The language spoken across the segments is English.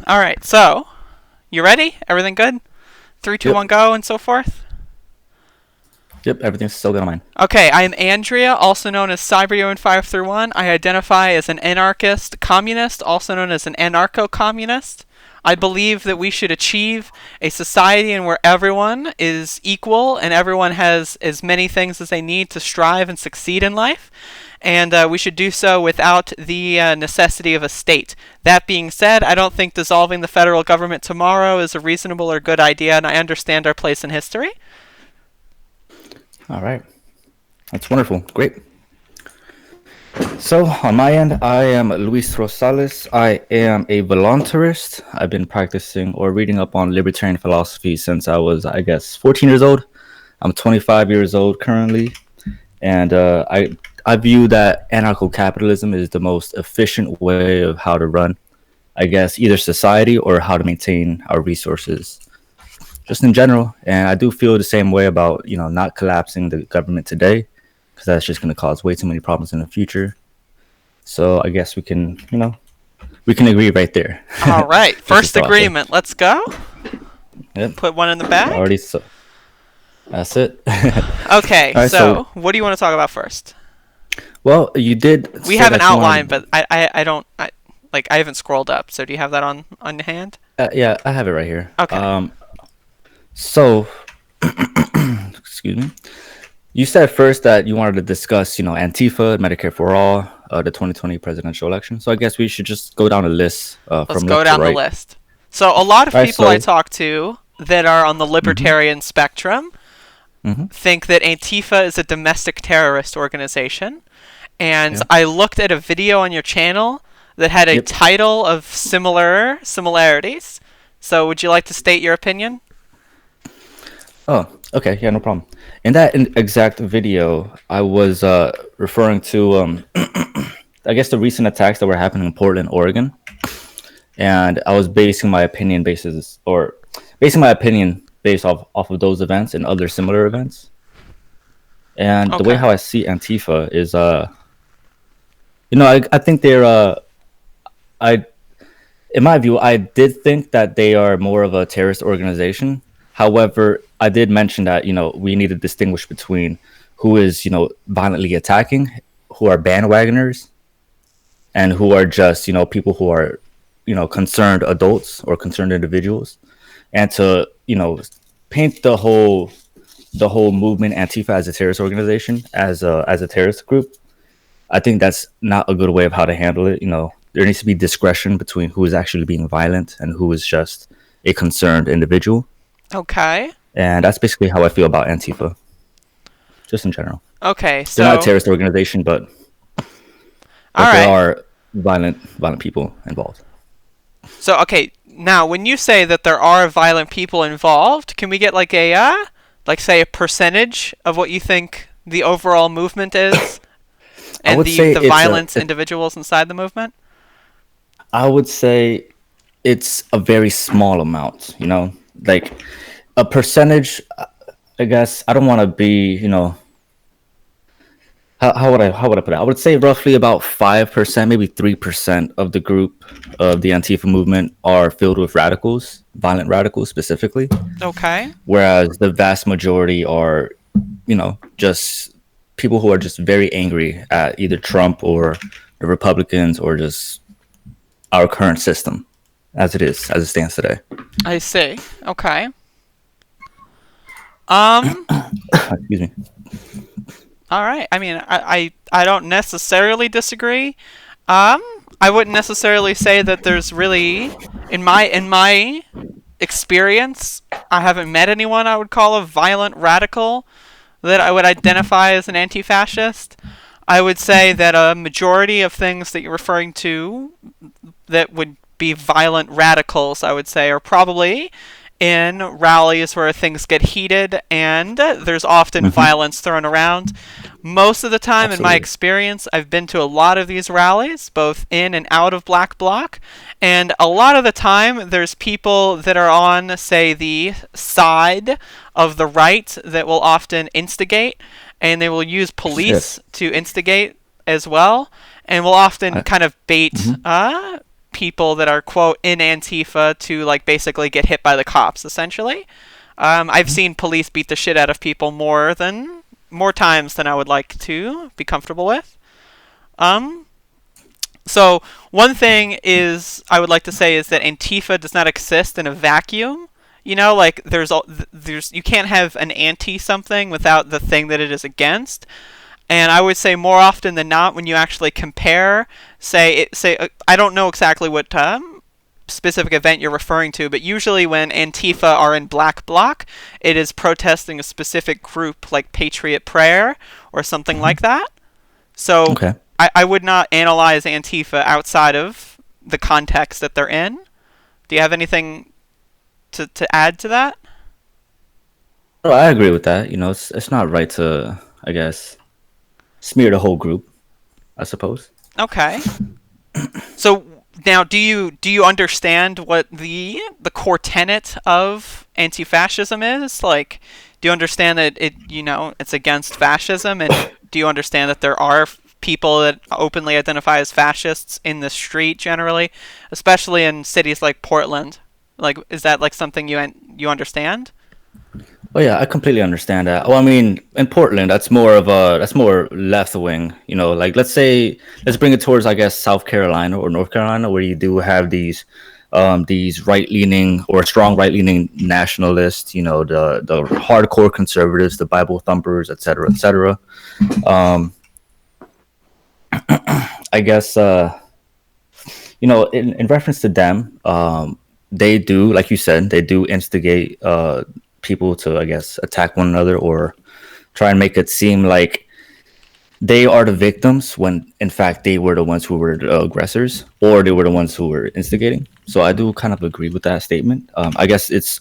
All right, so you ready? Everything good? Three, two, Yep. one, go, and so forth. Yep. Everything's still good on mine. Okay, I am Andrea, also known as CyberYoan531. I identify as an anarchist communist, also known as an anarcho-communist. I believe that we should achieve a society in where everyone is equal and everyone has as many things as they need to strive and succeed in life. And we should do so without the necessity of a state. That being said, I don't think dissolving the federal government tomorrow is a reasonable or good idea, and I understand our place in history. All right. That's wonderful. Great. So, on my end, I am Luis Rosales. I am a voluntarist. I've been practicing or reading up on libertarian philosophy since I was, I guess, 14 years old. I'm 25 years old currently. And I view that anarcho-capitalism is the most efficient way of how to run, I guess, either society or how to maintain our resources, just in general. And I do feel the same way about, not collapsing the government today, because that's just going to cause way too many problems in the future. So I guess we can agree right there. All right, Just to first start off with. agreement. Let's go. Yep. Put one in the bag. Already so. That's it. Okay, All right. So, so what do you want to talk about first? well, you did We say have an that you outline, wanted. but I don't I haven't scrolled up. So do you have that on hand? Yeah, I have it right here. Okay. So, excuse me. You said first that you wanted to discuss, Antifa, Medicare for All, the 2020 presidential election. So I guess we should just go down a list Let's from go left to down the right. list. So a lot of All right. people I So, talk to that are on the hmm libertarian spectrum hmm think that Antifa is a domestic terrorist organization. And yeah, I looked at a video on your channel that had a yep. title of similarities. So would you like to state your opinion? Oh, okay. Yeah, no problem. In that exact video, I was referring to, I guess, the recent attacks that were happening in Portland, Oregon, and I was basing my opinion based off of those events and other similar events. And the way Okay. how I see Antifa is, I think they're, I in my view, I did think that they are more of a terrorist organization. However, I did mention that, we need to distinguish between who is, violently attacking, who are bandwagoners, and who are just, people who are, concerned adults or concerned individuals. And to, paint the whole movement Antifa as a terrorist organization, as a terrorist group, I think that's not a good way of how to handle it. There needs to be discretion between who is actually being violent and who is just a concerned individual. Okay. And that's basically how I feel about Antifa, just in general. Okay. They're not a So, terrorist organization, but all there right. are violent people involved. So, okay. Now, when you say that there are violent people involved, can we get like say a percentage of what you think the overall movement is, I and would the say the violence individuals inside the movement? I would say it's a very small amount. Like a percentage. I guess I don't want to be. How would I put it? I would say roughly about 5%, maybe 3% of the group of the Antifa movement are filled with radicals, violent radicals specifically, Okay. whereas the vast majority are, just people who are just very angry at either Trump or the Republicans or just our current system as it stands today. I see. Okay. Um. Excuse me. All right. I mean, I don't necessarily disagree. Um. I wouldn't necessarily say that there's really, in my experience, I haven't met anyone I would call a violent radical that I would identify as an anti-fascist. I would say that a majority of things that you're referring to that would be violent radicals, I would say, are probably in rallies where things get heated and there's often Hmm. violence thrown around. Most of the time, in my Absolutely. experience, I've been to a lot of these rallies, both in and out of Black Bloc, and a lot of the time, there's people that are on, say, the side of the right that will often instigate, and they will use Yes. police to instigate as well, and will often I, kind of bait mhm. people that are quote in Antifa to like basically get hit by the cops essentially. I've seen police beat the shit out of people more times than I would like to be comfortable with. Um, so one thing is I would like to say is that Antifa does not exist in a vacuum. You know, like there's you can't have an anti something without the thing that it is against. And I would say more often than not, when you actually compare, I don't know exactly what specific event you're referring to, but usually when Antifa are in black bloc, it is protesting a specific group like Patriot Prayer or something like that. So Okay. I would not analyze Antifa outside of the context that they're in. Do you have anything to add to that? Oh, I agree with that. It's not right to, I guess, smear the whole group, I suppose. Okay. So now, do you understand what the core tenet of anti-fascism is? Like, do you understand that it's against fascism, and do you understand that there are people that openly identify as fascists in the street generally, especially in cities like Portland? Like, is that like something you understand? Oh yeah, I completely understand that. Well, I mean, in Portland, that's more left wing. Like let's bring it towards, I guess, South Carolina or North Carolina, where you do have these right leaning or strong right leaning nationalists. The hardcore conservatives, the Bible thumpers, etc., etc. Um, I guess in reference to them, they do, like you said, they do instigate people to, I guess, attack one another or try and make it seem like they are the victims when in fact they were the ones who were the aggressors or they were the ones who were instigating. So I do kind of agree with that statement. I guess it's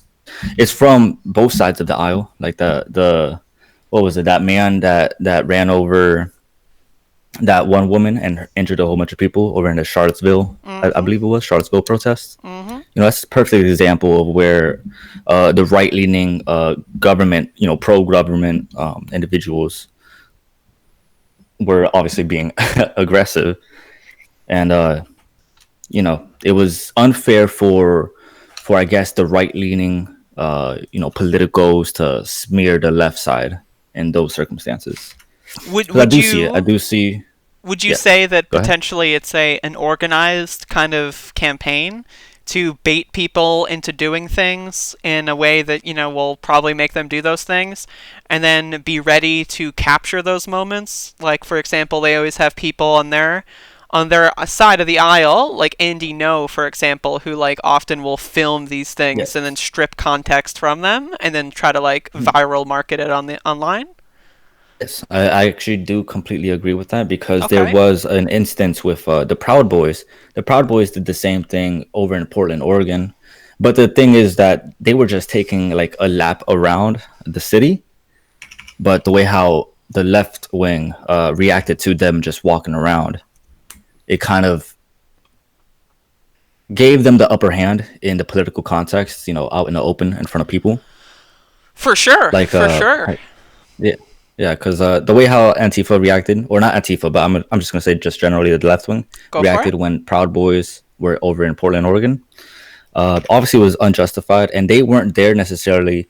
from both sides of the aisle. Like the what was it, that man that ran over that one woman and injured a whole bunch of people over in the Charlottesville, I Mm-hmm. believe it was Charlottesville protests. Mm-hmm. That's a perfect example of where the right leaning government, pro government individuals were obviously being aggressive, and it was unfair for I guess the right leaning politicos to smear the left side in those circumstances. Would Because I would do see it. I you do see. would you Yeah. say that Go ahead. potentially it's an organized kind of campaign to bait people into doing things in a way that will probably make them do those things, and then be ready to capture those moments? Like for example, they always have people on their side of the aisle, like Andy No, for example, who like often will film these things and Yes. then strip context from them and then try to like viral market it on the online. Yes, I actually do completely agree with that because there Okay. was an instance with the Proud Boys. The Proud Boys did the same thing over in Portland, Oregon. But the thing is that they were just taking like a lap around the city. But the way how the left wing reacted to them just walking around, it kind of gave them the upper hand in the political context, out in the open in front of people. For sure. Like, For sure. yeah, yeah, because the way how Antifa reacted, or not Antifa, but I'm just gonna say just generally the left wing Go for it. reacted when Proud Boys were over in Portland, Oregon. Obviously, it was unjustified, and they weren't there necessarily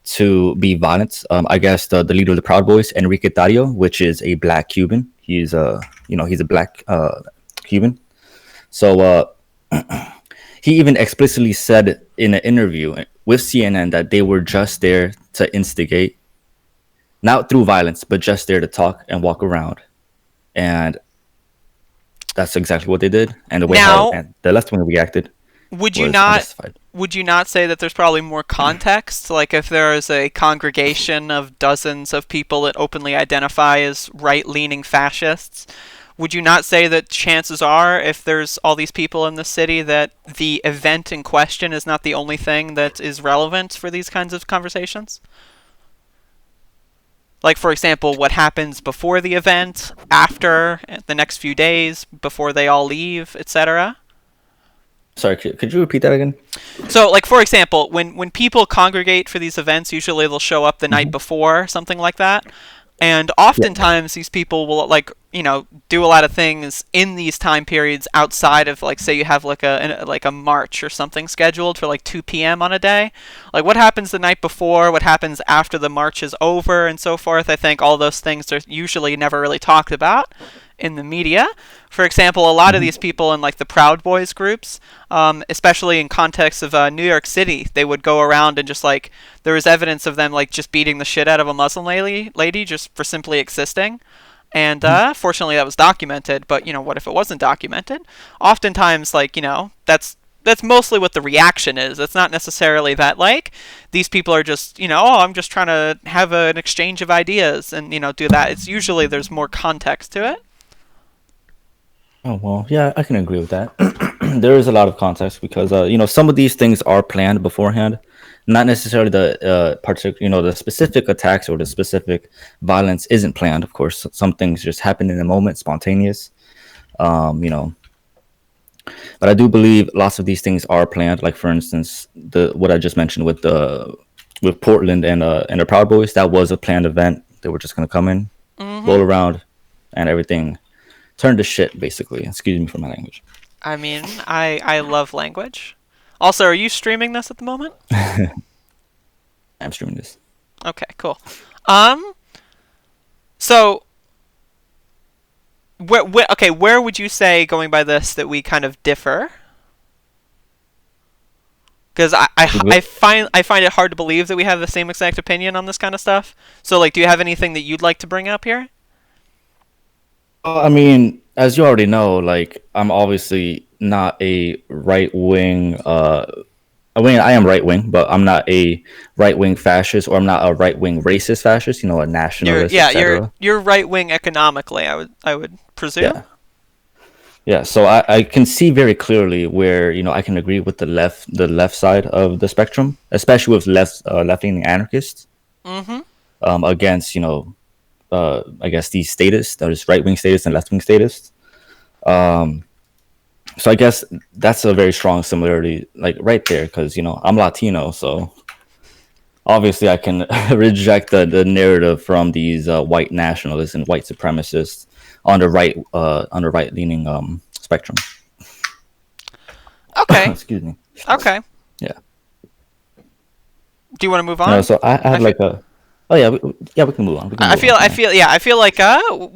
to be violent. I guess the leader of the Proud Boys, Enrique Tario, which is a black Cuban. He's a black Cuban. So he even explicitly said in an interview with CNN that they were just there to instigate, not through violence, but just there to talk and walk around. And that's exactly what they did. And the way how Now, and the left wing reacted would you was not unjustified. would you not say that there's probably more context? Like if there is a congregation of dozens of people that openly identify as right-leaning fascists, would you not say that chances are, if there's all these people in the city, that the event in question is not the only thing that is relevant for these kinds of conversations? Like, for example, what happens before the event, after, the next few days, before they all leave, etc.? Sorry, could you repeat that again? So, like for example, when people congregate for these events, usually they'll show up the night Hmm. before, something like that. And Yeah. oftentimes these people will like, do a lot of things in these time periods outside of, like, say you have like a march or something scheduled for like 2 p.m. on a day. Like, what happens the night before, what happens after the march is over, and so forth. I think all those things are usually never really talked about in the media. For example, a lot of Hmm. these people in like the Proud Boys groups, especially in context of New York City, they would go around and just like, there was evidence of them like just beating the shit out of a Muslim lady just for simply existing. And Hmm. fortunately, that was documented. But what if it wasn't documented? Oftentimes, like, that's mostly what the reaction is. It's not necessarily that like these people are just, oh, I'm just trying to have an exchange of ideas and do that. It's usually there's more context to it. Oh well, yeah, I can agree with that. There is a lot of context because some of these things are planned beforehand, not necessarily the particular, the specific attacks or the specific violence isn't planned. Of course, some things just happen in a moment, spontaneous. Um, you know, but I do believe lots of these things are planned. Like for instance, the what I just mentioned with Portland and the Proud Boys, that was a planned event. They were just gonna come in, Mm-hmm. roll around, and everything turned to shit. Basically, excuse me for my language. I mean, I love language. Also, are you streaming this at the moment? I'm streaming this. Okay, cool. Um, so where would you say, going by this, that we kind of differ? Because I find it hard to believe that we have the same exact opinion on this kind of stuff. So, like, do you have anything that you'd like to bring up here? I mean, as you already know, like I'm obviously not a right wing. I mean, I am right wing, but I'm not a right wing fascist, or I'm not a right wing racist fascist. A You're nationalist, yeah, you're etc. you're right wing economically. I would presume. Yeah, yeah. So I can see very clearly where I can agree with the left side of the spectrum, especially with left leaning anarchists Mm-hmm. against I guess these statists, there's right wing statists and left wing statists. So I guess that's a very strong similarity, like right there, because I'm Latino, so obviously I can reject the narrative from these white nationalists and white supremacists on the right leaning spectrum. Okay. Excuse me. Okay. Yeah. Do you want to move on? So I I have feel. like a. Oh yeah, yeah. We can move on. We can I move on feel. from I there. feel. Yeah. I feel like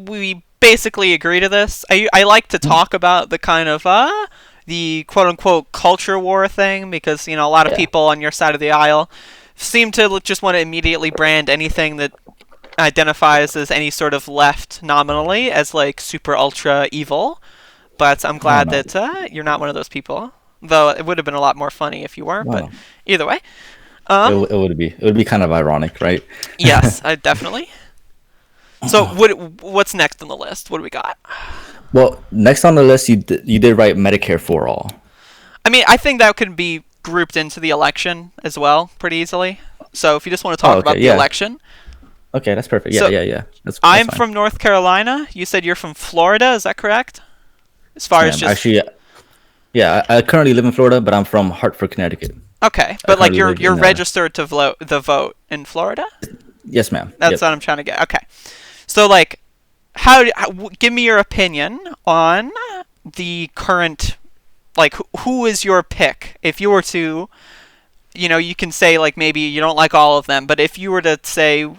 we basically agree to this. I like to Mhm. talk about the kind of the quote unquote culture war thing, because a lot of Yeah. people on your side of the aisle seem to just want to immediately brand anything that identifies as any sort of left nominally as like super ultra evil. But I'm Oh glad no. that you're not one of those people. Though it would have been a lot more funny if you were. No, But no. either way, It would be kind of ironic, right? yes, I definitely. So what's next on the list? What do we got? Well, next on the list, you did write Medicare for all. I mean, I think that could be grouped into the election as well pretty easily. So if you just want to Oh, talk okay. about the Yeah. election, Okay, that's perfect. Yeah, so yeah, yeah. That's I'm fine. from North Carolina. You said you're from Florida. Is that correct? As Yes, far as ma'am. just Actually, yeah. I currently live in Florida, but I'm from Hartford, Connecticut. okay, I but like currently you're live you're in registered to vote in Florida. Yes, ma'am. That's Yep. what I'm trying to get. Okay, so like, give me your opinion on the current, like, who is your pick if you were to, you can say like maybe you don't like all of them, but if you were to say,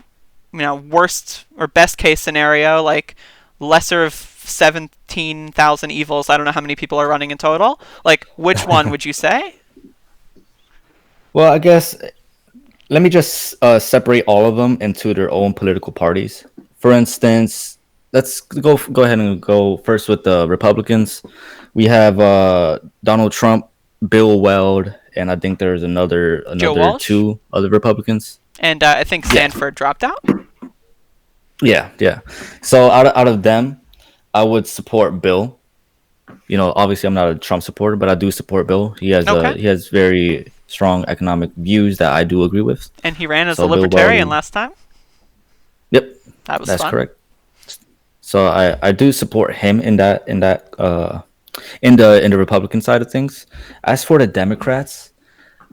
worst or best case scenario, like lesser of 17,000 evils. I don't know how many people are running in total. Like, which one would you say? Well, I guess let me just separate all of them into their own political parties. For instance, let's go ahead and go first with the Republicans. We have Donald Trump, Bill Weld, and I think there's another Joe another Walsh? two other Republicans. And I think Yeah, Sanford dropped out. yeah, yeah. So out of them, I would support Bill. Obviously I'm not a Trump supporter, but I do support Bill. He has Okay. he has very strong economic views that I do agree with. And he ran as a So Bill libertarian Weld, last time. yep, That was that's fun. correct. So I do support him in the Republican side of things. As for the Democrats,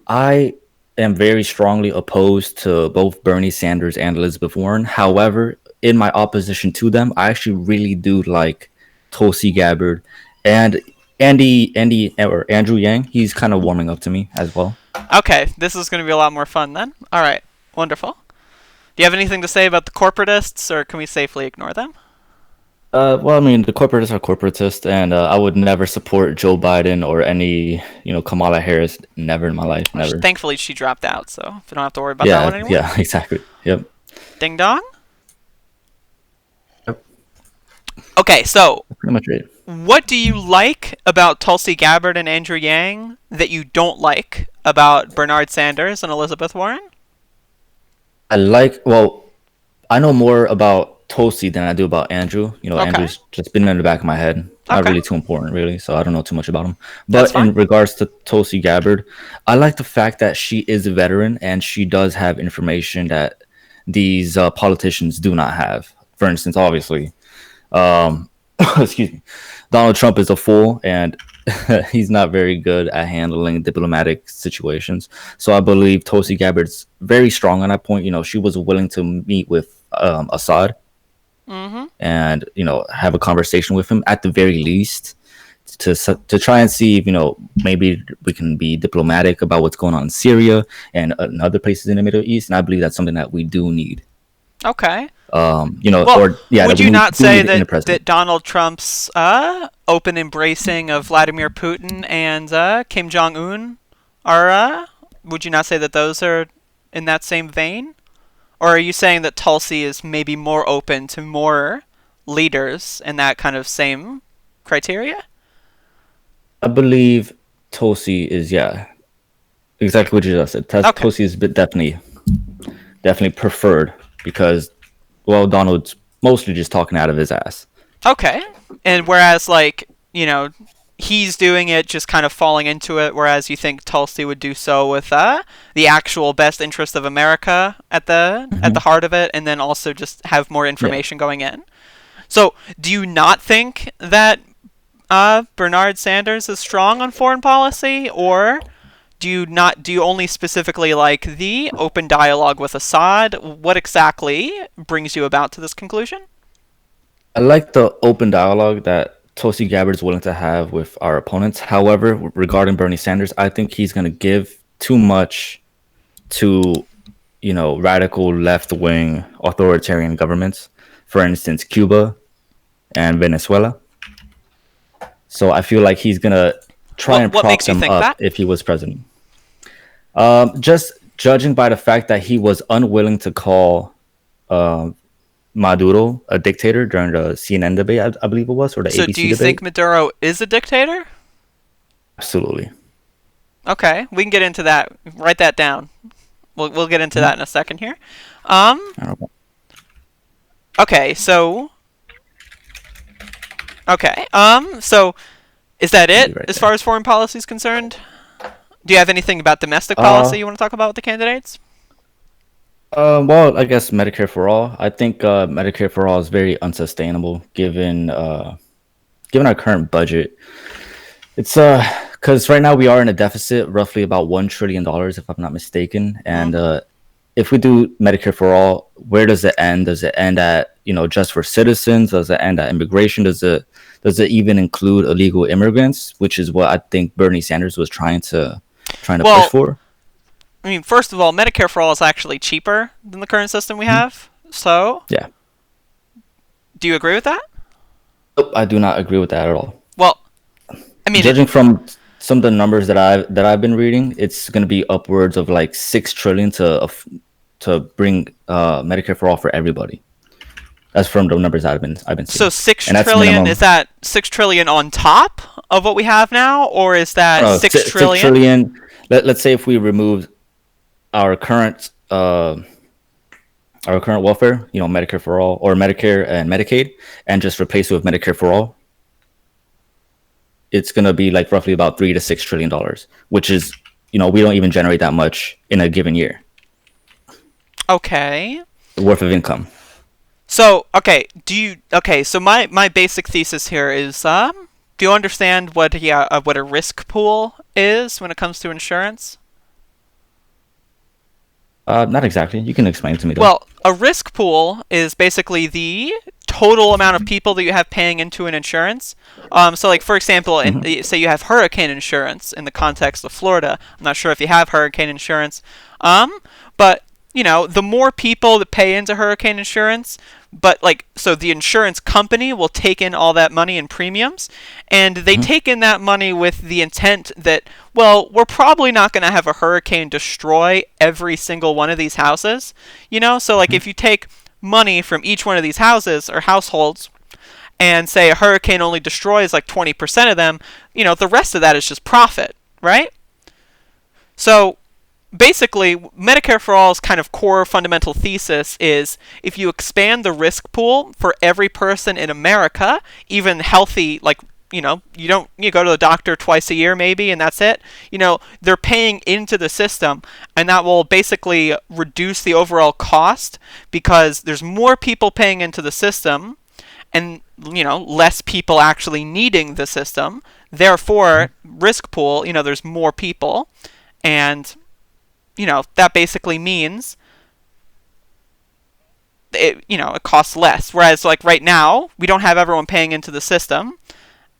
I am very strongly opposed to both Bernie Sanders and Elizabeth Warren. However, in my opposition to them, I actually really do like Tulsi Gabbard and Andy or Andrew Yang. He's kind of warming up to me as well. Okay, this is going to be a lot more fun then. All right, wonderful. Do you have anything to say about the corporatists, or can we safely ignore them? Well, I mean, the corporatists are corporatists, and I would never support Joe Biden or any, Kamala Harris. Never in my life, Well, never. thankfully, she dropped out, so we don't have to worry about that Yeah, one anymore. yeah, exactly. Yep. Ding dong. Yep. Okay, so Pretty much it. what do you like about Tulsi Gabbard and Andrew Yang that you don't like about Bernard Sanders and Elizabeth Warren? Well, I know more about Tulsi than I do about Andrew. Okay. Andrew's just been in the back of my head. Not Okay, really too important, really, so I don't know too much about him. that's But fine. in regards to Tulsi Gabbard, I like the fact that she is a veteran and she does have information that these politicians do not have. For instance, obviously, um, excuse me, Donald Trump is a fool and he's not very good at handling diplomatic situations. So I believe Tulsi Gabbard's very strong on that point. She was willing to meet with Assad Mm-hmm. and have a conversation with him at the very least to try and see if maybe we can be diplomatic about what's going on in Syria and other places in the Middle East. And I believe that's something that we do need. Okay. Well, Or yeah, that would we you not do say need in the that president. Donald Trump's open embracing of Vladimir Putin and Kim Jong Un are? Would you not say that those are in that same vein? Or are you saying that Tulsi is maybe more open to more leaders in that kind of same criteria? I believe Tulsi is, yeah, exactly what you just said. Okay. Tulsi is definitely preferred because, well, Donald's mostly just talking out of his ass. Okay. And whereas, like, he's doing it, just kind of falling into it, whereas you think Tulsi would do so with the actual best interest of America at the Hmm. heart of it, and then also just have more Yeah. information going in. So, do you not think that Bernard Sanders is strong on foreign policy, or do you only specifically like the open dialogue with Assad? What exactly brings you about to this conclusion? I like the open dialogue that Tulsi Gabbard is willing to have with our opponents. However, regarding Bernie Sanders, I think he's going to give too much to, radical left wing authoritarian governments. For instance, Cuba and Venezuela. So I feel like he's going to try and What prop makes you them think up that? if he was president. Just judging by the fact that he was unwilling to call Maduro a dictator during the CNN debate, I believe it was, or the So, do ABC you think debate. Maduro is a dictator? Absolutely. Okay, we can get into that. Write that down. We'll get into that Mhm. in a second here. Um. I don't know. Okay. So. Okay. So is that I'll be it right as there. far as foreign policy is concerned? Do you have anything about domestic Uh, policy you want to talk about with the candidates? well, I guess Medicare for all. I think Medicare for all is very unsustainable given our current budget. It's because right now we are in a deficit, roughly about $1 trillion, if I'm not mistaken. And Mm-hmm. if we do Medicare for all, where does it end? Does it end at just for citizens? Does it end at immigration? Does it even include illegal immigrants? Which is what I think Bernie Sanders was trying to push Well, for. I mean, first of all, Medicare for all is actually cheaper than the current system we Mhm. have. So, Yeah, do you agree with that? nope, I do not agree with that at all. Well, I mean, Judging from some of the numbers that I've been reading, it's going to be upwards of like 6 trillion to bring Medicare for all for everybody. That's from the numbers I've been so seeing, six and that's trillion is minimum. that 6 trillion on top of what we have now, or is that No, six six trillion? trillion. Let's say if we remove our current welfare, Medicare for all or Medicare and Medicaid, and just replace it with Medicare for all, it's gonna be like roughly about $3 to $6 trillion, which is we don't even generate that much in a given year Okay. worth of income. So, so my basic thesis here is do you understand what a risk pool is when it comes to insurance? Not exactly. You can explain it to me though. Well, a risk pool is basically the total amount of people that you have paying into an insurance. So, like for example, Hmm. say you have hurricane insurance in the context of Florida. I'm not sure if you have hurricane insurance, but the more people that pay into hurricane insurance, but like so the insurance company will take in all that money in premiums, and they Hmm. take in that money with the intent that, well, we're probably not going to have a hurricane destroy every single one of these houses. So like Hmm. if you take money from each one of these houses or households and say a hurricane only destroys like 20% of them, the rest of that is just profit, right? So basically, Medicare for All's kind of core fundamental thesis is if you expand the risk pool for every person in America, even healthy, like, you go to the doctor twice a year maybe, and that's it. They're paying into the system, and that will basically reduce the overall cost because there's more people paying into the system and less people actually needing the system. Therefore, risk pool, there's more people, and that basically means it costs less. Whereas like right now, we don't have everyone paying into the system.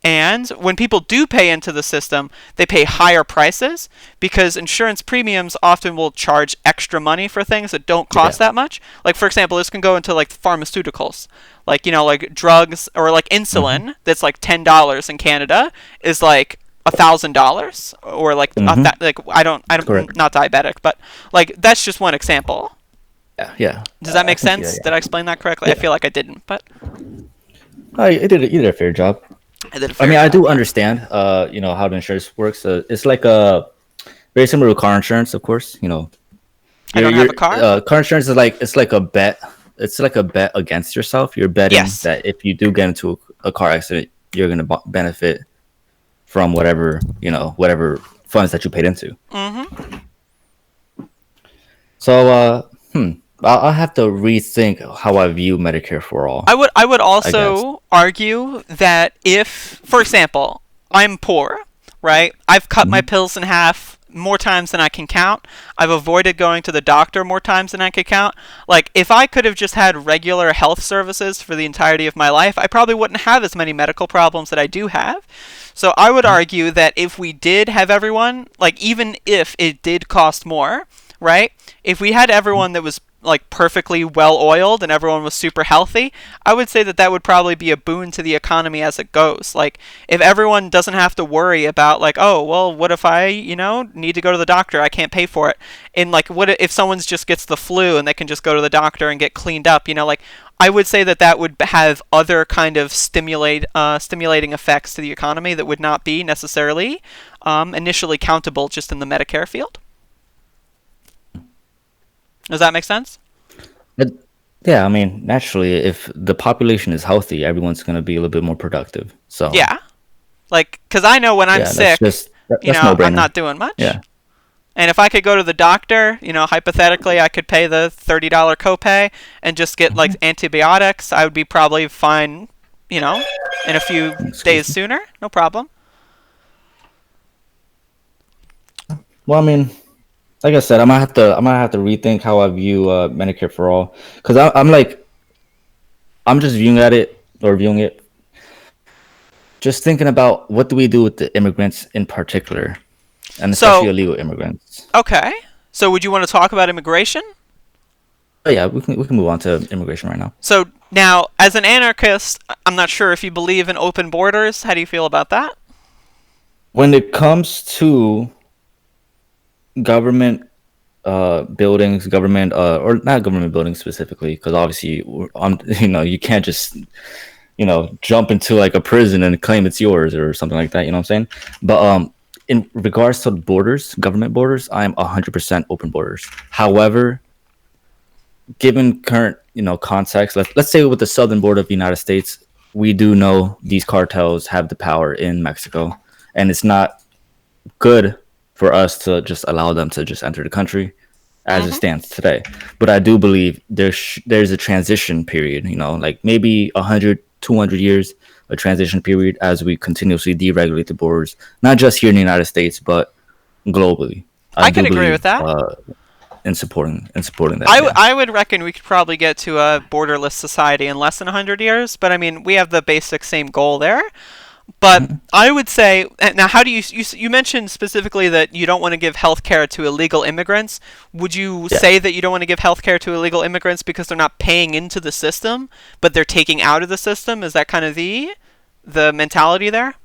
And when people do pay into the system, they pay higher prices because insurance premiums often will charge extra money for things that don't Yeah. cost that much. Like for example, this can go into like pharmaceuticals, like like drugs or like Hmm. insulin that's like $10 in Canada is like $1,000 or like Hmm. like I'm Correct. not diabetic, but like that's just one example. Yeah. Yeah. Does that I make can see that. sense? Yeah. Did I explain that correctly? I Yeah. feel like I didn't, but You did a fair job. I did a I fair mean, I job. do Yeah. understand, how the insurance works. It's like a very similar to car insurance, of course. I don't have a car. Car insurance is like it's like a bet. It's like a bet against yourself. You're betting Yes. that if you do get into a car accident, you're gonna benefit from whatever funds that you paid into. Mm-hmm. So, I'll have to rethink how I view Medicare for all. I would I guess. also argue that if, for example, I'm poor, right? I've cut my Hmm. pills in half more times than I can count. I've avoided going to the doctor more times than I could count. Like, if I could have just had regular health services for the entirety of my life, I probably wouldn't have as many medical problems that I do have. So I would argue that if we did have everyone, like, even if it did cost more, right? If we had everyone that was like perfectly well oiled and everyone was super healthy, I would say that that would probably be a boon to the economy as it goes. Like if everyone doesn't have to worry about like, oh, well, what if I, need to go to the doctor? I can't pay for it. And like what if someone's just gets the flu and they can just go to the doctor and get cleaned up, like I would say that that would have other kind of stimulating effects to the economy that would not be necessarily initially countable just in the Medicare field. Does that make sense? But yeah, I mean, naturally, if the population is healthy, everyone's going to be a little bit more productive. So Yeah. Like, because I know when I'm yeah, that's sick, just that's no I'm brainer. not doing much. Yeah. And if I could go to the doctor, hypothetically, I could pay the $30 copay and just get like Hmm. antibiotics. I would be probably fine, you know, in a few days Excuse me. sooner. No problem. Well, I mean, like I said, I'm gonna have to rethink how I view Medicare for all because I'm just viewing it, just thinking about what do we do with the immigrants in particular, and especially So, illegal immigrants. okay. So, would you want to talk about immigration? But yeah, we can move on to immigration right now. So, now, as an anarchist, I'm not sure if you believe in open borders. How do you feel about that? When it comes to government buildings, government or not government buildings specifically, because obviously you can't just jump into like a prison and claim it's yours or something like that. You know what I'm saying? But in regards to borders, government borders, I am 100% open borders. However, given current context, let's say with the southern border of the United States, we do know these cartels have the power in Mexico, and it's not good for us to just allow them to just enter the country as it Mm-hmm. stands today. But I do believe there's a transition period, like maybe 100, 200 years, a transition period as we continuously deregulate the borders, not just here in the United States, but globally. I I do could agree with believe that. in supporting that. Yeah. I would reckon we could probably get to a borderless society in less than 100 years, but I mean, we have the basic same goal there. But Mhm. I would say now, how do you mentioned specifically that you don't want to give health care to illegal immigrants? Would you Yeah. say that you don't want to give health care to illegal immigrants because they're not paying into the system, but they're taking out of the system? Is that kind of the mentality there?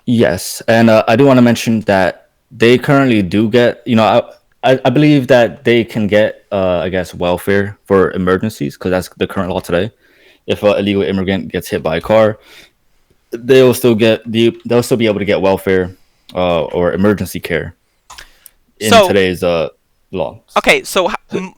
Yes, and I do want to mention that they currently do get, I believe that they can get, I guess, welfare for emergencies because that's the current law today. If an illegal immigrant gets hit by a car, they'll still be able to get welfare or emergency care in So today's laws. okay, so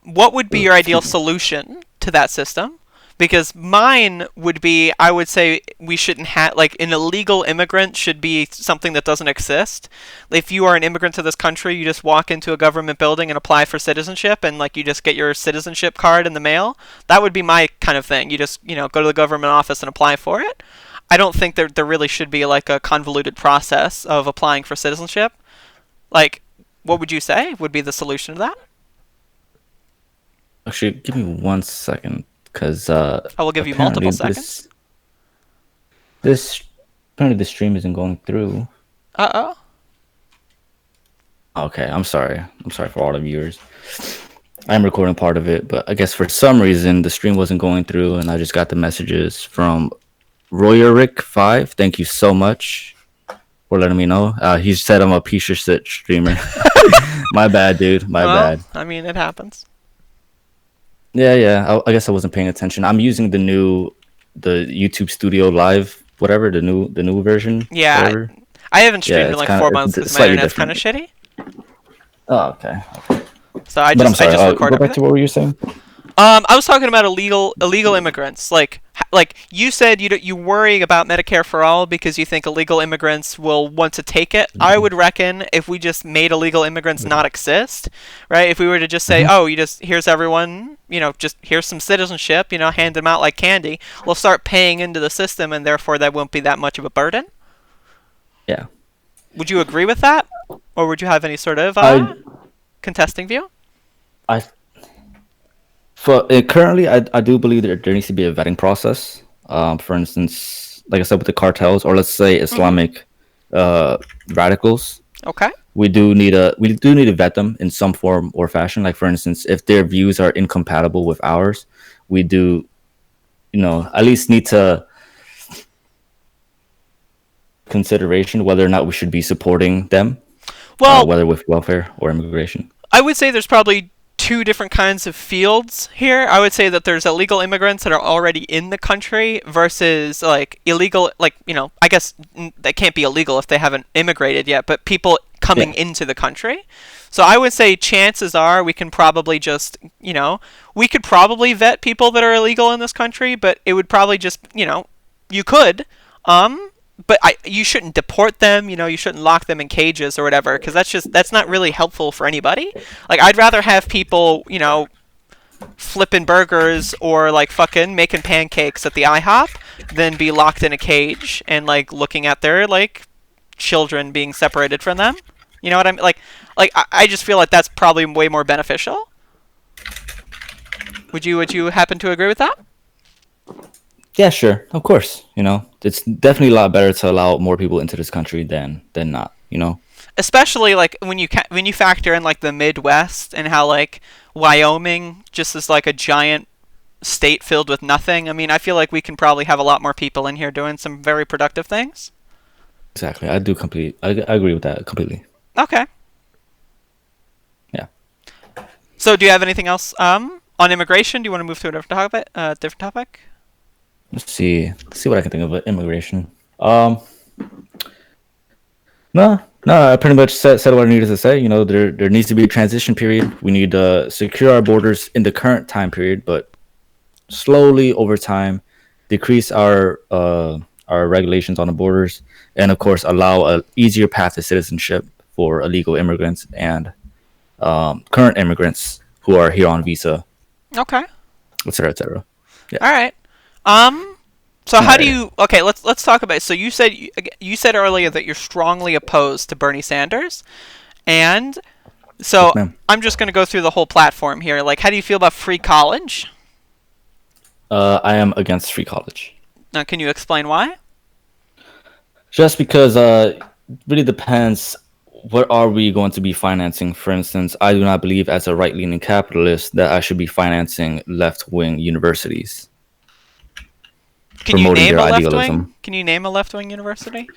what would be your ideal Excuse me. solution to that system? Because mine would be, I would say we shouldn't have, like, an illegal immigrant should be something that doesn't exist. If you are an immigrant to this country, you just walk into a government building and apply for citizenship, and, like, you just get your citizenship card in the mail. That would be my kind of thing. You just, go to the government office and apply for it. I don't think there really should be, like, a convoluted process of applying for citizenship. Like, what would you say would be the solution to that? Actually, give me 1 second because I will give you apparently multiple seconds. this apparently the stream isn't going through. Uh-oh. Okay, I'm sorry. I'm sorry for all the viewers. I'm recording part of it, but I guess for some reason the stream wasn't going through, and I just got the messages from Royerick5. Thank you so much for letting me know. He said I'm a piece of shit streamer. My bad, dude. My Well, bad. I mean, it happens. Yeah, yeah. I guess I wasn't paying attention. I'm using the YouTube Studio Live, whatever the new version, Yeah, whatever. I haven't Yeah, streamed in it's like kind of 4 months because it's my slightly internet's kind of different. shitty. Oh, okay. So I But I'm just sorry. record Go back everything. to what were you saying? I was talking about illegal immigrants. Like you said, you worry about Medicare for all because you think illegal immigrants will want to take it. I would reckon if we just made illegal immigrants not exist, right? If we were to just say, Hmm. oh, you just here's everyone, just here's some citizenship, hand them out like candy. We'll start paying into the system, and therefore that won't be that much of a burden. Yeah. Would you agree with that, or would you have any sort of I contesting view? I For currently, I do believe there needs to be a vetting process. For instance, like I said, with the cartels, or let's say Mm-hmm. Islamic radicals, Okay. we do need to vet them in some form or fashion. Like for instance, if their views are incompatible with ours, we do, at least need to consideration whether or not we should be supporting them, Well, whether with welfare or immigration. I would say there's probably two different kinds of fields here. I would say that there's illegal immigrants that are already in the country versus like illegal, like, I guess they can't be illegal if they haven't immigrated yet, but people Yeah, coming into the country. So I would say chances are we can probably just, we could probably vet people that are illegal in this country, but it would probably just, you could. But you shouldn't deport them. You shouldn't lock them in cages or whatever, because that's not really helpful for anybody. Like I'd rather have people, flipping burgers or like fucking making pancakes at the IHOP than be locked in a cage and like looking at their like children being separated from them. You know what I mean? Like I just feel like that's probably way more beneficial. Would you happen to agree with that? yeah, sure, of course. It's definitely a lot better to allow more people into this country than not. Especially like when you factor in like the Midwest and how like Wyoming just is like a giant state filled with nothing. I mean, I feel like we can probably have a lot more people in here doing some very productive things. Exactly. I agree with that completely. Okay. Yeah. So, do you have anything else on immigration? Do you want to move to a different topic? Different topic? Let's see what I can think of with immigration. No, no, I pretty much said what I needed to say. There needs to be a transition period. We need to secure our borders in the current time period, but slowly over time, decrease our regulations on the borders, and of course, allow a easier path to citizenship for illegal immigrants and current immigrants who are here on visa, Okay. etc., etc. Yeah. All right. Um. So how do Alrighty. you? Okay, let's talk about it. So you said earlier that you're strongly opposed to Bernie Sanders, and So Yes, ma'am. I'm just going to go through the whole platform here. Like, how do you feel about free college? I am against free college. Now, can you explain why? Just because it really depends what are we going to be financing. For instance, I do not believe as a right-leaning capitalist that I should be financing left-wing universities Can you promoting name their a left wing? idealism. Can you name a left wing university?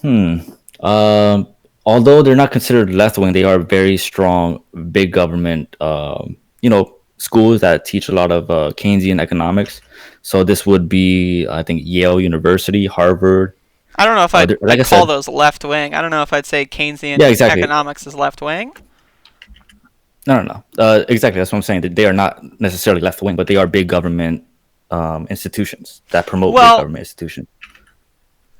Hmm. Um, Although they're not considered left-wing, they are very strong, big government, schools that teach a lot of Keynesian economics. So this would be, I think, Yale University, Harvard. I don't know if Like I'd I call said, those left wing. I don't know if I'd say yeah, Keynesian exactly. economics is left wing. No, no, no. Exactly. That's what I'm saying. That they are not necessarily left wing, but they are big government institutions that promote big Well, government institutions.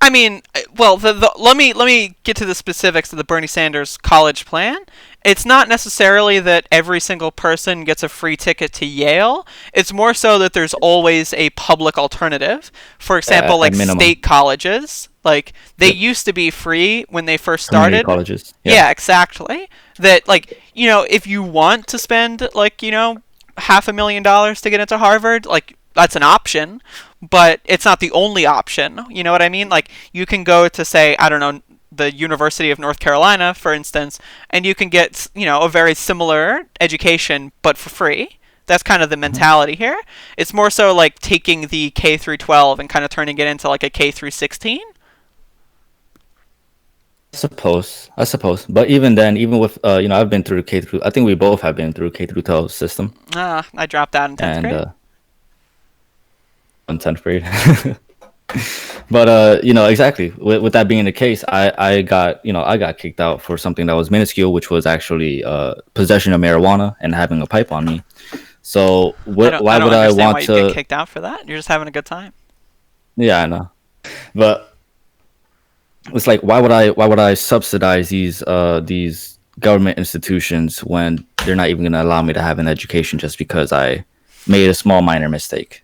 I mean, well, let me get to the specifics of the Bernie Sanders college plan. It's not necessarily that every single person gets a free ticket to Yale. It's more so that there's always a public alternative. For example, At like minimum, state colleges, like they yep. used to be free when they first Community started. colleges. Yeah. Yeah, exactly. That like, if you want to spend like, $500,000 to get into Harvard, like that's an option, but it's not the only option. You know what I mean? Like you can go to say, I don't know, the University of North Carolina, for instance, and you can get, a very similar education but for free. That's kind of the Mhm. mentality here. It's more so like taking the K through 12 and kind of turning it into like a K through 16. I suppose. But even then, even with I've been through K through. I think we both have been through K through 12 system, I dropped out in 10th and grade. in 10th grade. But exactly. With that being the case, I got kicked out for something that was minuscule, which was actually possession of marijuana and having a pipe on me. So I what? don't Why I don't would I understand why want you'd get to? kicked out for that. You're just having a good time. Yeah, I know. But it's like, why would I subsidize these government institutions when they're not even going to allow me to have an education just because I made a small minor mistake,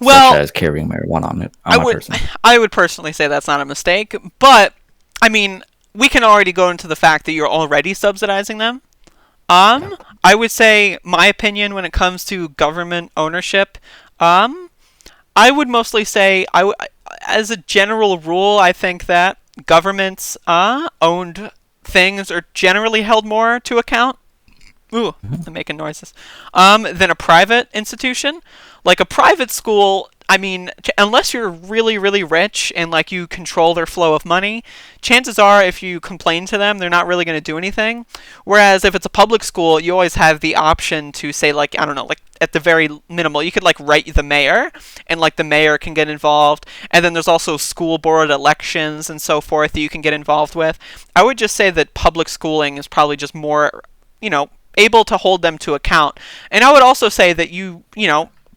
such Well, as carrying marijuana on I my would person. I would personally say that's not a mistake, but I mean, we can already go into the fact that you're already subsidizing them. Yeah. I would say my opinion when it comes to government ownership, um, I would mostly say as a general rule, I think that governments owned things are generally held more to account. Ooh, Mhm. I'm making noises. Than a private institution. Like a private school, I mean, unless you're really, really rich and like you control their flow of money, chances are if you complain to them, they're not really going to do anything. Whereas if it's a public school, you always have the option to say, like, I don't know, like at the very minimal, you could like write the mayor and like the mayor can get involved. And then there's also school board elections and so forth that you can get involved with. I would just say that public schooling is probably just more, able to hold them to account. And I would also say that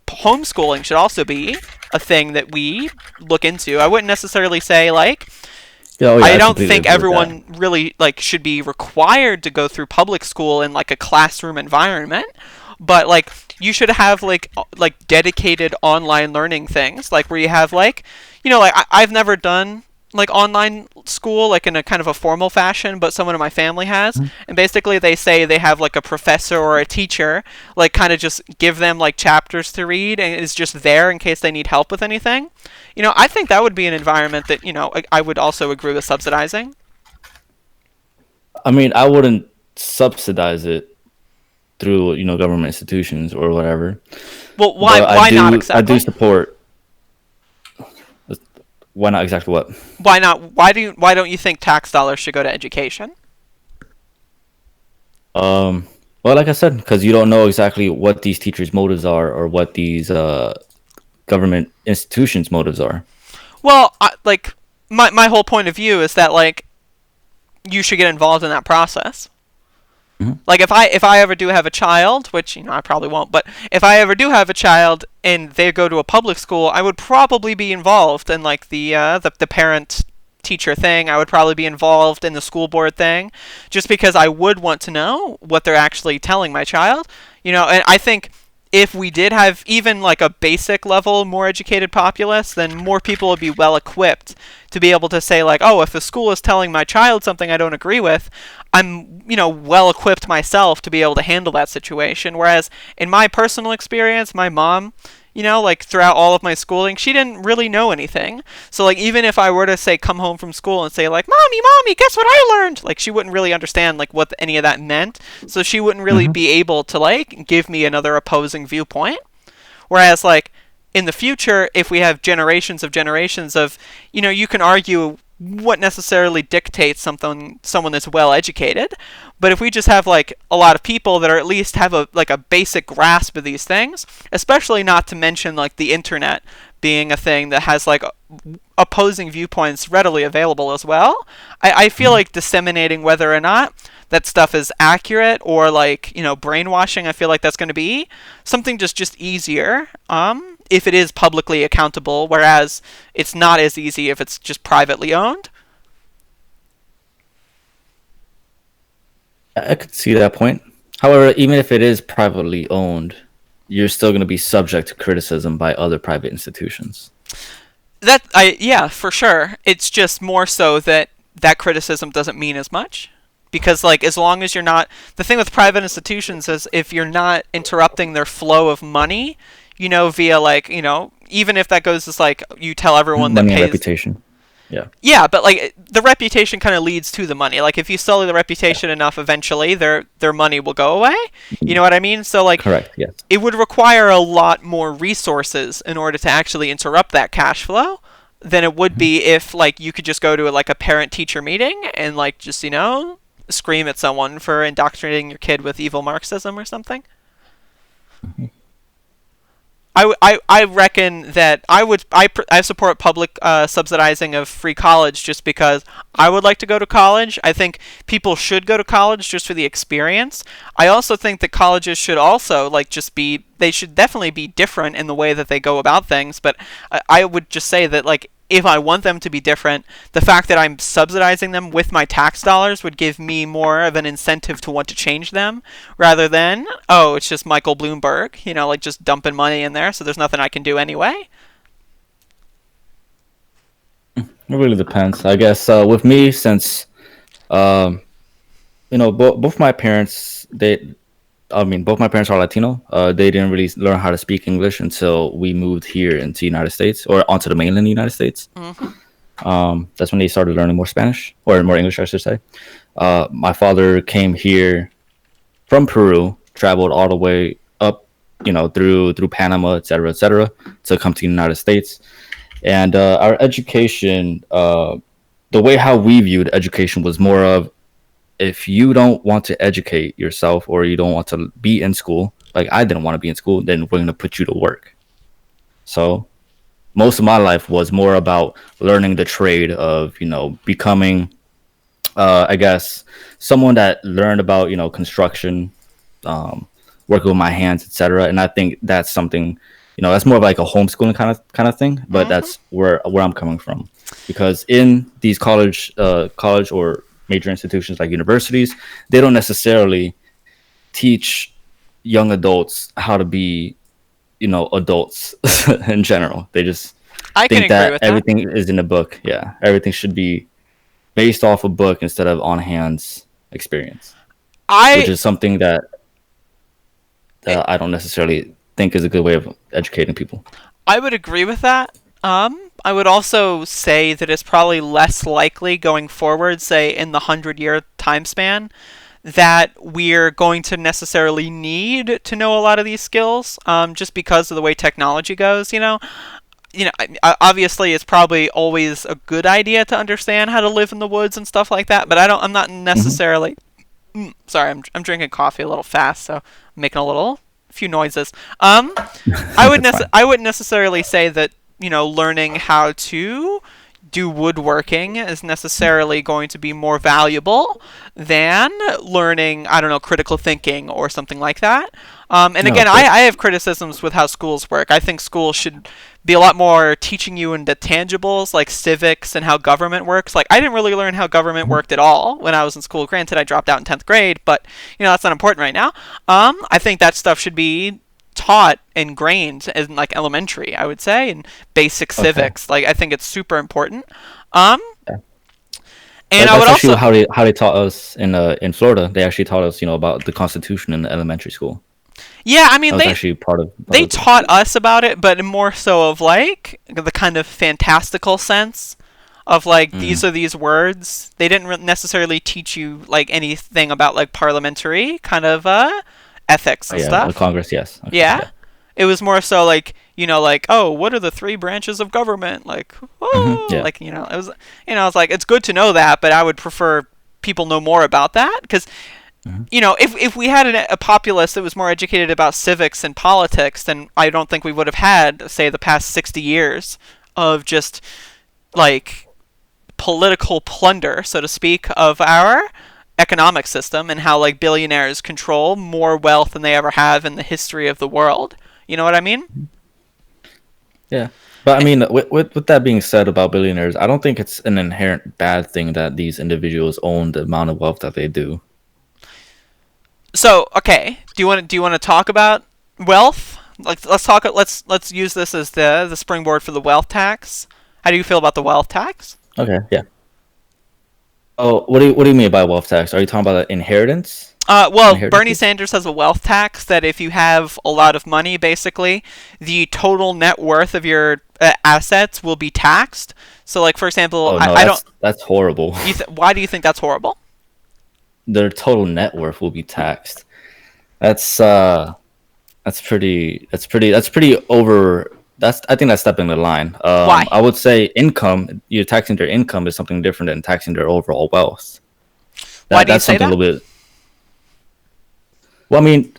homeschooling should also be a thing that we look into. I wouldn't necessarily say like Yeah, oh yeah, I I don't completely think agree with that. everyone really like should be required to go through public school in like a classroom environment, but like you should have like dedicated online learning things like where you have like like I've never done like online school like in a kind of a formal fashion, but someone in my family has, Mhm. and basically they say they have like a professor or a teacher like kind of just give them like chapters to read and is just there in case they need help with anything. I think that would be an environment that I would also agree with subsidizing. I mean, I wouldn't subsidize it through government institutions or whatever, Well, why but why not I do exactly? support. Why not exactly what? Why not? Why don't you think tax dollars should go to education? Um, well, like I said, because you don't know exactly what these teachers' motives are or what these government institutions' motives are. Well, like my whole point of view is that like you should get involved in that process. Mhm. Like if I ever do have a child, which I probably won't, but if I ever do have a child and they go to a public school, I would probably be involved in like the parent teacher thing. I would probably be involved in the school board thing, just because I would want to know what they're actually telling my child. And I think if we did have even like a basic level more educated populace, then more people would be well equipped to be able to say like, oh, if a school is telling my child something I don't agree with, I'm, well equipped myself to be able to handle that situation. Whereas in my personal experience, my mom, like throughout all of my schooling, she didn't really know anything. So like even if I were to say come home from school and say like, mommy, guess what I learned? Like she wouldn't really understand like what any of that meant. So she wouldn't really Hmm. be able to like give me another opposing viewpoint. Whereas like in the future, if we have generations of, you can argue what necessarily dictates someone that's well educated, but if we just have like a lot of people that are at least have a basic grasp of these things, especially not to mention like the internet being a thing that has like opposing viewpoints readily available as well. I feel Hmm. like disseminating whether or not that stuff is accurate or like brainwashing, I feel like that's going to be something just easier if it is publicly accountable, whereas it's not as easy if it's just privately owned. I could see that point. However, even if it is privately owned, you're still going to be subject to criticism by other private institutions. That I Yeah, for sure. It's just more so that that criticism doesn't mean as much because like as long as you're not, the thing with private institutions is if you're not interrupting their flow of money, via like, even if that goes as like you tell everyone that Money and pays. reputation. Yeah. Yeah, but like the reputation kind of leads to the money. Like if you sully the Yeah. reputation enough, eventually their money will go away. You know what I mean? So like Correct. Yes. it would require a lot more resources in order to actually interrupt that cash flow than it would Mhm. be if like you could just go to like a parent teacher meeting and like just scream at someone for indoctrinating your kid with evil Marxism or something. I reckon that I support public subsidizing of free college just because I would like to go to college. I think people should go to college just for the experience. I also think that colleges should also like just be they should definitely be different in the way that they go about things. But I would just say that like if I want them to be different, the fact that I'm subsidizing them with my tax dollars would give me more of an incentive to want to change them rather than, oh, it's just Michael Bloomberg, like just dumping money in there, so there's nothing I can do anyway. It really depends. I guess with me, since um, both my parents, both my parents are Latino. They didn't really learn how to speak English until we moved here into the United States or onto the mainland United States. Hmm. That's when they started learning more Spanish or more English, I should say. My father came here from Peru, traveled all the way up, through Panama, et cetera, to come to the United States. And our education, the way how we viewed education was more of if you don't want to educate yourself or you don't want to be in school, like I didn't want to be in school, then we're going to put you to work. So most of my life was more about learning the trade of, becoming, I guess, someone that learned about, construction, um, working with my hands, etc. And I think that's something, that's more of like a homeschooling kind of thing. But Hmm. that's where I'm coming from, because in these college or major institutions like universities, they don't necessarily teach young adults how to be, adults in general. They just I can think agree that with that. everything is in a book. Yeah, everything should be based off a book instead of on hands experience, which I is something that I don't necessarily think is a good way of educating people. I would agree with that. I would also say that it's probably less likely going forward, say in the 100-year time span, that we're going to necessarily need to know a lot of these skills, just because of the way technology goes. Obviously, it's probably always a good idea to understand how to live in the woods and stuff like that. But I'm not Hmm. necessarily. Sorry, I'm drinking coffee a little fast, so I'm making a few noises. Um, That's fine. I wouldn't necessarily say that learning how to do woodworking is necessarily going to be more valuable than learning, I don't know, critical thinking or something like that. And No, again, of I course. have criticisms with how schools work. I think schools should be a lot more teaching you into tangibles like civics and how government works. Like, I didn't really learn how government Mhm. worked at all when I was in school. Granted, I dropped out in 10th grade, but that's not important right now. I think that stuff should be taught ingrained in like elementary, I would say, and basic Okay. civics. Like I think it's super important. Um, Yeah. and I would That's actually also, how they taught us in Florida. They actually taught us, about the Constitution in elementary school. yeah, I That mean was actually part they of the course. taught us about it, but more so of like the kind of fantastical sense of like these Mm. are these words. They didn't necessarily teach you like anything about like parliamentary kind of ethics Oh, and yeah, stuff. Congress. Yes. Okay. Yeah. Yeah. It was more so like, like, oh, what are the three branches of government? Like, oh, Yeah. like, it was, it's like, it's good to know that, but I would prefer people know more about that. Because, Hmm. if we had a populace that was more educated about civics and politics, then I don't think we would have had, say, the past 60 years of just, like, political plunder, so to speak, of our economic system and how like billionaires control more wealth than they ever have in the history of the world. You know what I mean? Yeah. But I mean, with that being said about billionaires, I don't think it's an inherent bad thing that these individuals own the amount of wealth that they do. So, okay, do you want to talk about wealth? Like let's use this as the springboard for the wealth tax. How do you feel about the wealth tax? Okay. Yeah. Oh, what do you mean by wealth tax? Are you talking about inheritance? Well, Bernie Inheritances? Sanders has a wealth tax that if you have a lot of money, basically, the total net worth of your assets will be taxed. So, like for example, Oh no, I don't. that's horrible. Why do you think that's horrible? Their total net worth will be taxed. That's that's pretty over. That's I think that's stepping the line. Why? I would say income. You're taxing their income is something different than taxing their overall wealth. Why That do you that's say something a that? little bit. Well, I mean,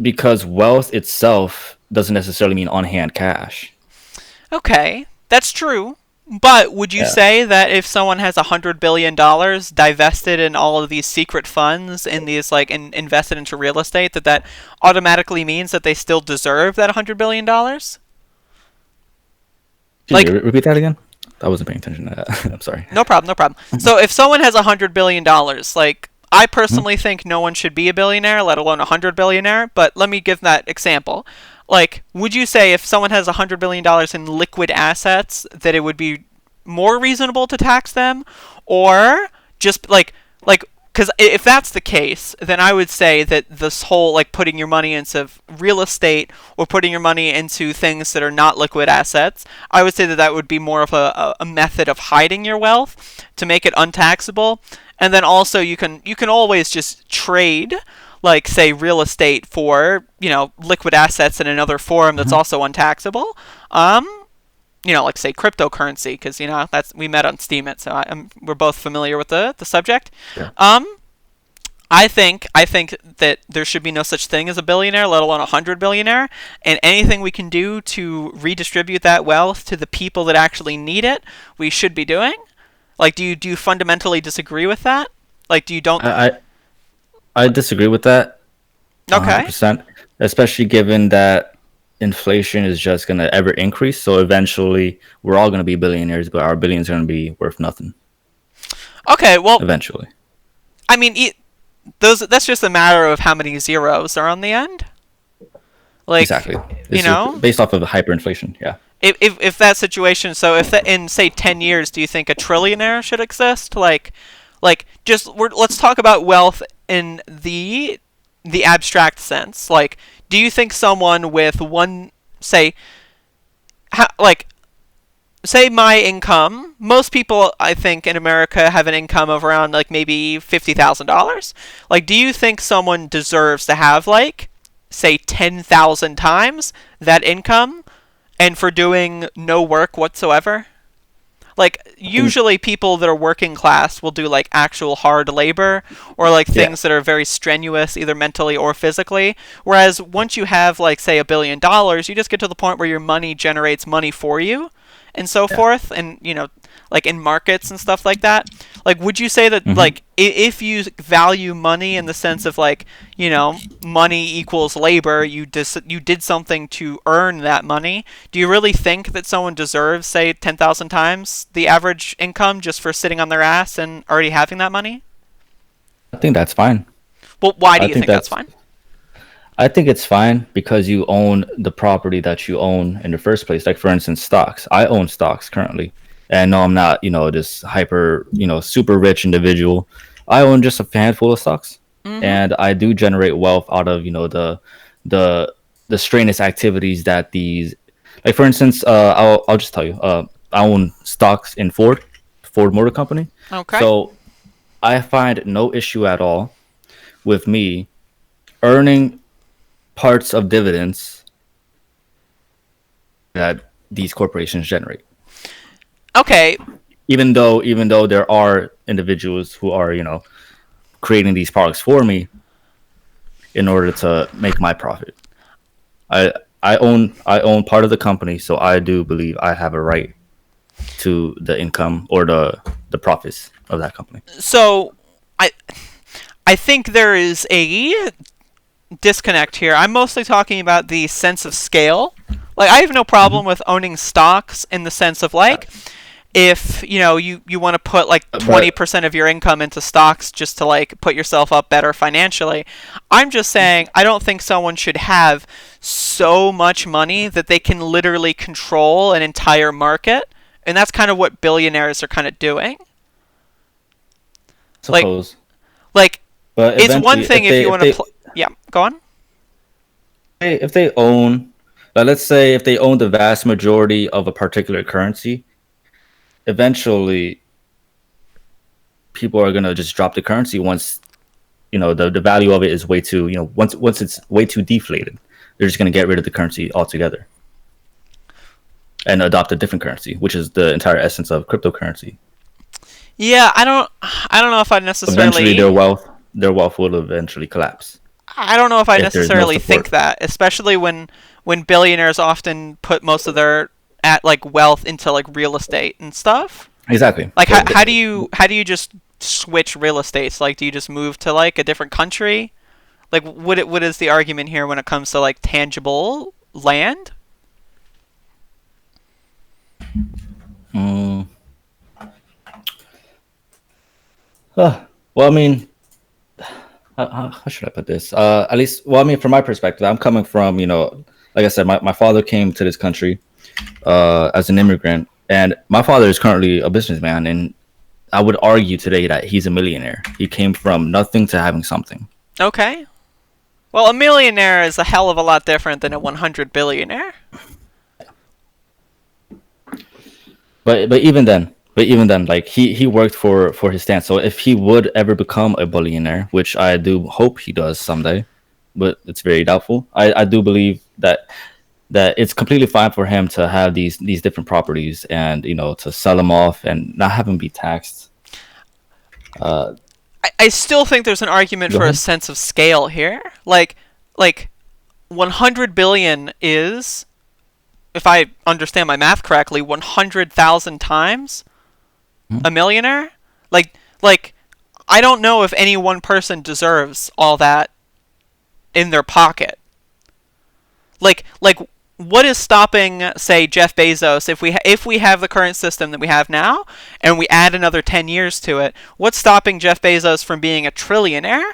because wealth itself doesn't necessarily mean on hand cash. Okay, that's true. But would you Yeah. say that if someone has $100 billion divested in all of these secret funds in these like invested into real estate, that automatically means that they still deserve that $100 billion? Excuse me. Like, Repeat that again. I wasn't paying attention to that. I'm sorry. no problem, no problem. So if someone has $100 billion, like I Mhm. personally think no one should be a billionaire, let alone a hundred billionaire. But let me give that example. Like, would you say if someone has $100 billion in liquid assets, that it would be more reasonable to tax them, or just like because if that's the case, then I would say that this whole like putting your money into real estate or putting your money into things that are not liquid assets, I would say that that would be more of a method of hiding your wealth to make it untaxable. And then also you can always just trade like say real estate for liquid assets in another form that's Mhm. also untaxable. Um, like say cryptocurrency, because that's we met on Steemit, so we're both familiar with the subject. Yeah. Um, I think that there should be no such thing as a billionaire, let alone a hundred billionaire, and anything we can do to redistribute that wealth to the people that actually need it, we should be doing. Like, do you fundamentally disagree with that? Like, do you don't? I, I I disagree with that Okay. 100%, especially given that inflation is just going to ever increase. So eventually, we're all going to be billionaires, but our billions are going to be worth nothing Okay. Well, eventually. I mean, that's just a matter of how many zeros are on the end. Like, Exactly. you This is know, based off of hyperinflation. Yeah. if that situation, so if that, in say 10 years, do you think a trillionaire should exist? Like just let's talk about wealth in the abstract sense. Like, do you think someone with one, say, like say my income, most people I think in America have an income of around like maybe $50,000. Like, do you think someone deserves to have like say 10,000 times that income and for doing no work whatsoever? Like, Mm. usually people that are working class will do like actual hard labor or like Yeah. things that are very strenuous either mentally or physically, whereas once you have like say $1 billion, you just get to the point where your money generates money for you and so Yeah. forth, and like in markets and stuff like that. Like, would you say that Hmm. like if you value money in the sense of like money equals labor, you did something to earn that money, do you really think that someone deserves say 10,000 times the average income just for sitting on their ass and already having that money? I think that's fine. Well, why do I you think think that's that's fine? I think it's fine because you own the property that you own in the first place. Like for instance, stocks. I own stocks currently, and no, I'm not, this hyper, super rich individual. I own just a handful of stocks, Mm-hmm. and I do generate wealth out of the the strenuous activities that these. Like for instance, I'll just tell you. I own stocks in Ford Motor Company. Okay. So I find no issue at all with me earning parts of dividends that these corporations generate. Okay. Even though there are individuals who are, creating these products for me in order to make my profit. I I own part of the company, so I do believe I have a right to the income or the profits of that company. So I I think there is a disconnect here. I'm mostly talking about the sense of scale. Like I have no problem Hmm. with owning stocks in the sense of like if you want to put like But 20% of your income into stocks just to like put yourself up better financially. I'm just saying I don't think someone should have so much money that they can literally control an entire market, and that's kind of what billionaires are kind of doing. Like suppose, like but it's one eventually, thing if you want to yeah, go on. if they own, let's say if they own the vast majority of a particular currency, eventually people are gonna just drop the currency once the value of it is way too once it's way too deflated. They're just gonna get rid of the currency altogether and adopt a different currency, which is the entire essence of cryptocurrency. Yeah, I don't know if I Eventually, necessarily their wealth will eventually collapse I don't know if I if there's no necessarily think support. that, especially when billionaires often put most of their at like wealth into like real estate and stuff. Exactly. Like So how do you just switch real estates? Like do you just move to like a different country? Like what is the argument here when it comes to like tangible land? mm, well, I mean, how should I put this? At least, well, I mean, from my perspective, I'm coming from, like I said, my father came to this country as an immigrant, and my father is currently a businessman, and I would argue today that he's a millionaire. He came from nothing to having something. Okay. Well, a millionaire is a hell of a lot different than a 100 billionaire. But even then, like he worked for his stance. So if he would ever become a billionaire, which I do hope he does someday, but it's very doubtful. I do believe that it's completely fine for him to have these different properties and to sell them off and not have them be taxed. Uh, I still think there's an argument Go for a ahead. sense of scale here. Like 100 billion is, if I understand my math correctly, 100,000 times Mhm. a millionaire. Like I don't know if any one person deserves all that in their pocket. Like what is stopping, say, Jeff Bezos, if we have the current system that we have now and we add another 10 years to it, what's stopping Jeff Bezos from being a trillionaire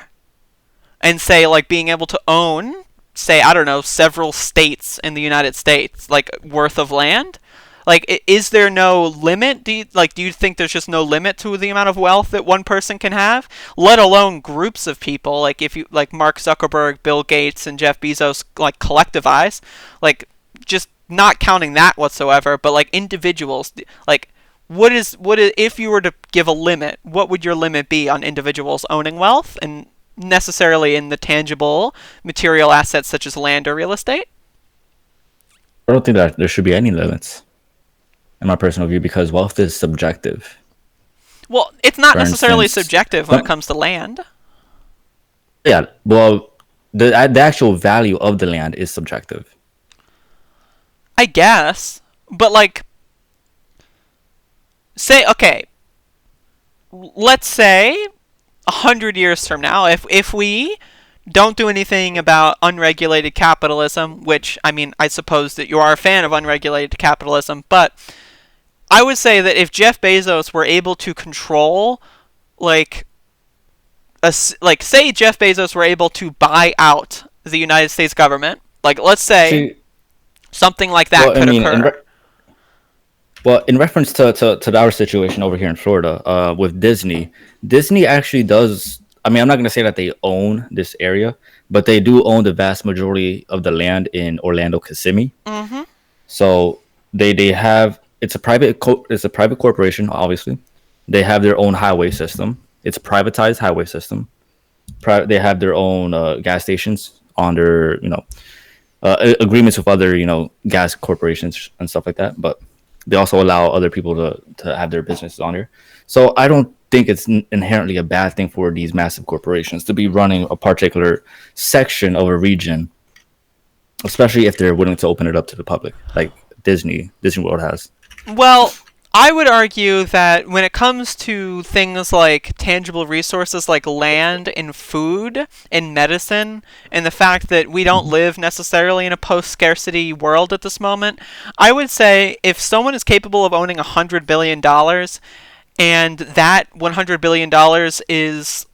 and say like being able to own, say, I don't know, several states in the United States like worth of land? Like is there no limit? Do you think there's just no limit to the amount of wealth that one person can have, let alone groups of people? Like if you like Mark Zuckerberg, Bill Gates and Jeff Bezos like collectivize, like just not counting that whatsoever, but like individuals, like what is if you were to give a limit, what would your limit be on individuals owning wealth and necessarily in the tangible material assets such as land or real estate? I don't think that there should be any limits, in my personal view, because wealth is subjective. Well, it's not For necessarily instance, subjective when it some, comes to land. yeah, well, the actual value of the land is subjective. I guess. But like say okay, let's say 100 years from now, if we don't do anything about unregulated capitalism, which I mean, I suppose that you are a fan of unregulated capitalism, but I would say that if Jeff Bezos were able to control like like say Jeff Bezos were able to buy out the United States government, like let's say See, something like that well, I could mean, occur. in reference to our situation over here in Florida, with Disney, Disney actually does. I mean, I'm not going to say that they own this area, but they do own the vast majority of the land in Orlando, Kissimmee. Mm-hmm. So they have it's a private corporation. Obviously, they have their own highway system. It's a privatized highway system. They have their own gas stations on their agreements with other gas corporations and stuff like that. But they also allow other people to have their businesses on there. So I don't think it's inherently a bad thing for these massive corporations to be running a particular section of a region, especially if they're willing to open it up to the public, like Disney World has. Well, I would argue that when it comes to things like tangible resources like land and food and medicine, and the fact that we don't Mm-hmm. live necessarily in a post scarcity world at this moment, I would say if someone is capable of owning $100 billion and that $100 billion is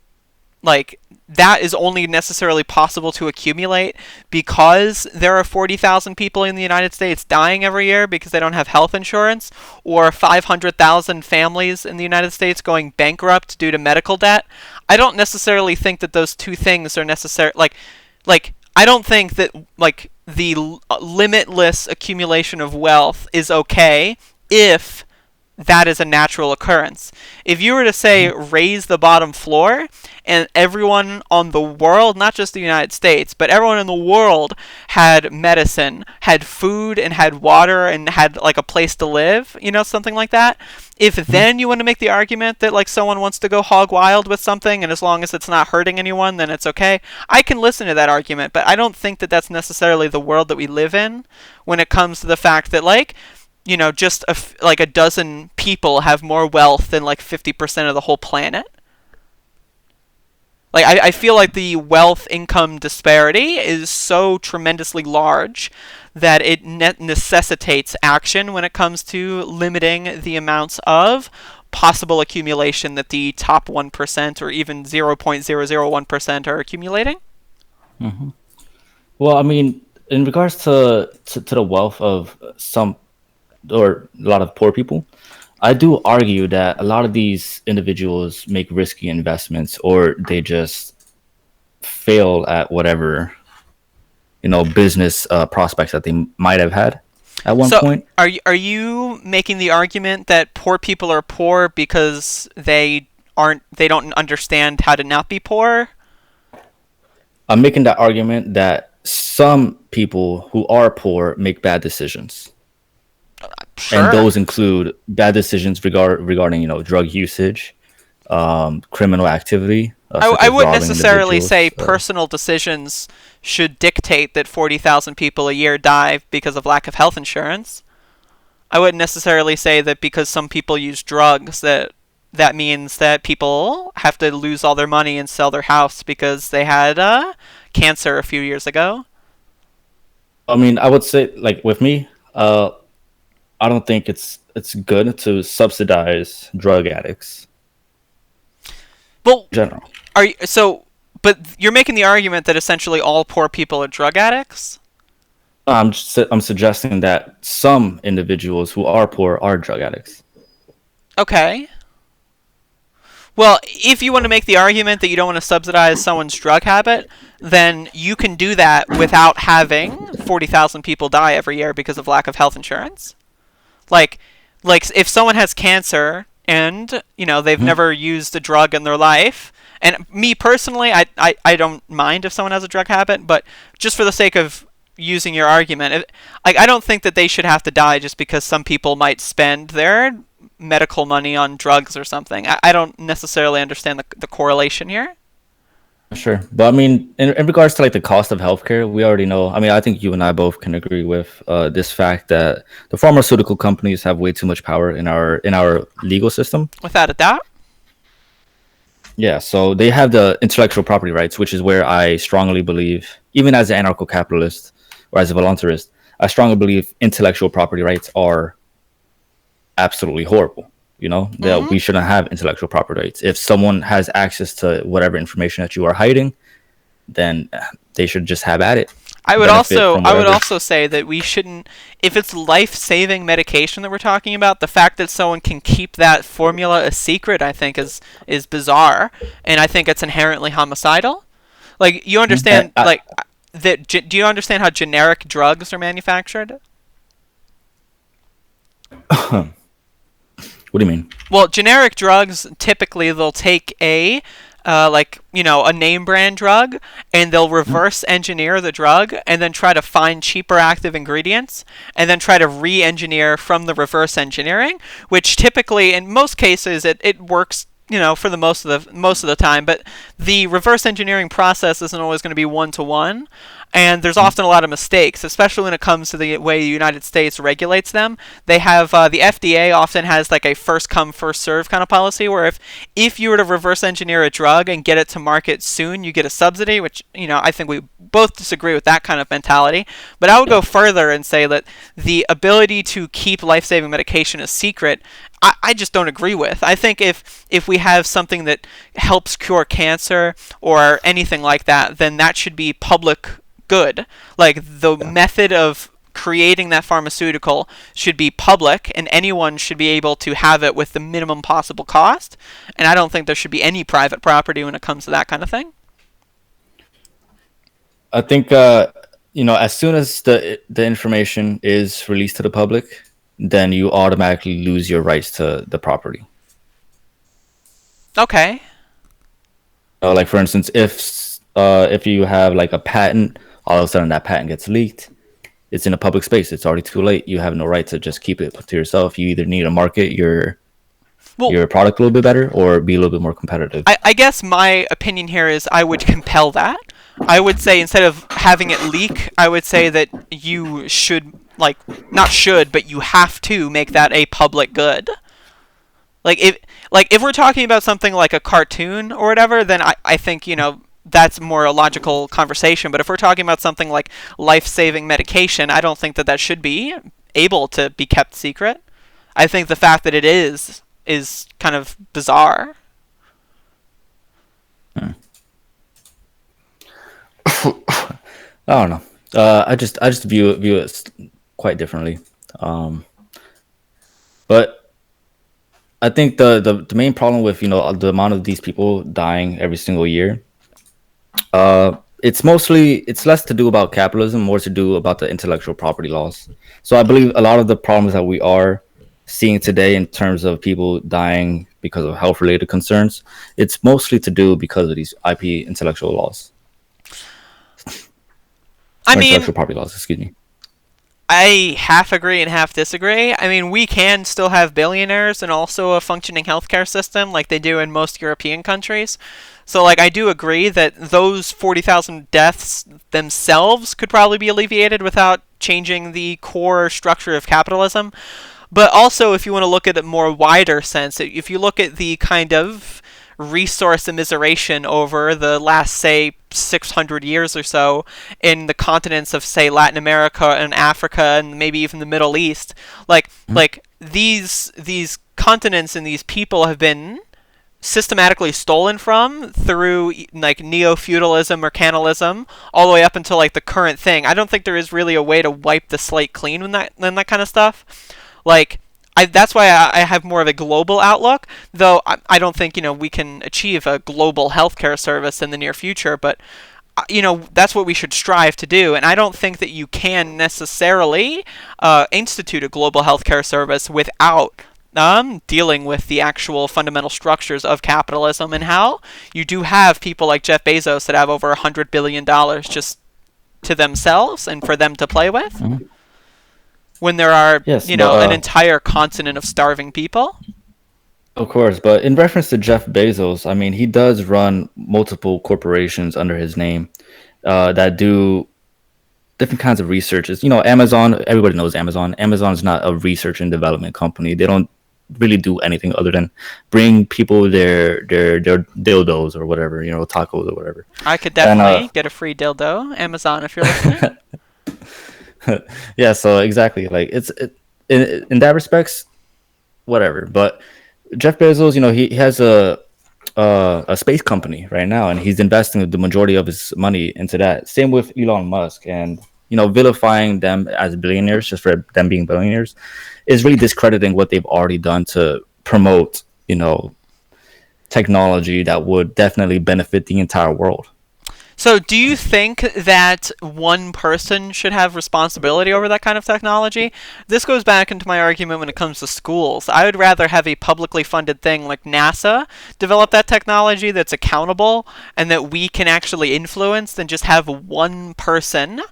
like that is only necessarily possible to accumulate because there are 40,000 people in the United States dying every year because they don't have health insurance, or 500,000 families in the United States going bankrupt due to medical debt. I don't necessarily think that those two things are necessary. Like I don't think that like the limitless accumulation of wealth is okay if that is a natural occurrence. If you were to say raise the bottom floor and everyone on the world, not just the United States, but everyone in the world had medicine, had food, and had water, and had like a place to live, something like that. If then you want to make the argument that like someone wants to go hog wild with something, and as long as it's not hurting anyone, then it's okay, I can listen to that argument, but I don't think that that's necessarily the world that we live in when it comes to the fact that like just like a dozen people have more wealth than like 50% of the whole planet. Like, I feel like the wealth income disparity is so tremendously large that it necessitates action when it comes to limiting the amounts of possible accumulation that the top 1% or even 0.001% are accumulating. Mm-hmm. Well, I mean, in regards to the wealth of some or a lot of poor people, I do argue that a lot of these individuals make risky investments or they just fail at whatever business prospects that they might have had at one So, point. are you making the argument that poor people are poor because they don't understand how to not be poor? I'm making that argument that some people who are poor make bad decisions, and Sure. those include bad decisions regarding drug usage, criminal activity, such I as wouldn't robbing necessarily say individuals. personal decisions should dictate that 40,000 people a year die because of lack of health insurance. I wouldn't necessarily say that because some people use drugs that means that people have to lose all their money and sell their house because they had cancer a few years ago. I mean, I would say like with me, I don't think it's good to subsidize drug addicts Well, in general. but you're making the argument that essentially all poor people are drug addicts? I'm suggesting that some individuals who are poor are drug addicts. Okay. Well, if you want to make the argument that you don't want to subsidize someone's drug habit, then you can do that without having 40,000 people die every year because of lack of health insurance. Like, like if someone has cancer and they've Mhm. never used a drug in their life, and me personally, I don't mind if someone has a drug habit, but just for the sake of using your argument, like I don't think that they should have to die just because some people might spend their medical money on drugs or something. I don't necessarily understand the correlation here. Sure, but I mean, in regards to like the cost of healthcare, we already know. I mean, I think you and I both can agree with this fact that the pharmaceutical companies have way too much power in our legal system. Without a doubt. Yeah, so they have the intellectual property rights, which is where I strongly believe, even as an anarcho-capitalist or as a voluntarist, I strongly believe intellectual property rights are absolutely horrible. That Mm-hmm. we shouldn't have intellectual property rights. If someone has access to whatever information that you are hiding, then they should just have at it, I would benefit also from I would whatever. also say that we shouldn't, if it's life-saving medication that we're talking about, the fact that someone can keep that formula a secret, I think is bizarre, and I think it's inherently homicidal. Like you Mhm. And understand, like that. Do you understand how generic drugs are manufactured? what do you mean? Well, generic drugs typically they'll take a like a name brand drug and they'll Mhm. reverse engineer the drug and then try to find cheaper active ingredients and then try to re-engineer from the reverse engineering, which typically in most cases it works for the most of the time, but the reverse engineering process isn't always going to be one to one, and there's Mhm. often a lot of mistakes, especially when it comes to the way the United States regulates them. They have the FDA often has like a first come first serve kind of policy where if you were to reverse engineer a drug and get it to market soon, you get a subsidy, which I think we both disagree with that kind of mentality. But I would go further and say that the ability to keep life-saving medication a secret, I just don't agree with. I think if we have something that helps cure cancer or anything like that, then that should be public good. Like the Yeah. method of creating that pharmaceutical should be public and anyone should be able to have it with the minimum possible cost. And I don't think there should be any private property when it comes to that kind of thing. I think as soon as the information is released to the public, then you automatically lose your rights to the property. Okay. Like for instance, if you have like a patent, all of a sudden that patent gets leaked. It's in a public space. It's already too late. You have no right to just keep it to yourself. You either need to market Well, your product a little bit better or be a little bit more competitive. I guess my opinion here is I would compel that. I would say instead of having it leak, I would say that you should, like, not should, but you have to make that a public good. Like if we're talking about something like a cartoon or whatever, then I think that's more a logical conversation. But if we're talking about something like life-saving medication, I don't think that that should be able to be kept secret. I think the fact that it is kind of bizarre. Hmm. I don't know. I just view it quite differently. Um, but I think the main problem with the amount of these people dying every single year, it's less to do about capitalism, more to do about the intellectual property laws. So I believe a lot of the problems that we are seeing today in terms of people dying because of health related concerns, it's mostly to do because of these IP intellectual laws I or mean, intellectual property laws. Excuse me. I half agree and half disagree. I mean, we can still have billionaires and also a functioning healthcare system like they do in most European countries. So, like, I do agree that those 40,000 deaths themselves could probably be alleviated without changing the core structure of capitalism. But also, if you want to look at it more wider sense, if you look at the kind of resource immiseration over the last, say, 600 years or so in the continents of, say, Latin America and Africa and maybe even the Middle East, like Mhm. like these continents and these people have been systematically stolen from through like neo-feudalism or cannibalism all the way up until like the current thing. I don't think there is really a way to wipe the slate clean when that kind of stuff. Like that's why I have more of a global outlook, though I don't think we can achieve a global healthcare service in the near future. But that's what we should strive to do, and I don't think that you can necessarily institute a global healthcare service without dealing with the actual fundamental structures of capitalism and how you do have people like Jeff Bezos that have over $100 billion just to themselves and for them to play with Mhm. when there are, Yes, but an entire continent of starving people. of course, but in reference to Jeff Bezos, I mean, he does run multiple corporations under his name that do different kinds of researches. Amazon, everybody knows Amazon. Amazon is not a research and development company. They don't really do anything other than bring people their dildos or whatever, tacos or whatever. I could And definitely get a free dildo, Amazon, if you're listening. yeah, so exactly, like in that respects, whatever. But Jeff Bezos, he has a a space company right now, and he's investing the majority of his money into that. Same with Elon Musk, and vilifying them as billionaires just for them being billionaires is really discrediting what they've already done to promote technology that would definitely benefit the entire world. So, do you think that one person should have responsibility over that kind of technology? This goes back into my argument when it comes to schools. I would rather have a publicly funded thing like NASA develop that technology that's accountable and that we can actually influence than just have one person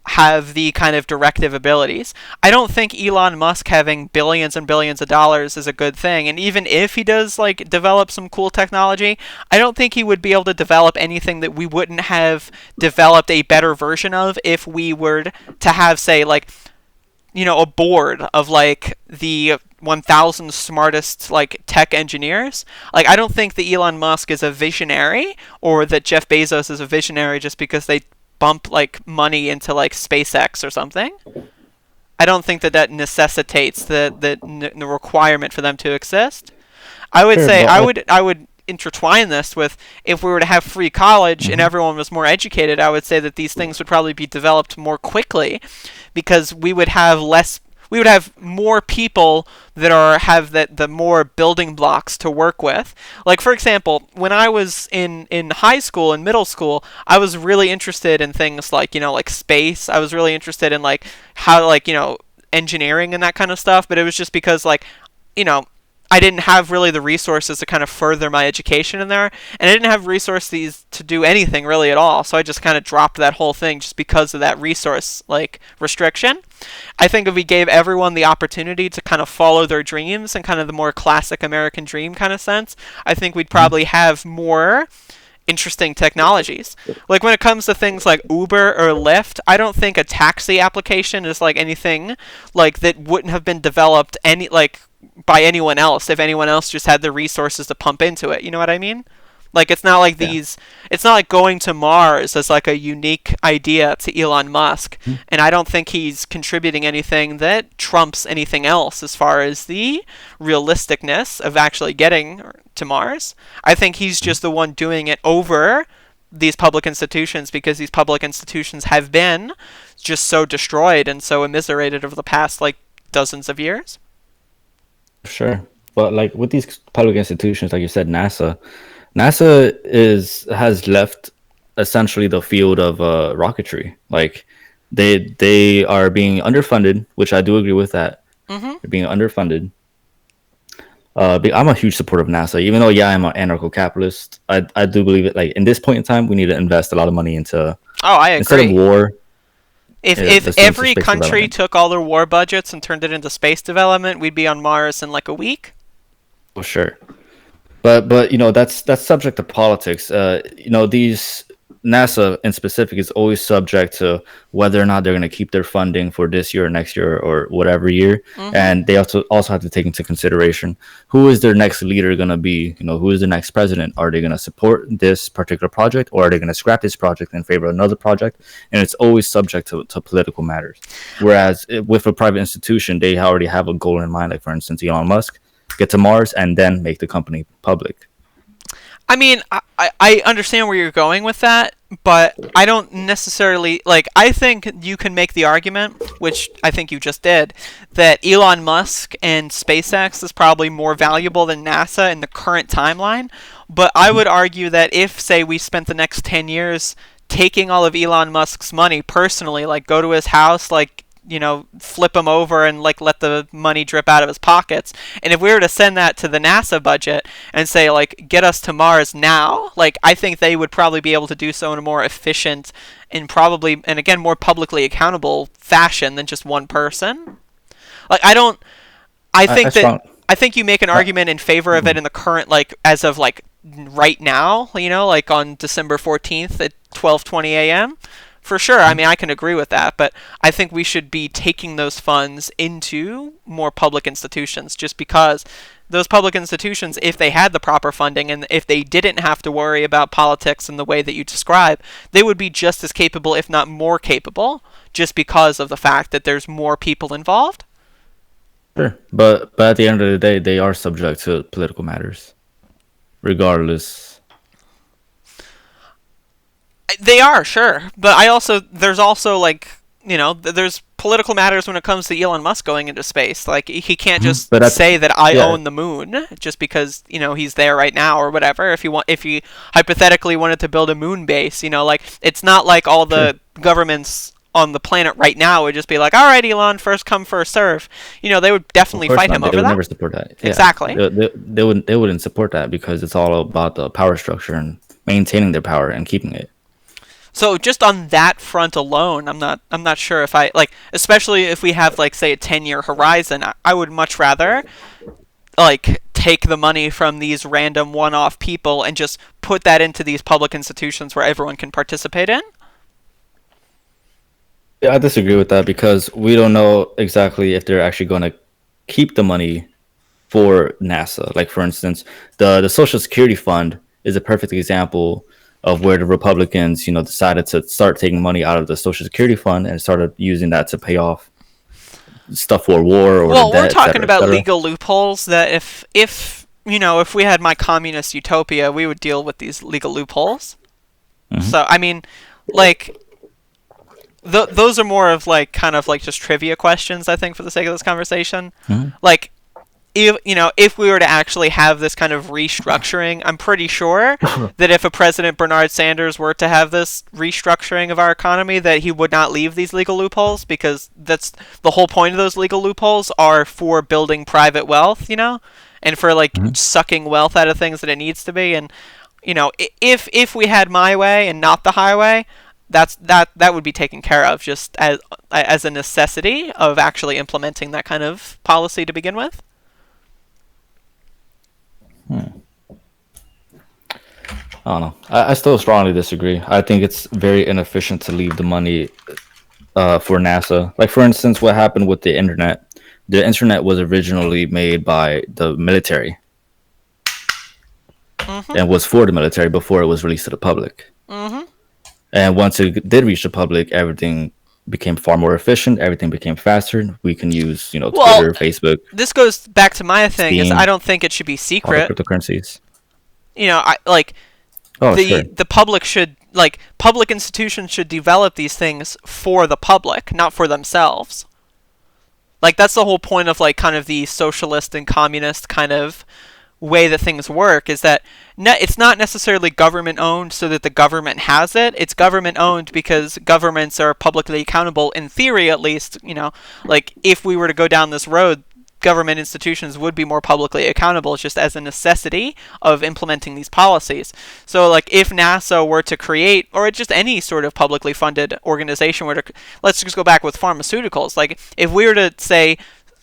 have the kind of directive abilities. I don't think Elon Musk having billions and billions of dollars is a good thing. And even if he does like develop some cool technology, I don't think he would be able to develop anything that we wouldn't have developed a better version of if we were to have, say, like, a board of like the 1000 smartest like tech engineers. Like, I don't think that Elon Musk is a visionary or that Jeff Bezos is a visionary just because they bump like money into like SpaceX or something. I don't think that that necessitates the requirement for them to exist. I would Sure, say but I would intertwine this with, if we were to have free college and Mhm. everyone was more educated, I would say that these things would probably be developed more quickly because we would have more people that have the more building blocks to work with. Like, for example, when I was in high school and middle school, I was really interested in things like, like space. I was really interested in like how, like, engineering and that kind of stuff, but it was just because, like, you know, I didn't have really the resources to kind of further my education in there, and I didn't have resources to do anything really at all. So I just kind of dropped that whole thing just because of that resource like restriction. I think if we gave everyone the opportunity to kind of follow their dreams in kind of the more classic American dream kind of sense, I think we'd Mhm. probably have more interesting technologies. Like when it comes to things like Uber or Lyft, I don't think a taxi application is like anything like that wouldn't have been developed any like by anyone else if anyone else just had the resources to pump into it. You know what I mean? Like, Yeah. it's not like going to Mars as like a unique idea to Elon Musk, Mhm. and I don't think he's contributing anything that trumps anything else as far as the realisticness of actually getting to Mars. I think he's Mhm. just the one doing it over these public institutions because these public institutions have been just so destroyed and so immiserated over the past like dozens of years. Sure. But like with these public institutions, like you said, NASA has left essentially the field of rocketry. Like they are being underfunded, which I do agree with that. Mm-hmm. They're being underfunded. I'm a huge supporter of NASA, even though yeah, I'm an anarcho-capitalist. I do believe it. Like in this point in time, we need to invest a lot of money into Oh, I instead of agree. war, If let's do into every space country development. took all their war budgets and turned it into space development, we'd be on Mars in like a week. For sure. But that's subject to politics. These NASA in specific is always subject to whether or not they're going to keep their funding for this year or next year or whatever year, Mm-hmm. and they also have to take into consideration who is their next leader going to be. Who is the next president? Are they going to support this particular project, or are they going to scrap this project in favor of another project? And it's always subject to political matters. Whereas with a private institution, they already have a goal in mind. Like for instance, Elon Musk get to Mars and then make the company public. I mean, I understand where you're going with that, but I don't necessarily like. I think you can make the argument, which I think you just did, that Elon Musk and SpaceX is probably more valuable than NASA in the current timeline. But I would argue that if, say, we spent the next 10 years taking all of Elon Musk's money personally, like go to his house, like, flip him over and like let the money drip out of his pockets. And if we were to send that to the NASA budget and say like get us to Mars now, like I think they would probably be able to do so in a more efficient and probably and again more publicly accountable fashion than just one person. Like I don't I I think that strong. I think you make an Uh, argument in favor of it mm, in the current like as of like right now, like on December 14th at 12:20 a.m. For sure. I mm, mean, I can agree with that, but I think we should be taking those funds into more public institutions just because those public institutions, if they had the proper funding and if they didn't have to worry about politics in the way that you describe, they would be just as capable, if not more capable, just because of the fact that there's more people involved. sure, but at the end of the day, they are subject to political matters. regardless. They are, sure, but there's also like, there's political matters when it comes to Elon Musk going into space. Like he can't Mhm. just But that's say that I yeah, own the moon just because he's there right now or whatever. If he hypothetically wanted to build a moon base, like it's not like all sure. the governments on the planet right now would just be like, all right, Elon, first come, first serve. They would Of definitely course fight not. him They over would that. never support that. Yeah, Exactly. they wouldn't support that because it's all about the power structure and maintaining their power and keeping it. So just on that front alone, I'm not sure if I like, especially if we have like say a 10-year horizon. I would much rather like take the money from these random one-off people and just put that into these public institutions where everyone can participate in. Yeah, I disagree with that because we don't know exactly if they're actually going to keep the money for NASA. Like for instance, the Social Security Fund is a perfect example of where the Republicans, decided to start taking money out of the Social Security Fund and started using that to pay off stuff for war or the Well, we're debt, et talking cetera, et about cetera. legal loopholes that if we had my communist utopia, we would deal with these legal loopholes. Hmm. So I mean, like those are more of like kind of like just trivia questions, I think, for the sake of this conversation. Hmm. Like if we were to actually have this kind of restructuring, I'm pretty sure that if a President Bernard Sanders were to have this restructuring of our economy, that he would not leave these legal loopholes, because that's the whole point of those legal loopholes are for building private wealth, and for like Hmm. sucking wealth out of things that it needs to be. And if we had my way and not the highway, that would be taken care of just as a necessity of actually implementing that kind of policy to begin with. I don't know. I still strongly disagree. I think it's very inefficient to leave the money for NASA. Like for instance, what happened with the internet? The internet was originally made by the military Mhm. and was for the military before it was released to the public. Mhm. And once it did reach the public, everything became far more efficient. Everything became faster. We can use, Well, Twitter, Facebook, this goes back to my thing is I Steam, don't think it should be all the secret. cryptocurrencies. I like Oh, the sure. the public should like public institutions should develop these things for the public, not for themselves. Like that's the whole point of like kind of the socialist and communist kind of way that things work, is that it's not necessarily government owned so that the government has it. It's government owned because governments are publicly accountable, in theory at least. Like if we were to go down this road, government institutions would be more publicly accountable just as a necessity of implementing these policies. So like if NASA were to create, or just any sort of publicly funded organization were to, let's just go back with pharmaceuticals, like if we were to say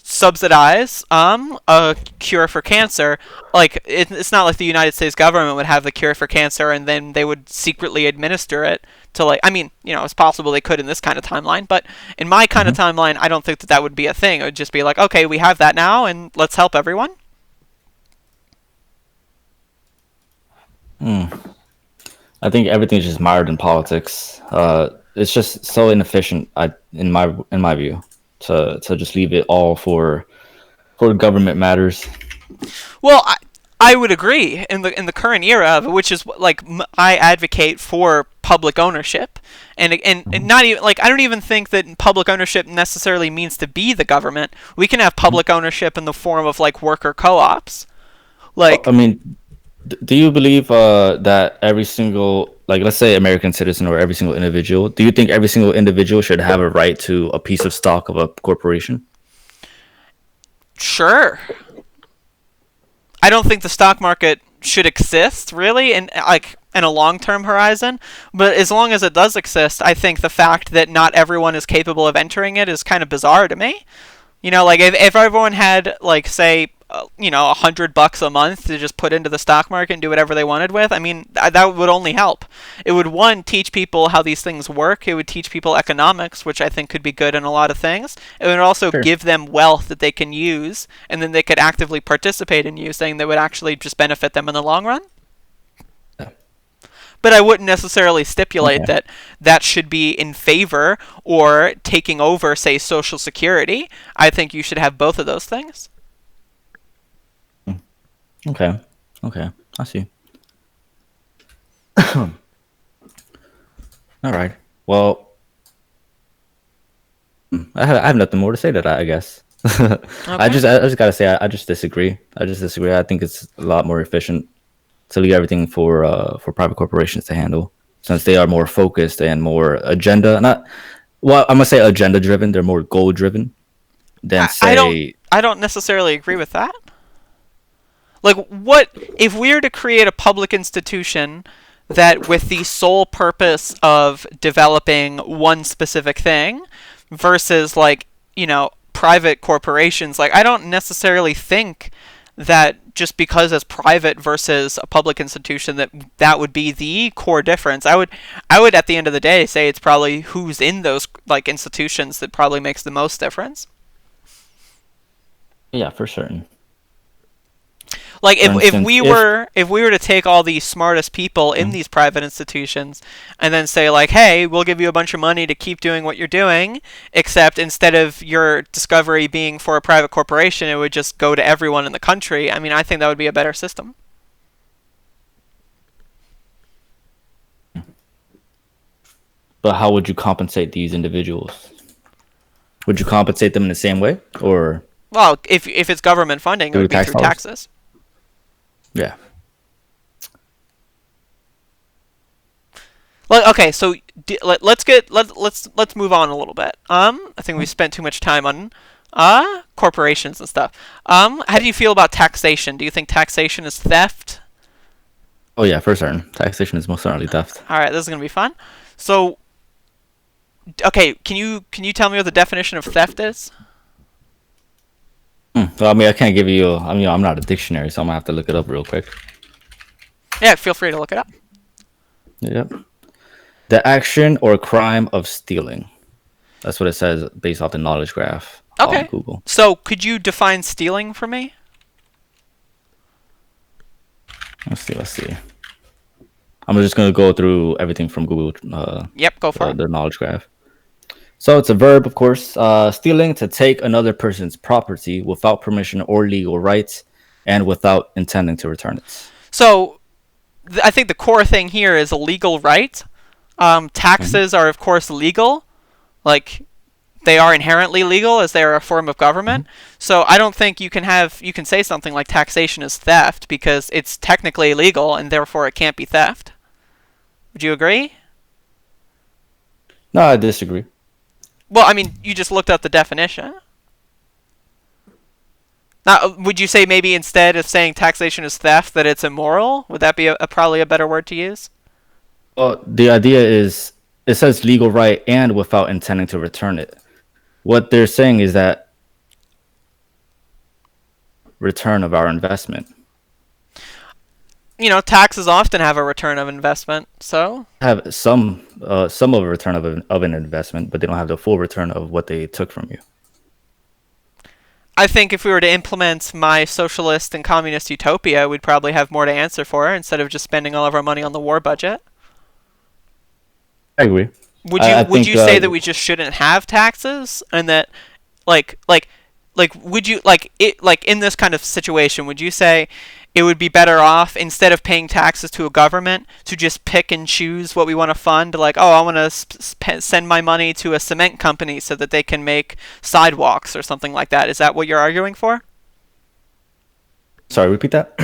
subsidize a cure for cancer, like it's not like the United States government would have the cure for cancer and then they would secretly administer it to, like, I mean, it's possible they could in this kind of timeline, but in my kind of Hmm. timeline, I don't think that would be a thing. It would just be like, okay, we have that now and let's help everyone. I think everything's just mired in politics. It's just so inefficient. In my view, to just leave it all for government matters. Well, I would agree in the current era, which is like I advocate for public ownership, and not even like I don't even think that public ownership necessarily means to be the government. We can have public ownership in the form of like worker co-ops, I like mean, do you believe that every single, like, let's say American citizen or every single individual, do you think every single individual should have a right to a piece of stock of a corporation? sure. I don't think the stock market should exist really in a long-term horizon, but as long as it does exist, I think the fact that not everyone is capable of entering it is kind of bizarre to me. Like if everyone had like say $100 a month to just put into the stock market and do whatever they wanted with, I mean that would only help. It would, one, teach people how these things work. It would teach people economics, which I think could be good in a lot of things. It would also Sure. give them wealth that they can use and then they could actively participate in using, that would actually just benefit them in the long run. Yeah. But I wouldn't necessarily stipulate Okay. that should be in favor or taking over, say, Social Security. I think you should have both of those things. Okay. Okay. I see. All right. Well, I have nothing more to say to that. I guess. Okay. I just gotta say I just disagree. I just disagree. I think it's a lot more efficient to leave everything for private corporations to handle, since they are more focused and more agenda. Not well, I'm gonna say agenda driven. They're more goal driven than I don't. say. I don't necessarily agree with that. Like, what if we were to create a public institution that, with the sole purpose of developing one specific thing, versus like private corporations? Like, I don't necessarily think that just because it's private versus a public institution that would be the core difference. I would at the end of the day say it's probably who's in those like institutions that probably makes the most difference. Yeah, for certain. Like, For if instance, we if were if we were to take all the smartest people in these private institutions and then say like, hey, we'll give you a bunch of money to keep doing what you're doing, except instead of your discovery being for a private corporation, it would just go to everyone in the country. I mean, I think that would be a better system. but how would you compensate these individuals? Would you compensate them in the same way, or Well, if it's government funding, it through would be tax through dollars? taxes. Yeah. Well, okay, so let's move on a little bit. I think we spent too much time on corporations and stuff. How do you feel about taxation? Do you think taxation is theft? Oh yeah, for certain. Taxation is most certainly theft. All right, this is gonna be fun. So, okay, can you tell me what the definition of theft is? Well, I mean, I can't give you. I mean, I'm not a dictionary, so I'm gonna have to look it up real quick. Yeah, feel free to look it up. Yep. The action or crime of stealing. That's what it says based off the knowledge graph on Okay. Google. So, could you define stealing for me? Let's see. Let's see. I'm just gonna go through everything from Google, Yep, go for it. the knowledge graph. So it's a verb, of course. Stealing to take another person's property without permission or legal rights, and without intending to return it. So, I think the core thing here is a legal right. Mhm. Taxes are, of course, legal. Like, they are inherently legal as they are a form of Mhm. government. So I don't think you can say something like taxation is theft because it's technically illegal and therefore it can't be theft. Would you agree? No, I disagree. Well, I mean, you just looked up the definition. Now, would you say maybe instead of saying taxation is theft that it's immoral? Would that be probably a better word to use? Well, the idea is it says legal right and without intending to return it. What they're saying is that return of our investment. Taxes often have a return of investment. So Have some of a return of an investment, but they don't have the full return of what they took from you. I think if we were to implement my socialist and communist utopia, we'd probably have more to answer for instead of just spending all of our money on the war budget. I agree. Would you I would think you say that we just shouldn't have taxes and that like like would you like in this kind of situation would you say it would be better off instead of paying taxes to a government to just pick and choose what we want to fund, like, oh, I want to send my money to a cement company so that they can make sidewalks or something like that? Is that what you're arguing for? sorry, repeat that.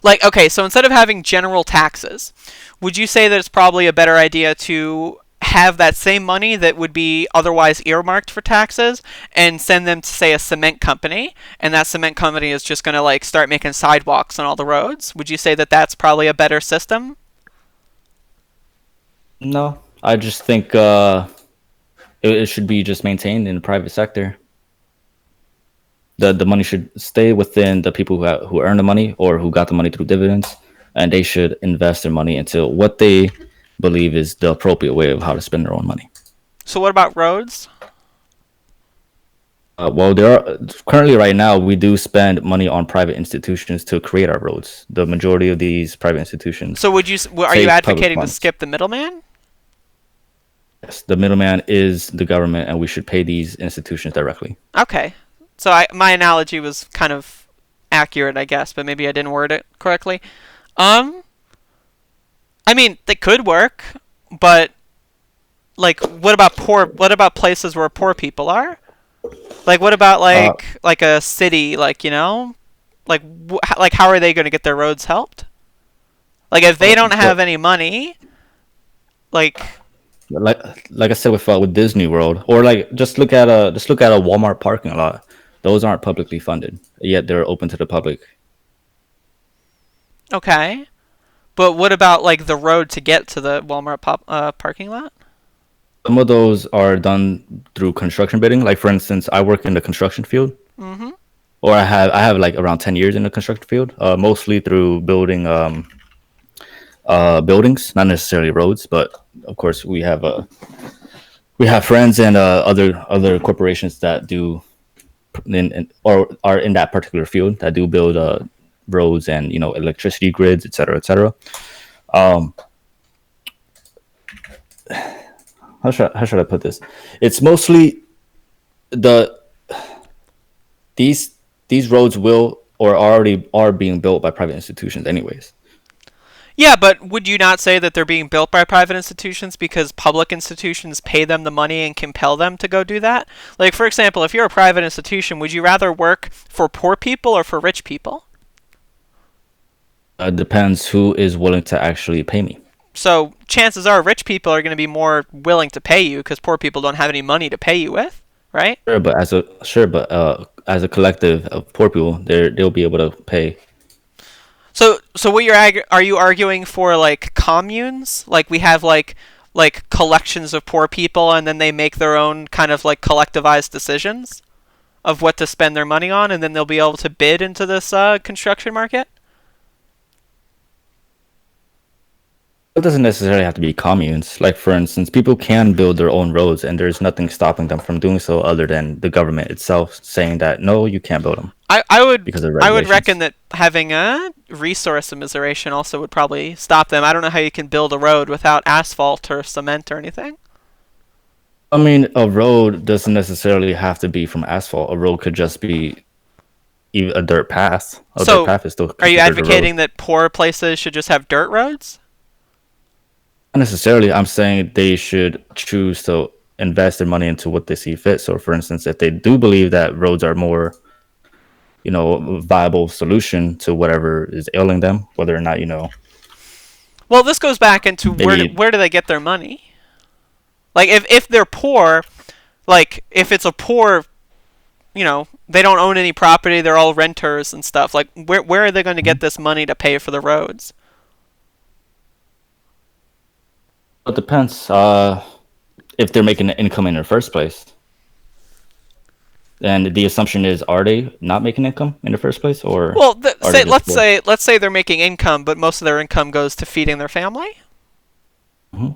Like, okay, so instead of having general taxes, would you say that it's probably a better idea to have that same money that would be otherwise earmarked for taxes and send them to, say, a cement company, and that cement company is just going to like start making sidewalks on all the roads? Would you say that that's probably a better system? No, I just think it should be just maintained in the private sector. The money should stay within the people who earn the money or who got the money through dividends, and they should invest their money into what they believe is the appropriate way of how to spend their own money. So what about roads? Well, there are currently right now we do spend money on private institutions to create our roads. The majority of these private institutions So are you take public advocating to funds. skip the middleman? Yes, the middleman is the government, and we should pay these institutions directly. Okay. So my analogy was kind of accurate, I guess, but maybe I didn't word it correctly. Um, I mean, they could work, but like, what about poor? What about places where poor people are? Like, what about Uh, like a city? Like, like like how are they going to get their roads helped? Like, if they don't have but any money, like, like like I said with Disney World, or like just look at a Walmart parking lot. Those aren't publicly funded, yet they're open to the public. okay, but what about like the road to get to the Walmart parking lot? Some of those are done through construction bidding. Like for instance, I work in the construction field, Mm-hmm. or I have like around 10 years in the construction field, mostly through building buildings, not necessarily roads, but of course we have friends and other corporations that do or are in that particular field that do build roads and electricity grids, etc., etc. Um, how should I put this? It's mostly the these these roads will or already are being built by private institutions, anyways. Yeah, but would you not say that they're being built by private institutions because public institutions pay them the money and compel them to go do that? Like, for example, if you're a private institution, would you rather work for poor people or for rich people? Depends who is willing to actually pay me. So, chances are rich people are going to be more willing to pay you because poor people don't have any money to pay you with, right? Sure, but as a collective of poor people, they'll be able to pay. So what are you arguing for like communes? Like we have like collections of poor people and then they make their own kind of like collectivized decisions of what to spend their money on and then they'll be able to bid into this construction market? It doesn't necessarily have to be communes. Like for instance, people can build their own roads, and there's nothing stopping them from doing so, other than the government itself saying that no, you can't build them because of I would reckon regulations. that having a resource immiseration also would probably stop them. I don't know how you can build a road without asphalt or cement or anything. I mean, a road doesn't necessarily have to be from asphalt. A road could just be even a dirt path. A dirt So, path is still are you considered a road. advocating that poor places should just have dirt roads? Not necessarily. I'm saying they should choose to invest their money into what they see fit. So, for instance, if they do believe that roads are more, a viable solution to whatever is ailing them, whether or not, Well, this goes back into maybe where do they get their money? Like if they're poor, like if it's a poor, they don't own any property, they're all renters and stuff. Like where are they going to get this money to pay for the roads? it depends. If they're making an income in the first place, and the assumption is, are they not making income in the first place, or Well, are they just poor? let's say they're making income, but most of their income goes to feeding their family. Hmm.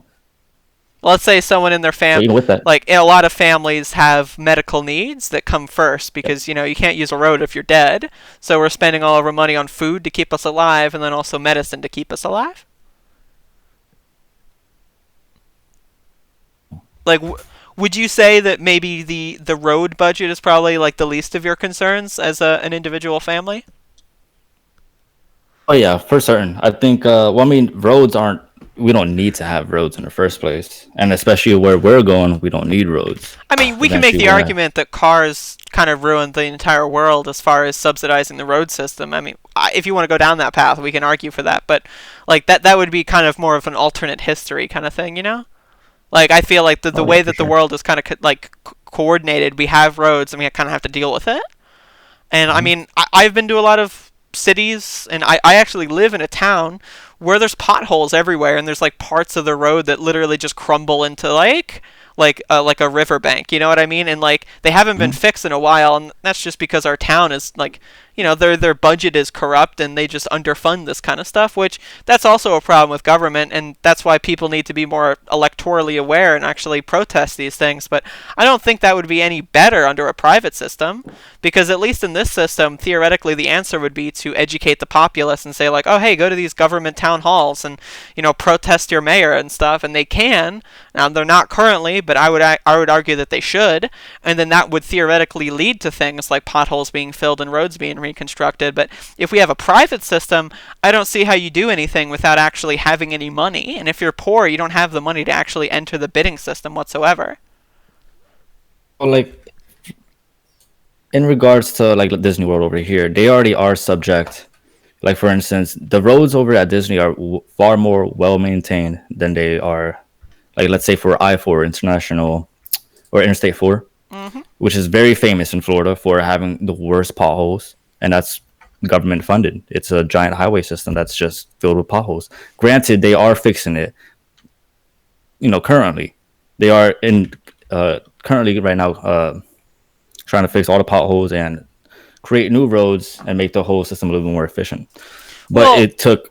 Let's say someone in their So even with that, like a lot of families have medical needs that come first yeah. because you can't use a road if you're dead. So we're spending all of our money on food to keep us alive and then also medicine to keep us alive. Like would you say that maybe the road budget is probably like the least of your concerns as an individual family? Oh yeah, for certain. I think. Well, I mean, roads aren't. We don't need to have roads in the first place, and especially where we're going, we don't need roads. I mean, we can make Eventually, the we're gonna. argument that cars kind of ruined the entire world as far as subsidizing the road system. I mean, if you want to go down that path, we can argue for that, but like that would be kind of more of an alternate history kind of thing, you know? Like I feel like the Oh yeah, way for that the sure. world is kind of coordinated, we have roads and we kind of have to deal with it. And I Hmm. mean, I've been to a lot of cities, and I actually live in a town where there's potholes everywhere, and there's like parts of the road that literally just crumble into like a riverbank. You know what I mean? And like they haven't been Hmm. fixed in a while, and that's just because our town is like their budget is corrupt and they just underfund this kind of stuff, which that's also a problem with government, and that's why people need to be more electorally aware and actually protest these things. But I don't think that would be any better under a private system, because at least in this system, theoretically, the answer would be to educate the populace and say like, oh hey, go to these government town halls and protest your mayor and stuff, and they can. Now they're not currently, but I would argue that they should, and then that would theoretically lead to things like potholes being filled and roads being reconstructed. But if we have a private system, I don't see how you do anything without actually having any money. And if you're poor, you don't have the money to actually enter the bidding system whatsoever. Well, like in regards to like Disney World over here, they already are subject. Like for instance, the roads over at Disney are far more well maintained than they are. Like let's say for I-4 International or Interstate 4, Hmm. which is very famous in Florida for having the worst potholes, and that's government funded. It's a giant highway system that's just filled with potholes. Granted, they are fixing it. Currently, they are in currently right now trying to fix all the potholes and create new roads and make the whole system a little bit more efficient. But Well, it took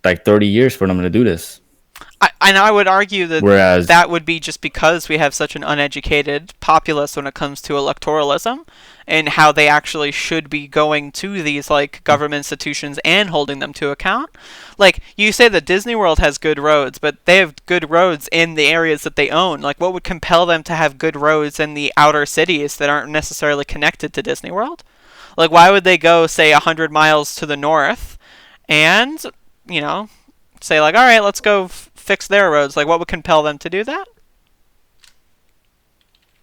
like 30 years for them to do this. and I would argue that Whereas, that would be just because we have such an uneducated populace when it comes to electoralism and how they actually should be going to these like government institutions and holding them to account. Like you say that Disney World has good roads, but they have good roads in the areas that they own. Like what would compel them to have good roads in the outer cities that aren't necessarily connected to Disney World? Like why would they go say 100 miles to the north and, you know, say like, all right, let's go fix their roads. Like, what would compel them to do that?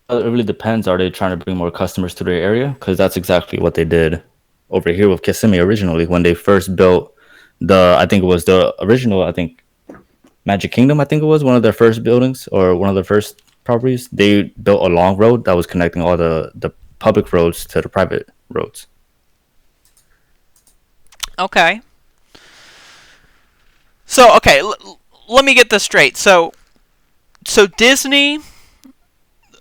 it really depends. Are they trying to bring more customers to their area? Because that's exactly what they did over here with Kissimmee originally when they first built I think it was the original, I think, Magic Kingdom, I think it was one of their first buildings or one of the first properties. They built a long road that was connecting all the public roads to the private roads. Okay. So, okay, let me get this straight. So Disney.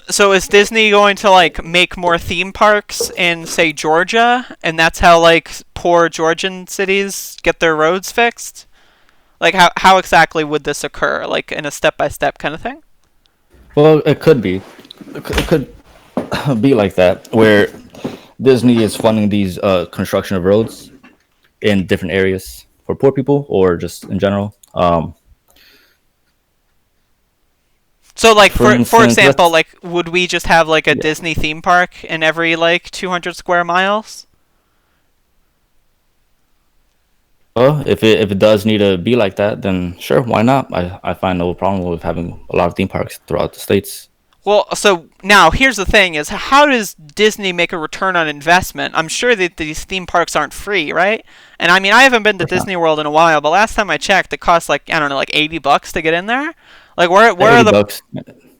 So is Disney going to like make more theme parks in say Georgia, and that's how like poor Georgian cities get their roads fixed? Like how exactly would this occur? Like in a step by step kind of thing? Well, it could be. It could be like that, where Disney is funding these construction of roads in different areas for poor people or just in general. So like For for instance, example, let's like would we just have like a yeah. Disney theme park in every like 200 square miles? Well, if it does need to be like that, then sure, why not? I find no problem with having a lot of theme parks throughout the states. Well, so now here's the thing: is how does Disney make a return on investment? I'm sure that these theme parks aren't free, right? And I mean, I haven't been Of to course not. Disney World in a while, but last time I checked, it cost like I don't know, like $80 to get in there. Like, where are 80 bucks.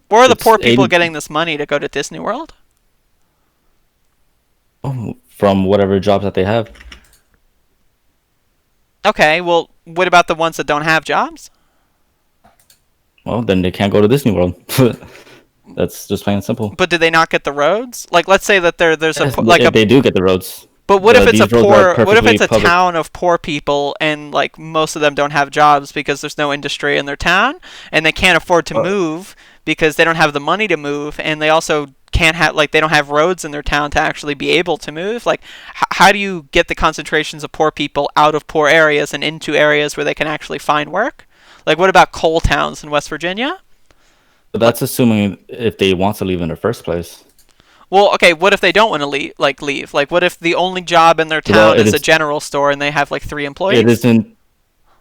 where are the It's poor people 80 getting this money to go to Disney World? from whatever jobs that they have. Okay, well, what about the ones that don't have jobs? Well, then they can't go to Disney World. That's just plain and simple. But do they not get the roads? Like, let's say that there's a Yes, like a they do get the roads. But what if it's a These roads are poor? What if perfectly it's a public. town of poor people and like most of them don't have jobs because there's no industry in their town and they can't afford to Uh, move because they don't have the money to move and they also can't have like they don't have roads in their town to actually be able to move. Like, how do you get the concentrations of poor people out of poor areas and into areas where they can actually find work? Like, what about coal towns in West Virginia? But that's assuming if they want to leave in the first place. Well, okay, what if they don't want to leave? Leave? Like, what if the only job in their Well, town is a general store and they have like three it employees? isn't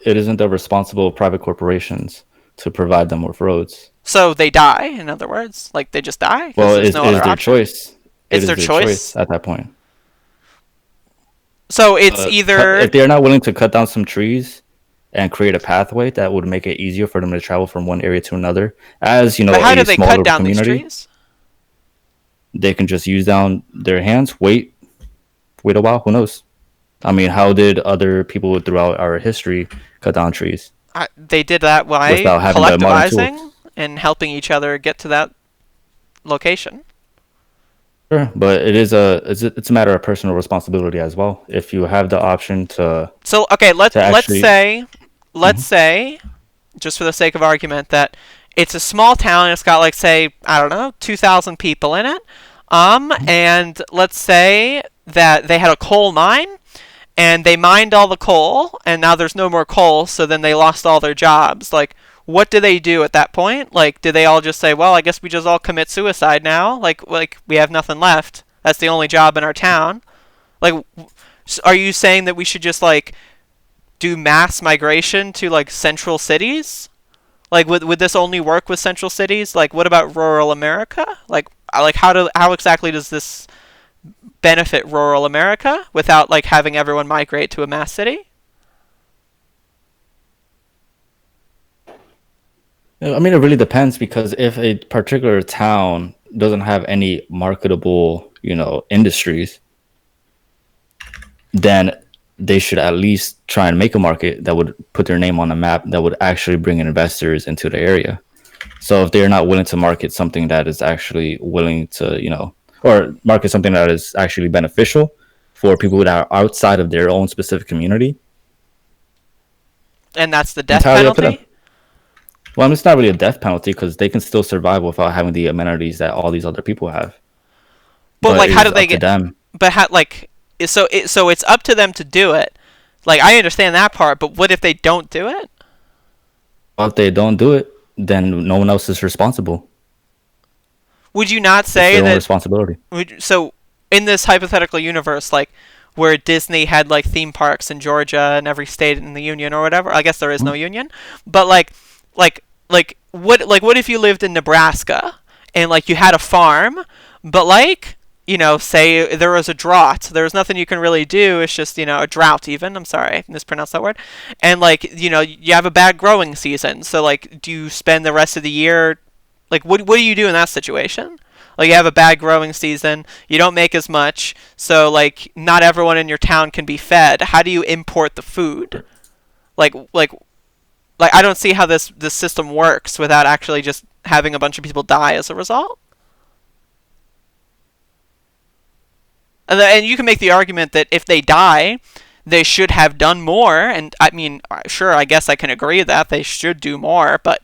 it isn't the responsible private corporations to provide them with roads. So they die, in other words. Like they just die because Well, there's no it is other their option. choice. It It's is their their choice choice. at that point. So it's If either. they're not willing to cut down some trees and create a pathway that would make it easier for them to travel from one area to another, as But how do a they small cut little down these community, trees? they can just use down their hands, wait a while, who knows? I mean, how did other people throughout our history cut down trees They did that by without having the modern tools? collectivizing and helping each other get to that location. Sure, but it's a matter of personal responsibility as well. If you have the option So okay, to let's actually, say let's Mhm. say just for the sake of argument that it's a small town. It's got like say I don't know 2,000 people in it. And let's say that they had a coal mine and they mined all the coal and now there's no more coal, so then they lost all their jobs. Like what do they do at that point? Like do they all just say, "Well, I guess we just all commit suicide now." Like we have nothing left. That's the only job in our town. Like Are you saying that we should just like do mass migration to like central cities? Like would this only work with central cities? Like what about rural America? Like how exactly does this benefit rural America without like having everyone migrate to a mass city? I mean, it really depends because if a particular town doesn't have any marketable, industries, then they should at least try and make a market that would put their name on the map that would actually bring in investors into the area. So if they're not willing to market something that is actually willing to, or market something that is actually beneficial for people that are outside of their own specific community, And that's the death entirely up to them. penalty? Well, I mean, it's not really a death penalty because they can still survive without having the amenities that all these other people have. But But like it how do is they up to get them. but how like so it's up to them to do it. Like I understand that part, but what if they don't do it? If they don't do it, then no one else is responsible. Would you not It's say their own that responsibility. so in this hypothetical universe, like where Disney had like theme parks in Georgia and every state in the union or whatever. I guess there is no union, but what if you lived in Nebraska and like you had a farm, but like say there was a drought, there was nothing you can really do. It's just a drought. Even I'm sorry, I mispronounced that word. And like you have a bad growing season. So like, do you spend the rest of the year like what do you do in that situation? Like you have a bad growing season, you don't make as much, so like not everyone in your town can be fed. How do you import the food? Like like like I don't see how this system works without actually just having a bunch of people die as a result. And you can make the argument that if they die, they should have done more. And I mean, sure, I guess I can agree that they should do more. But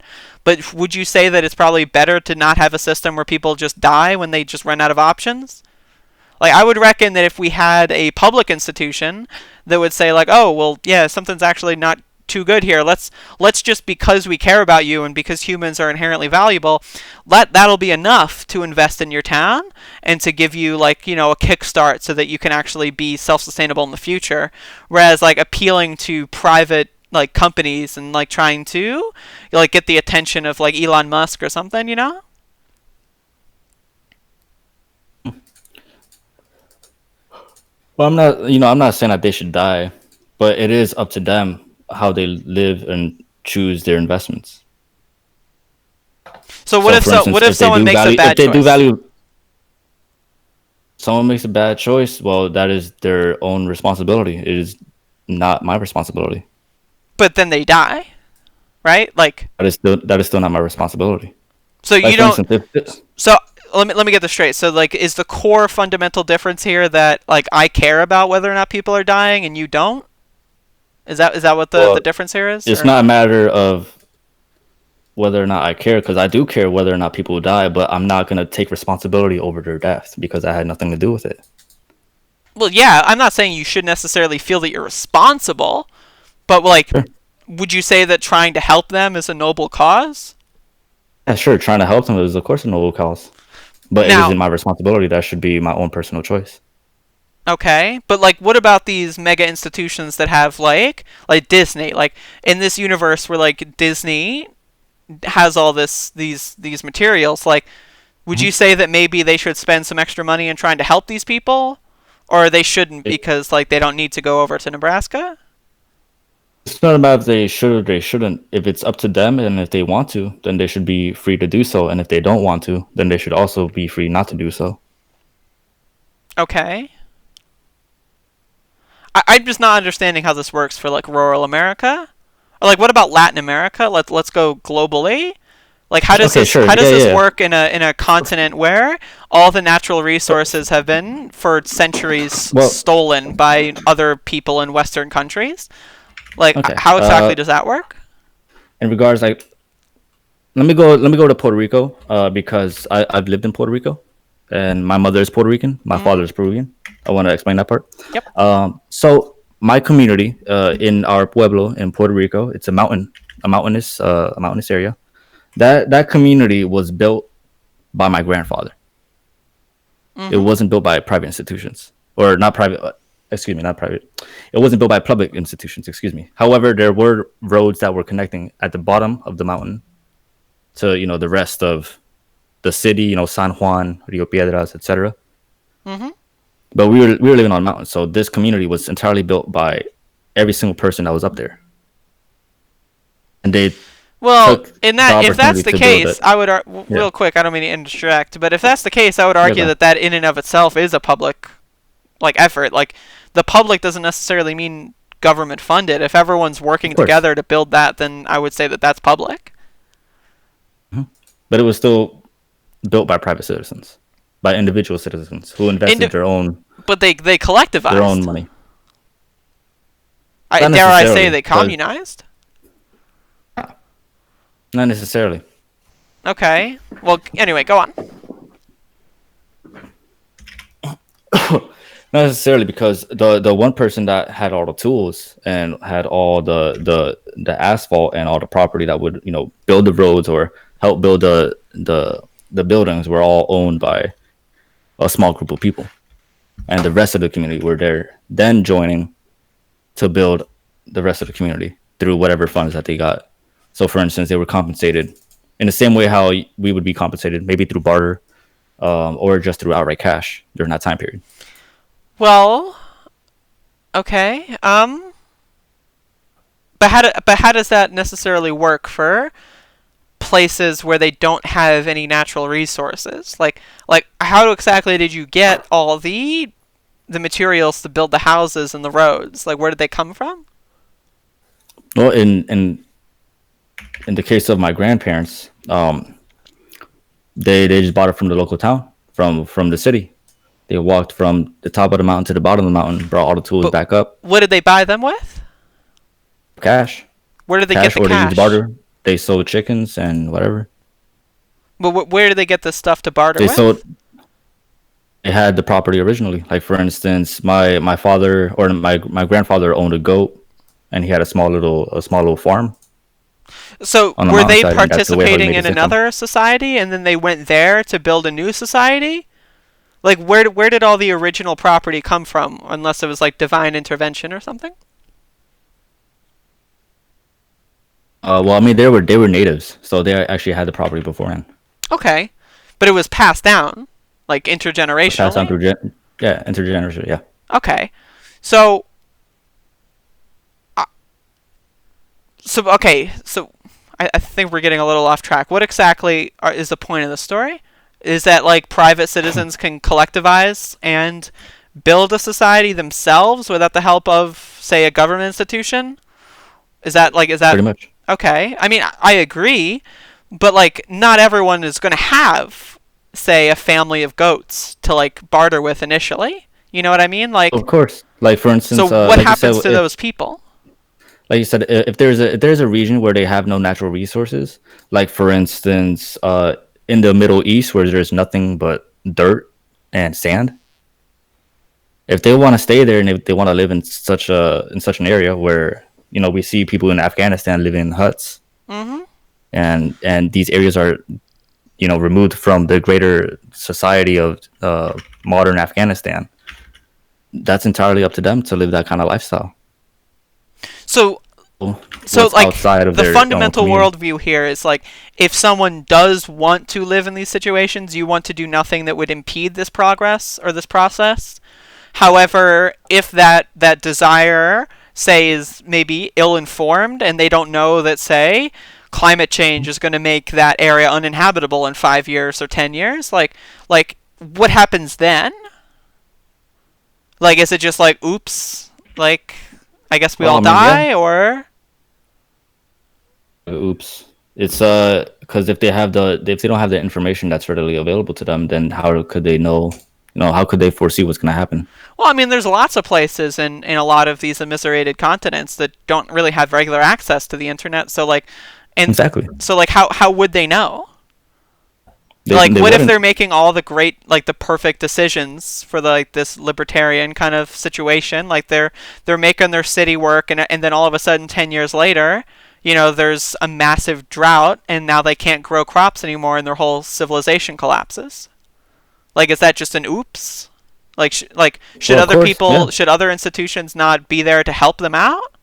would you say that it's probably better to not have a system where people just die when they just run out of options? Like I would reckon that if we had a public institution that would say like, oh well, yeah, something's actually not too good here. Let's just because we care about you and because humans are inherently valuable, that'll be enough to invest in your town and to give you like a kickstart so that you can actually be self-sustainable in the future. Whereas like appealing to private like companies and like trying to like get the attention of like Elon Musk or something. Well, I'm not saying that they should die, but it is up to them how they live and choose their investments. So So, for instance, what if someone makes a if bad they do choice? value, someone makes a bad choice, well, that is their own responsibility. It is not my responsibility. But then they die, right? Like That is still not my responsibility. so Like you for don't instance, if so let me get this straight. So like is the core fundamental difference here that like I care about whether or not people are dying and you don't? Is that what the well, difference here is it's or not a matter of whether or not I care because I do care whether or not people die, but I'm not gonna take responsibility over their death because I had nothing to do with it. well yeah, I'm not saying you should necessarily feel that you're responsible, but like Sure. would you say that trying to help them is a noble cause? Yeah, sure. Trying to help them is, of course, a noble cause, but it Now, isn't my responsibility. That should be my own personal choice. okay, but like what about these mega institutions that have like Disney, like in this universe where like Disney has all these materials, like would Mhm. you say that maybe they should spend some extra money in trying to help these people or they shouldn't It- because like they don't need to go over to Nebraska? It's not about if they should or they shouldn't. If it's up to them and if they want to, then they should be free to do so. And if they don't want to, then they should also be free not to do so. Okay. I'm just not understanding how this works for like rural America. Or like what about Latin America? Let's go globally. Like Okay, sure. how does Yeah, this yeah. work in a continent where all the natural resources have been for centuries Well, stolen by other people in Western countries? Like okay. how exactly does that work? In regards, like, let me go to Puerto Rico, because I've lived in Puerto Rico, and my mother is Puerto Rican, my Mm-hmm. father is Peruvian. I want to explain that part. Yep. So my community, in our pueblo in Puerto Rico, it's a mountainous area. That community was built by my grandfather. It Mm-hmm. wasn't built by private institutions or not private. excuse me, not private. It wasn't built by public institutions. Excuse me. However, there were roads that were connecting at the bottom of the mountain to the rest of the city. San Juan, Rio Piedras, etc. Mm-hmm. But we were living on a mountain, so this community was entirely built by every single person that was up there, and they Well, took in the that, if that's opportunity the to build case, it. I would Yeah, real quick. I don't mean to interject, but if that's the case, I would yeah, go argue ahead. that in and of itself is a public effort. Like the public doesn't necessarily mean government funded. If everyone's Of working course. together to build that, then I would say that that's public. Mhm. But it was still built by private citizens, by individual citizens who invested Indi- but they their own collectivized. money. I Not dare I say necessarily, they because communized. not necessarily. Okay. Well, anyway, go on. Not necessarily, because the one person that had all the tools and had all the asphalt and all the property that would build the roads or help build the buildings were all owned by a small group of people, and the rest of the community were there then joining to build the rest of the community through whatever funds that they got. So, for instance, they were compensated in the same way how we would be compensated, maybe through barter, or just through outright cash during that time period. Well, okay. But how does that necessarily work for places where they don't have any natural resources? Like how exactly did you get all the materials to build the houses and the roads? Like where did they come from? Well, in the case of my grandparents, they just bought it from the local town, from the city. They walked from the top of the mountain to the bottom of the mountain, brought all the tools But back up, what did they buy them with? cash, Where did they get cash, the or they used cash? barter. They sold chickens and whatever. But where did they get the stuff to barter They sold. with? They had the property originally. Like, for instance, my father or my grandfather owned a goat, and he had a small little farm So on the were they mountainside, and that's the way how he participating made in his income. another society and then they went there to build a new society? Like where did all the original property come from? Unless it was like divine intervention or something. Well, I mean, they were natives, so they actually had the property beforehand. Okay, but it was passed down like Passed on intergenerationally. through yeah, intergenerational, yeah. Okay, so uh, so I think we're getting a little off track. What exactly is the point of the story? Is that like private citizens can collectivize and build a society themselves without the help of, say, a government institution? Is that Pretty much. okay? I mean, I agree, but like not everyone is going to have, say, a family of goats to like barter with initially. You know what I mean? Of course. Like, for So instance, what happens to those people? if there's a region where they have no natural resources, like, for instance, in the Middle East, where there's nothing but dirt and sand, if they want to stay there and if they want to live in such an area where we see people in Afghanistan living in huts, Mm-hmm. and these areas are removed from the greater society of modern Afghanistan, that's entirely up to them to live that kind of lifestyle. So so What's like outside of the their own fundamental community? worldview here is like if someone does want to live in these situations, you want to do nothing that would impede this progress or this process. However, if that desire, say, is maybe ill-informed and they don't know that, say, climate change is going to make that area uninhabitable in 5 years or 10 years, like what happens then? Like, is it just like, oops, like I guess we Well, all I mean, yeah. die, or Oops. It's because if they don't have the information that's readily available to them, then how could they know? How could they foresee what's going to happen? well, I mean, there's lots of places in a lot of these immiserated continents that don't really have regular access to the internet. So like, and Exactly. so like, how would they know? Like, They what if wouldn't. they're making all the great, like, the perfect decisions for like this libertarian kind of situation? Like, they're making their city work, and then all of a sudden, 10 years later, there's a massive drought, and now they can't grow crops anymore, and their whole civilization collapses. Like, is that just an oops? Like should Well, of other course, yeah. people, should other institutions not be there to help them out?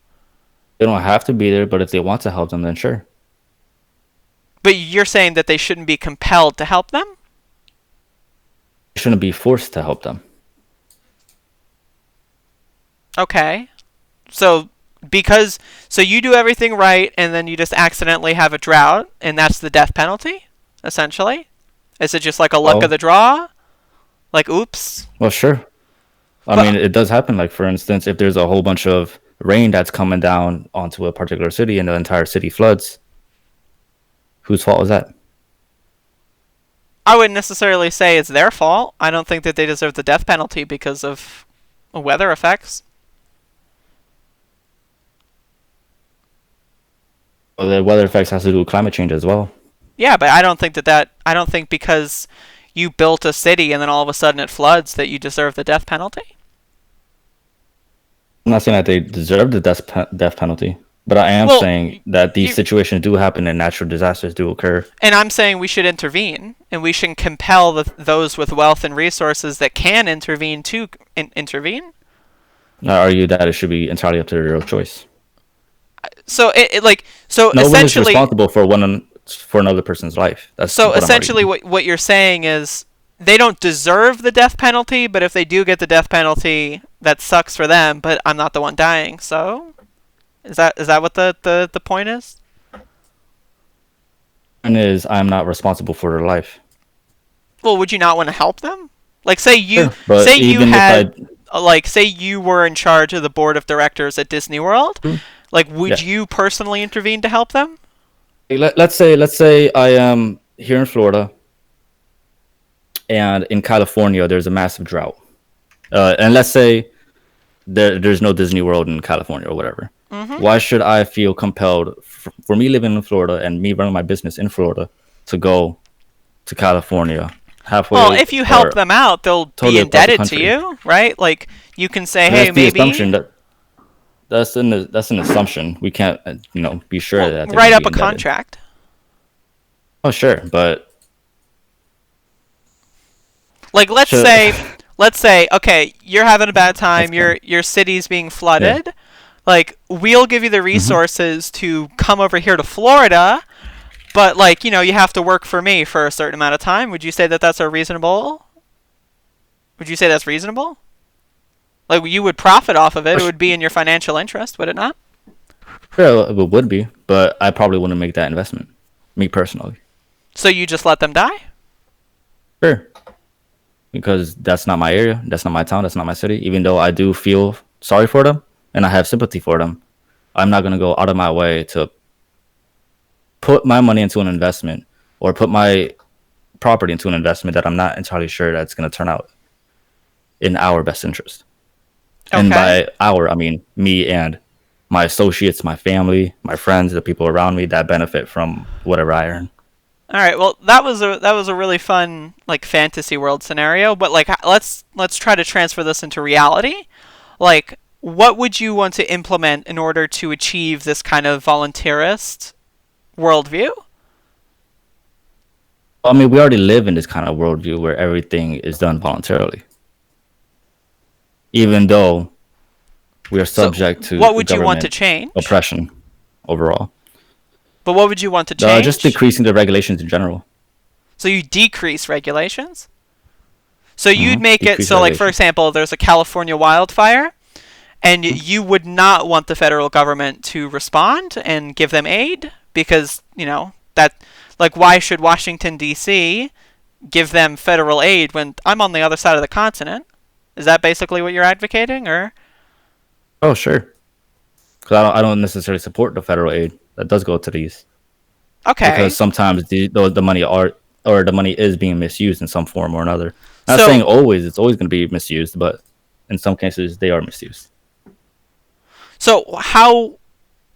They don't have to be there, but if they want to help them, then sure. But you're saying that they shouldn't be compelled to help them? They shouldn't be forced to help them. Okay. So because so you do everything right and then you just accidentally have a drought and that's the death penalty, essentially? Is it just like a luck of Well, the draw? Like oops. well, sure. I But mean, it does happen. Like, for instance, if there's a whole bunch of rain that's coming down onto a particular city and the entire city floods, whose fault is that? I wouldn't necessarily say it's their fault. I don't think that they deserve the death penalty because of weather effects. Well, the weather effects has to do with climate change as well. Yeah, but I don't think because you built a city and then all of a sudden it floods that you deserve the death penalty. I'm not saying that they deserve the death penalty, but I am Well, saying that these you situations do happen and natural disasters do occur. and I'm saying we should intervene and we should compel those with wealth and resources that can intervene to intervene. I argue that it should be entirely up to their choice. So so No one is essentially responsible for another person's life. That's so what I'm essentially arguing. what you're saying is they don't deserve the death penalty, but if they do get the death penalty, that sucks for them, but I'm not the one dying. So is that what the point is? And is I'm not responsible for their life. Well, would you not want to help them? Like Sure, but say you even if I, had like say you were in charge of the board of directors at Disney World, like would yeah. you personally intervene to help them? Let's say I am here in Florida and in California there's a massive drought. And let's say there's no Disney World in California or whatever. Mm-hmm. Why should I feel compelled for me living in Florida and me running my business in Florida to go to California Well, halfway if you help or them out, they'll be totally across the indebted to country? you, right? Like you can say, And "Hey, that's the maybe assumption that's an assumption. We can't be sure well, that they're going write to up be a indebted. contract." Oh sure, but Like should let's say okay, you're having a bad that's time, fine. your city's being Yeah. flooded. Like we'll give you the Hmm. resources to come over here to Florida, but like, you have to work for me for a certain amount of time. Would you say that that's a reasonable? Would you say that's reasonable? Like you would profit off of it. It would be in your financial interest, would it not? Sure, it would be, but I probably wouldn't make that investment. Me personally. So you just let them die? Sure. Because that's not my area, that's not my town, that's not my city. Even though I do feel sorry for them and I have sympathy for them, I'm not gonna go out of my way to put my money into an investment or put my property into an investment that I'm not entirely sure that's gonna turn out in our best interest. And Okay. by our, I mean me and my associates, my family, my friends, the people around me that benefit from whatever I earn. All right. Well, that was a really fun like fantasy world scenario, but like let's try to transfer this into reality. Like what would you want to implement in order to achieve this kind of volunteerist worldview? I mean, we already live in this kind of worldview where everything is done voluntarily, even though we are So subject to what would you want to government change? oppression overall. But what would you want to Just change? decreasing the regulations in general. So you decrease regulations? So you'd make it Decrease so like for regulations. example, there's a California wildfire and you would not want the federal government to respond and give them aid because, that like why should Washington D.C. give them federal aid when I'm on the other side of the continent? Is that basically what you're advocating or Oh, sure. Because I don't necessarily support the federal aid that does go to these because okay. sometimes the money or the money is being misused in some form or another. Not saying So always it's always going to be misused, but in some cases they are misused. so how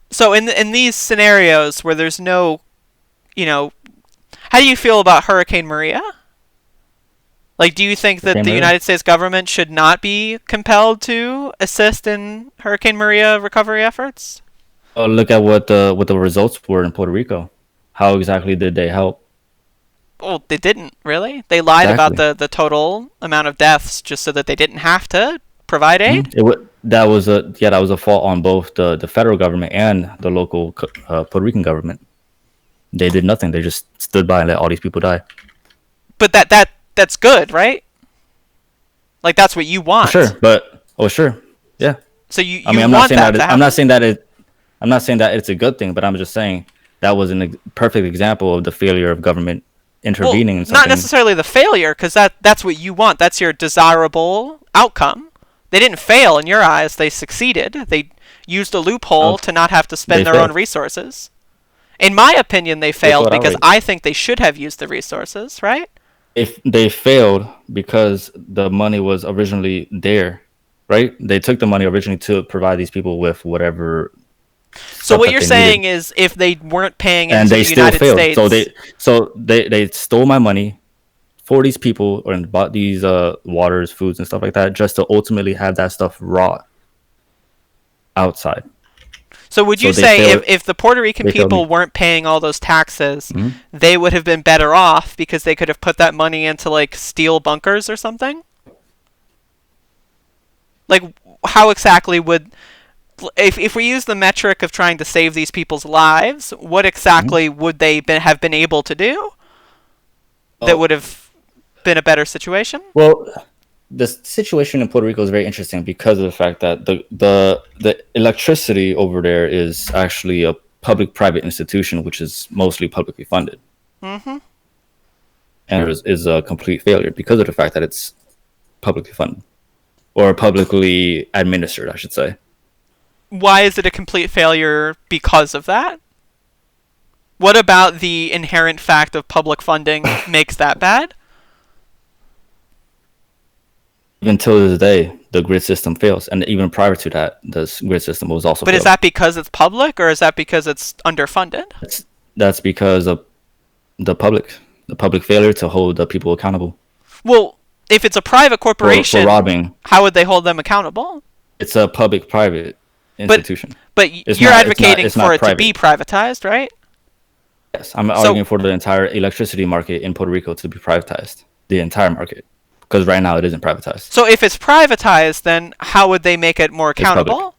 so in these scenarios where there's no, you know, how do you feel about Hurricane Maria? Like, do you think that Okay, the Maria. United States government should not be compelled to assist in Hurricane Maria recovery efforts? Oh, look at what the results were in Puerto Rico. How exactly did they help? Well, they didn't really. They lied about Exactly. the total amount of deaths just so that they didn't have to provide aid. That was a fault on both the federal government and the local Puerto Rican government. They did nothing. They just stood by and let all these people die. But that's good, right? Like that's what you want. Sure, but sure, yeah. So you I mean, you want that to I'm not happen. saying that I'm not saying that it's a good thing, but I'm just saying that was a perfect example of the failure of government Well, intervening in not something. necessarily the failure, because that's what you want. That's your desirable outcome. They didn't fail in your eyes. They succeeded. They used a loophole No, to not have to they spend their own failed. resources. In my opinion, they They failed failed because outright. I think they should have used the resources, right? If they failed because the money was originally there, right? They took the money originally to provide these people with whatever So stuff what that you're they saying needed, is if they weren't paying and into they the still United failed. States, They stole my money for these people and bought these waters, foods, and stuff like that, just to ultimately have that stuff raw outside. so would you So they say failed. if the Puerto Rican They failed people me. weren't paying all those taxes, Mhm. they would have been better off because they could have put that money into like steel bunkers or something? Like how exactly would if we use the metric of trying to save these people's lives, what Mhm. exactly would they have been able to do that Oh, would have been a better situation? well, the situation in Puerto Rico is very interesting because of the fact that the electricity over there is actually a public-private institution, which is mostly publicly funded, Mm-hmm. and is a complete failure because of the fact that it's publicly funded or publicly administered, I should say. Why is it a complete failure because of that? What about the inherent fact of public funding makes that bad? Even till this day, the grid system fails, and even prior to that, the grid system was also But is failed. that because it's public or is that because it's underfunded? That's because of the public, the public failure to hold the people accountable Well, if it's a private for corporation, robbing. how would they hold them accountable? It's a public-private But institution. but It's you're not. It's not. advocating It's for not it to be private. privatized, right? Yes, I'm So arguing for the entire electricity market in Puerto Rico to be privatized. The entire market, because right now it isn't privatized. so if it's privatized, then how would they make it more It's public. accountable?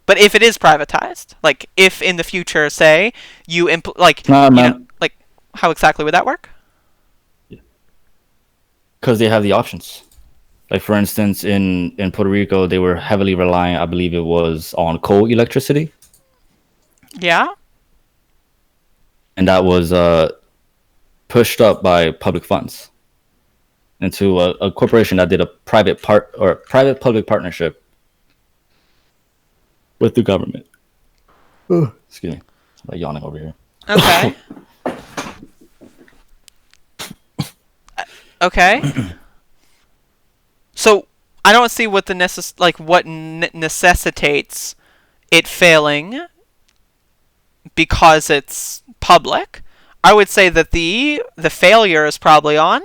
But if it is privatized, like if in the future, say No, man, like how exactly would that work? because they have the options. Like for instance, in Puerto Rico, they were heavily relying, I believe it was, on coal electricity, Yeah. and that was pushed up by public funds into a corporation that did a private public partnership with the government. Excuse me, I'm yawning over here. Okay. Okay. So I don't see what the necessitates it failing because it's public. I would say that the failure is probably on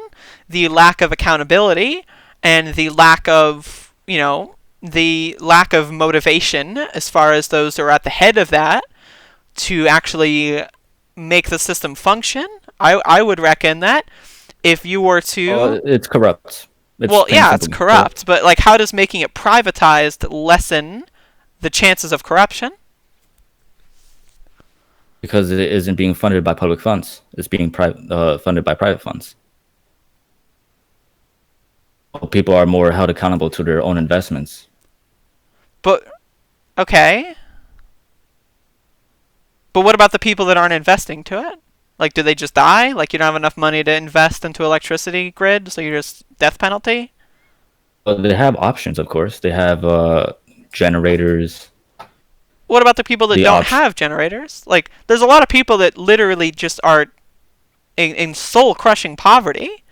the lack of accountability and the lack of the lack of motivation as far as those who are at the head of that to actually make the system function. I would reckon that if you were to It's corrupt. It's well, plain and yeah, it's simple corrupt corrupt, but like how does making it privatized lessen the chances of corruption? because it isn't being funded by public funds. It's being funded by private funds. People are more held accountable to their own investments. But okay. But what about the people that aren't investing to it? Like do they just die? Like you don't have enough money to invest into electricity grid, so you're just death penalty? But they have options, of course. They have generators. What about the people that The don't option. have generators? Like there's a lot of people that literally just are in soul crushing poverty.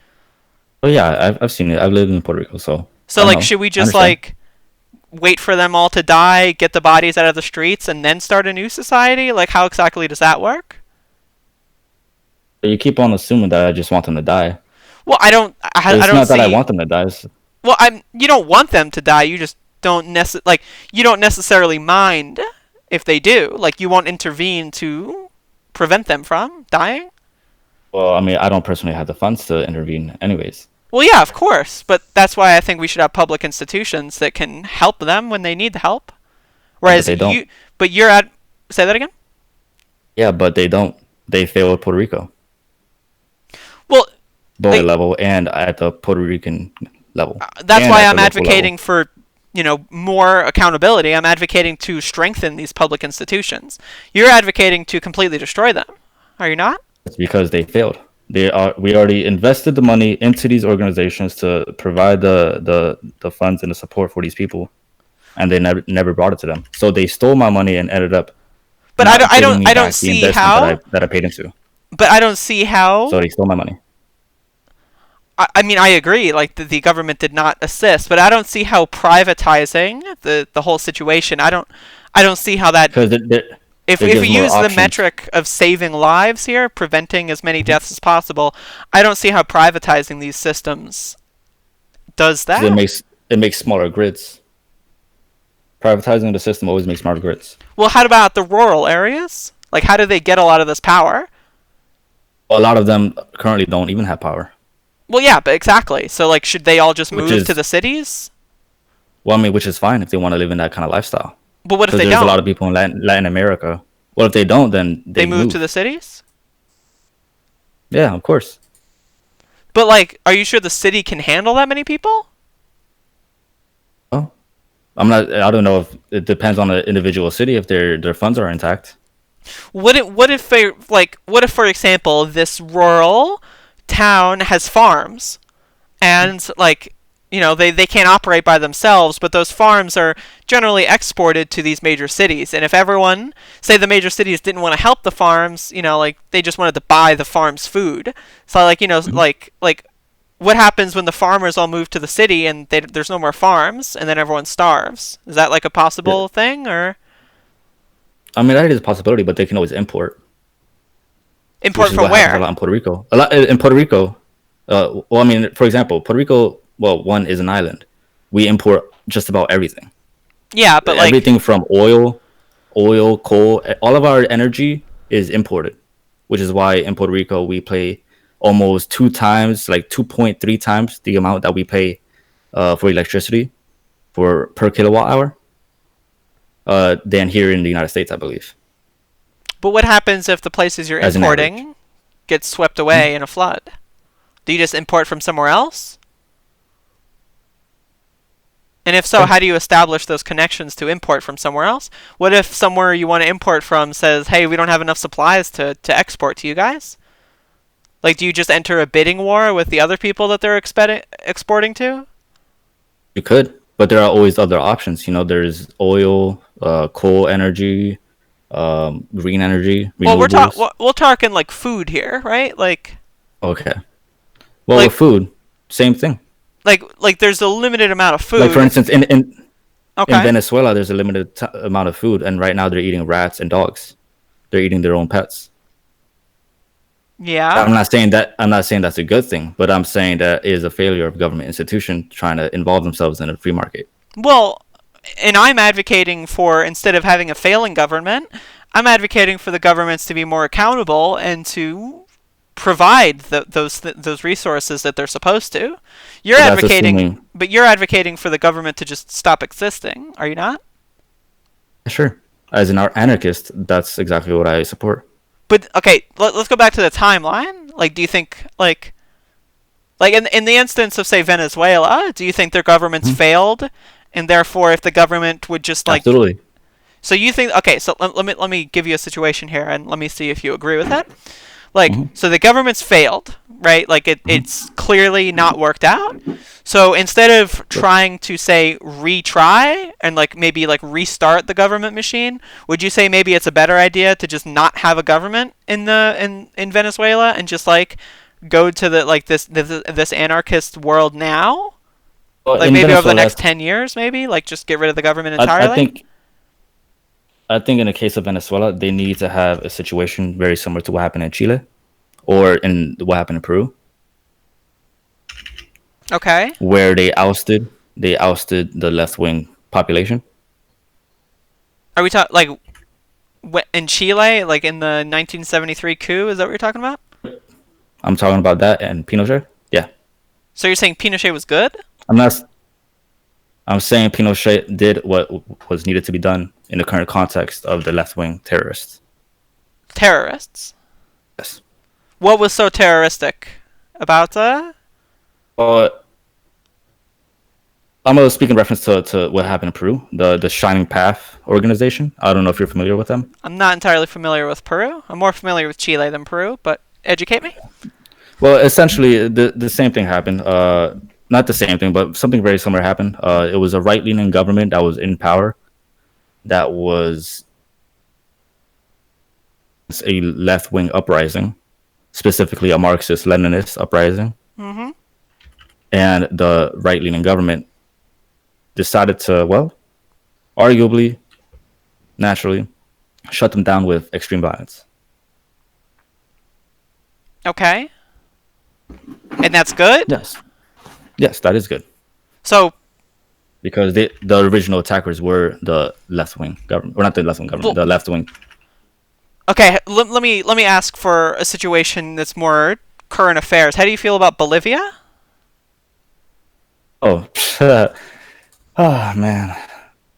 Oh yeah, I've seen it. I've lived in Puerto Rico, so So I like know. should we I just understand. like wait for them all to die, get the bodies out of the streets, and then start a new society? Like, how exactly does that work? But you keep on assuming that I just want them to die. Well, I It's don't not that I see. want them to die. Well, you don't want them to die. You just you don't necessarily mind if they do. Like, you won't intervene to prevent them from dying. Well, I mean, I don't personally have the funds to intervene, anyways. Well, yeah, of course, but that's why I think we should have public institutions that can help them when they need the help. Yeah, but Whereas they don't. but you're at, say that again? Yeah, but they don't. They fail at Puerto Rico, Well, both like, level and at the Puerto Rican level, that's and why at the I'm local level. advocating for, more accountability. I'm advocating to strengthen these public institutions. You're advocating to completely destroy them. Are you not? It's because they failed. They are. We already invested the money into these organizations to provide the funds and the support for these people, and they never brought it to them. So they stole my money and ended up But not giving me I don't back the see investment that I how. that I paid into. But I don't see So how. they stole my money I mean, I agree. Like the government did not assist, but I don't see how privatizing the whole situation. I don't see how that. because it If gives we more use the options. metric of saving lives here, preventing as many deaths as possible, I don't see how privatizing these systems does Because it that. makes smaller grids. Privatizing the system always makes smarter grids. Well, how about the rural areas? Like, how do they get a lot of this power? A lot of them currently don't even have power, Well, yeah, but exactly. So, like, should they all just which move to is the cities? well, I mean, which is fine if they want to live in that kind of lifestyle. But what if Because they there's a lot don't? of people in Latin America. Well, if they don't, then They they move to the move. cities? Yeah, of course. But, like, are you sure the city can handle that many people? Oh, I'm not. I don't know if it depends on the individual city if their funds are intact. What if, for example, this rural town has farms and, like, they can't operate by themselves, but those farms are generally exported to these major cities. And if everyone, say the major cities didn't want to help the farms, like they just wanted to buy the farm's food. So, like, Mhm. what happens when the farmers all move to the city and there's no more farms and then everyone starves? Is that like a Yeah. possible thing, or I mean, that is a possibility, but they can always import, which import is from what happens a where? lot in Puerto Rico. A lot in Puerto Rico. Well, I mean, for example, Puerto Rico. Well, one is an island. We import just about everything. Yeah, but like, Everything from oil, coal. All of our energy is imported, which is why in Puerto Rico we pay almost two times, like 2.3 times the amount that we pay for electricity for per kilowatt hour than here in the United States, I believe, but what happens if the places you're as an average. importing get swept away in a flood? Do you just import from somewhere else? And if so, Yeah. how do you establish those connections to import from somewhere else? What if somewhere you want to import from says, hey, we don't have enough supplies to export to you guys? Like, do you just enter a bidding war with the other people that they're exporting to? You could, but there are always other options. There's oil, coal energy, green energy, Well, renewables. we're talking like food here, right? Okay. Well, with Like food, same thing. there's a limited amount of Like for food. instance, in Okay. Venezuela, there's a limited amount of food, and right now they're eating rats and dogs. They're eating their own pets. Yeah. I'm not saying that's a good thing, but I'm saying that is a failure of government institution trying to involve themselves in a free market. Well, and I'm advocating for, instead of having a failing government, I'm advocating for the governments to be more accountable and to provide those resources that they're supposed to. But that's assuming, You're advocating for the government to just stop existing, are you not? sure, as an anarchist, that's exactly what I support. But okay, let's go back to the timeline. Like, do you think in the instance of, say, Venezuela, do you think their governments Mhm. failed, and therefore if the government would just like, Absolutely. so you think, okay, so let me give you a situation here and let me see if you agree with it. Like, Hmm. so the government's failed, right? Like, Hmm. it's clearly not worked out. So instead of trying to, say, retry and like maybe like restart the government machine, would you say maybe it's a better idea to just not have a government in Venezuela and just like go to the like this anarchist world now? Well, Like in maybe over the Venezuela, next 10 years, maybe like just get rid of the government I, I entirely? think I think in the case of Venezuela, they need to have a situation very similar to what happened in Chile or in what happened in Peru, Okay. where they ousted the left wing population. Are we talking like in Chile, like in the 1973 coup? Is that what you're talking about? I'm talking about that and Pinochet. Yeah, So you're saying Pinochet was good? I'm not. I'm saying Pinochet did what was needed to be done in the current context of the left wing terrorists. Terrorists. Yes. What was so terroristic about But I'm gonna speak in reference to what happened in Peru, the Shining Path organization. I don't know if you're familiar with them. I'm not entirely familiar with Peru. I'm more familiar with Chile than Peru, but educate me. Well, essentially, the same thing happened. Not the same thing, but something very similar happened. It was a right leaning government that was in power, that was a left wing uprising, specifically a Marxist Leninist uprising, Mm-hmm. and the right leaning government decided to, well, arguably, naturally, shut them down with extreme violence. Okay. And that's good? Yes, yes, that is good So, because the original attackers were the left wing government, or not the left wing government, well, the left wing. okay, let me ask for a situation that's more current affairs. How do you feel about Bolivia? Oh, oh man,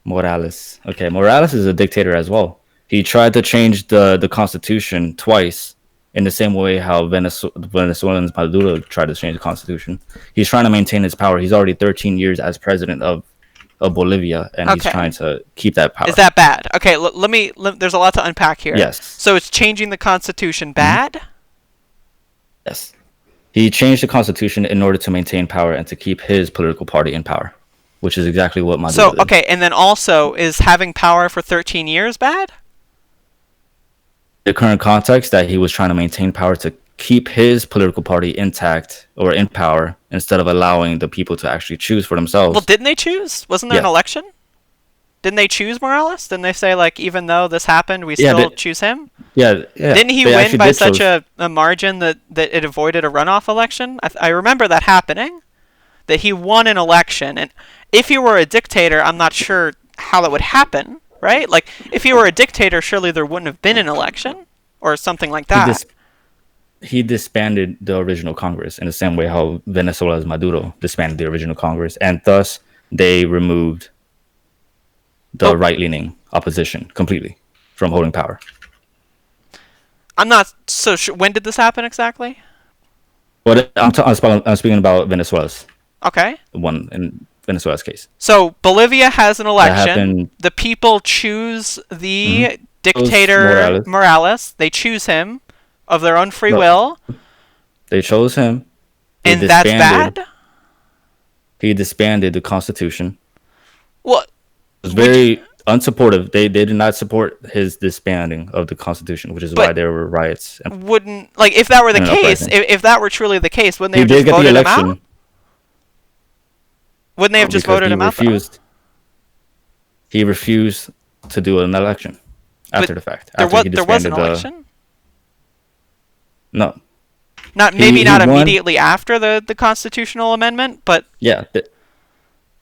Morales. Okay, Morales is a dictator as well. He tried to change the constitution twice in the same way how Venezuelans Maduro tried to change the constitution. He's trying to maintain his power. He's already 13 years as president of Bolivia, and he's Okay. trying to keep that Is power. that bad? Okay, there's a lot to unpack here. Yes. So it's changing the constitution Mhm. bad? Yes. He changed the constitution in order to maintain power and to keep his political party in power, which is exactly what Maduro So, did. okay, and then also, is having power for 13 years bad? The current context that he was trying to maintain power to keep his political party intact or in power instead of allowing the people to actually choose for Well, themselves. didn't they choose? Wasn't there an Yeah. election? Didn't they choose Morales? Didn't they say, like, even though this happened, we Yeah, still choose him? yeah. Didn't he They win actually by did such choose. a margin that it avoided a runoff election? I remember that happening. That he won an election. And if he were a dictator, I'm not sure how that would happen, right? Like, if he were a dictator, surely there wouldn't have been an election or something like He that. dis- he disbanded the original Congress in the same way how Venezuela's Maduro disbanded the original Congress, and thus they removed the But right leaning opposition completely from holding power. I'm not so sure. When did this happen exactly? But I'm speaking about Venezuela's Okay. one in Venezuela's case. So Bolivia has an That election. happened. The people choose the Mhm. Chose dictator Morales. Morales. They choose him of their own free No, will, they chose him. He and that's disbanded. bad. He disbanded the Constitution. Well, It was would you, very unsupportive. They did not support his disbanding of the Constitution, which is why but there were riots wouldn't like if that were the and an case, uprising. if that were truly the case, wouldn't they He have did just get the voted him out? election Wouldn't they have just because voted he him out though? refused. He refused to do an election But after the fact. there After was he there was an disbanded the election. no, Not maybe he not won. immediately after the constitutional amendment, but Yeah,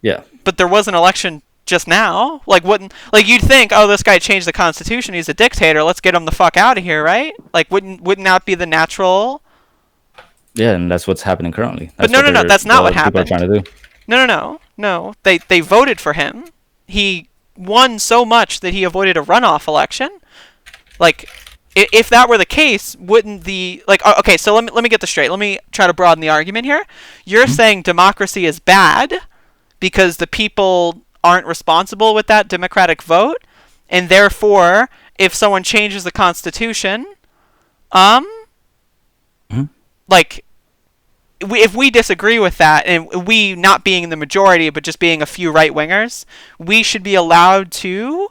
yeah. there was an election just now. Like wouldn't like you'd think, oh, this guy changed the constitution. He's a dictator. Let's get him the fuck out of here, right? Like wouldn't that be the natural? Yeah, and that's what's happening currently. But That's no, what no, no. That's not what people are happened. trying to do. No. They voted for him. He won so much that he avoided a runoff election. Like, if that were the case, wouldn't the like? Okay, so let me get this straight. Let me try to broaden the argument here. You're Mhm. saying democracy is bad because the people aren't responsible with that democratic vote, and therefore, if someone changes the constitution, um, Mhm. like if we disagree with that, and we not being the majority but just being a few right wingers, we should be allowed to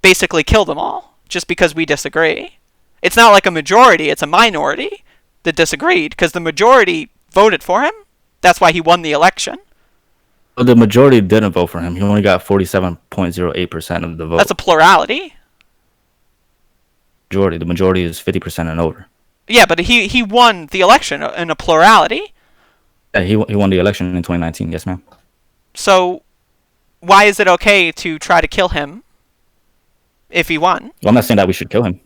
basically kill them all just because we disagree. It's not like a majority, it's a minority that disagreed because the majority voted for him. That's why he won the election. But the majority didn't vote for him. He only got 47.08% of the That's vote. a plurality. The majority is 50% and over. Yeah, but he won the election in a plurality. Yeah, he won the election in 2019. Yes, ma'am. So why is it okay to try to kill him if he won? Well, I'm not saying that we should kill him.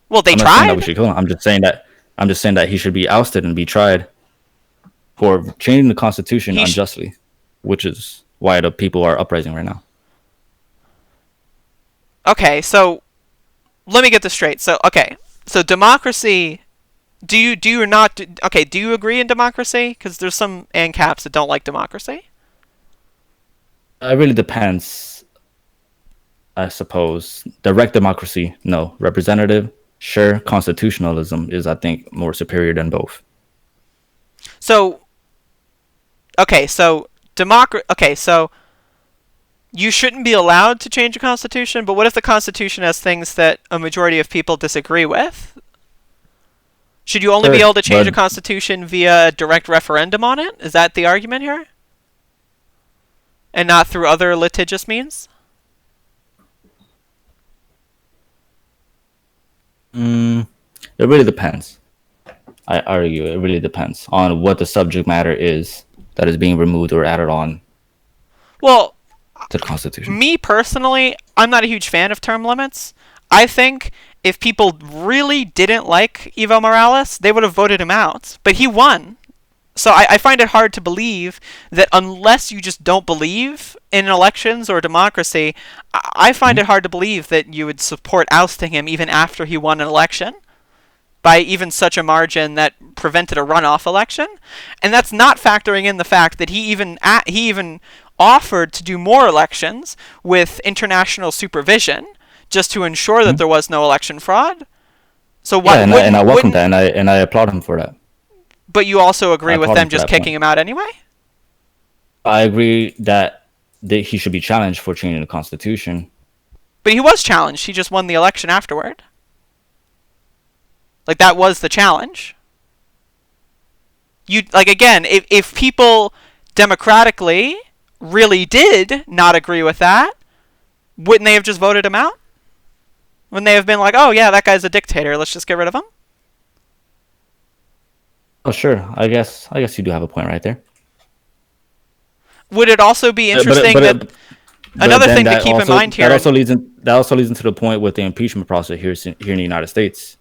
Well, they I'm not saying that we tried. should kill him. I'm just saying that I'm just saying that he should be ousted and be tried for changing the Constitution He sh- unjustly, which is why the people are uprising right now. okay, so let me get this straight. So okay, so democracy. Do you not? Okay, do you agree in democracy? Because there's some ANCAPs that don't like democracy. It really depends, I suppose. Direct democracy, no. Representative, sure. Constitutionalism is, I think, more superior than both. So okay, so Okay, so you shouldn't be allowed to change a constitution. But what if the constitution has things that a majority of people disagree with? Should you only be Sure, able to change a but constitution via direct referendum on it? Is that the argument here? And not through other litigious means? mm, it really depends. I argue it really depends on what the subject matter is that is being removed or added on Well, to the Constitution. me personally, I'm not a huge fan of term limits. I think if people really didn't like Evo Morales, they would have voted him out. But he won. So I find it hard to believe that unless you just don't believe in elections or democracy, I find Mhm. it hard to believe that you would support ousting him even after he won an election by even such a margin that prevented a runoff election. And that's not factoring in the fact that he even offered to do more elections with international supervision just to ensure that Mhm. there was no election fraud. So Yeah, what and I welcome that, wouldn't and I applaud him for that. but you also I agree with applaud him them for just that kicking point. him out anyway? I agree that he should be challenged for changing the Constitution. But he was challenged. He just won the election afterward. Like that was the challenge. You like again, if people democratically really did not agree with that, wouldn't they have just voted him out? Wouldn't they have been like, "Oh yeah, that guy's a dictator. Let's just get rid of him"? Oh, sure. I guess you do have a point right there. Would it also be Uh, But interesting that but another then thing to keep in mind here? that also leads into the point with the impeachment process here in the United States.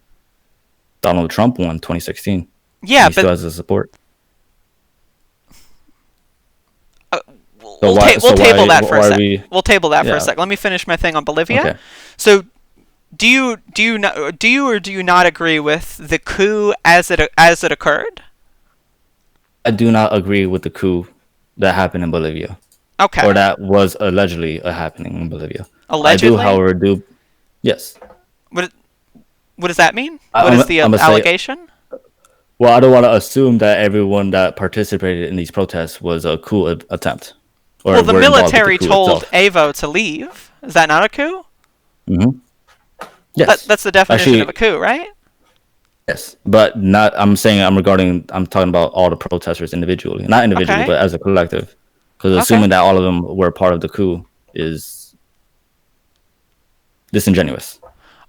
Donald Trump won 2016. Yeah, He still but has the support. uh, So why we'll so table why that for a why are sec. we? We'll table that for a Yeah. sec. Let me finish my thing on Bolivia. Okay. So, do you or do you not agree with the coup as it occurred? I do not agree with the coup that happened in Bolivia, or Okay, that was allegedly happening in Bolivia. I do, allegedly. however, do yes. What what does that mean? I, What I'm is the I'm gonna say. allegation? Well, I don't want to assume that everyone that participated in these protests was a coup attempt, or Well, the were involved with the military coup told itself. Evo to leave. Is that not a coup? Hmm. Yes, That's the definition of a actually, coup, right? yes, but not. I'm talking about all the protesters individually, not individually, Okay. but as a collective. Because Okay. assuming that all of them were part of the coup is disingenuous.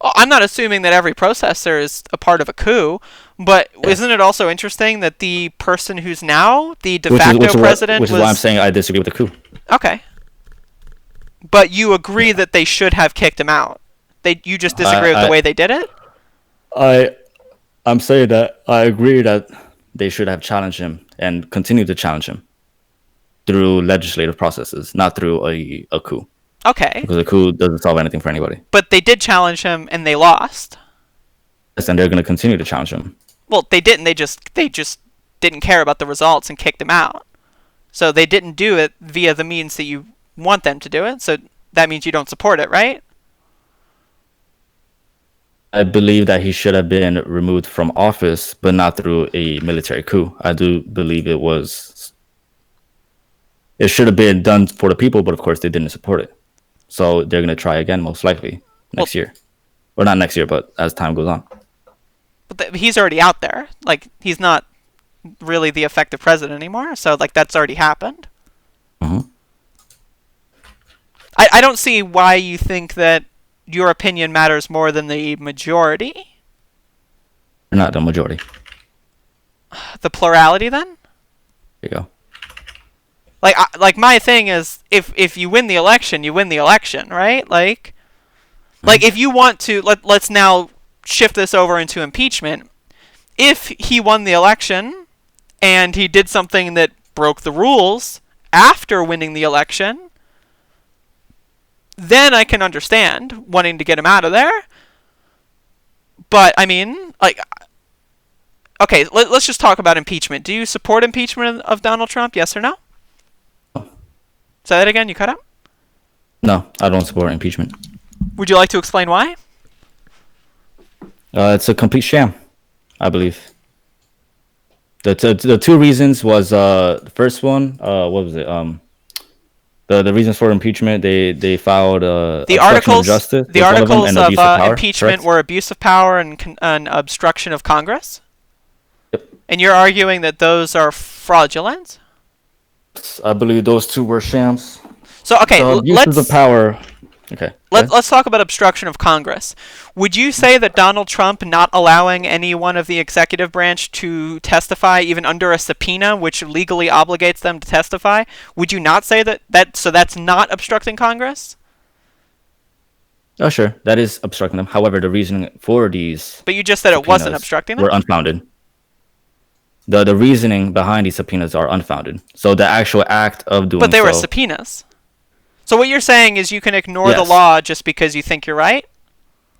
Well, I'm not assuming that every protester is a part of a coup, but Yeah, isn't it also interesting that the person who's now the de which is facto president which is why I'm was saying I disagree with the coup. okay? But you agree that they should have kicked him out. You just disagree with the I way they did it. I I'm saying that I agree that they should have challenged him and continue to challenge him through legislative processes, not through a coup, Okay, because a coup doesn't solve anything for anybody. but they did challenge him and they lost. Yes, and they're going to continue to challenge him. Well, they didn't. They just didn't care about the results and kicked him out. So they didn't do it via the means that you want them to do it. So that means you don't support it, right? I believe that he should have been removed from office, but not through a military coup. I do believe it should have been done for the people, but of course they didn't support it. So they're going to try again, most likely Well, next year, or not next year, but as time goes on. but he's already out there. Like he's not really the effective president anymore. So like that's already happened. Hmm. I don't see why you think that your opinion matters more than the majority. Not the majority. The plurality, then. There you go. Like my thing is, if you win the election, you win the election, right? Like if you want to let's now shift this over into impeachment. if he won the election and he did something that broke the rules after winning the election, then I can understand wanting to get him out of there. But I mean, like, okay, let's just talk about impeachment. Do you support impeachment of Donald Trump? Yes or no? Say that again. You cut out. No, I don't support impeachment. Would you like to explain why? It's a complete sham, I believe. The two reasons was the first one. What was it? The reasons for impeachment. They filed The obstruction of articles, justice. the Was one of them, articles and of abuse of power. impeachment Correct? were abuse of power and obstruction of Congress. Yep. And you're arguing that those are fraudulent. I believe those two were shams. So okay, Abuses of power. Okay. let's talk about obstruction of Congress. Would you say that Donald Trump not allowing anyone of the executive branch to testify, even under a subpoena, which legally obligates them to testify, would you not say so that's not obstructing Congress? Oh, sure. That is obstructing them. However, the reasoning for these But you just said it wasn't subpoenas obstructing them? were unfounded. The reasoning behind these subpoenas are unfounded. So the actual act of doing But they were so. subpoenas. So what you're saying is you can ignore the Yes. law just because you think you're right?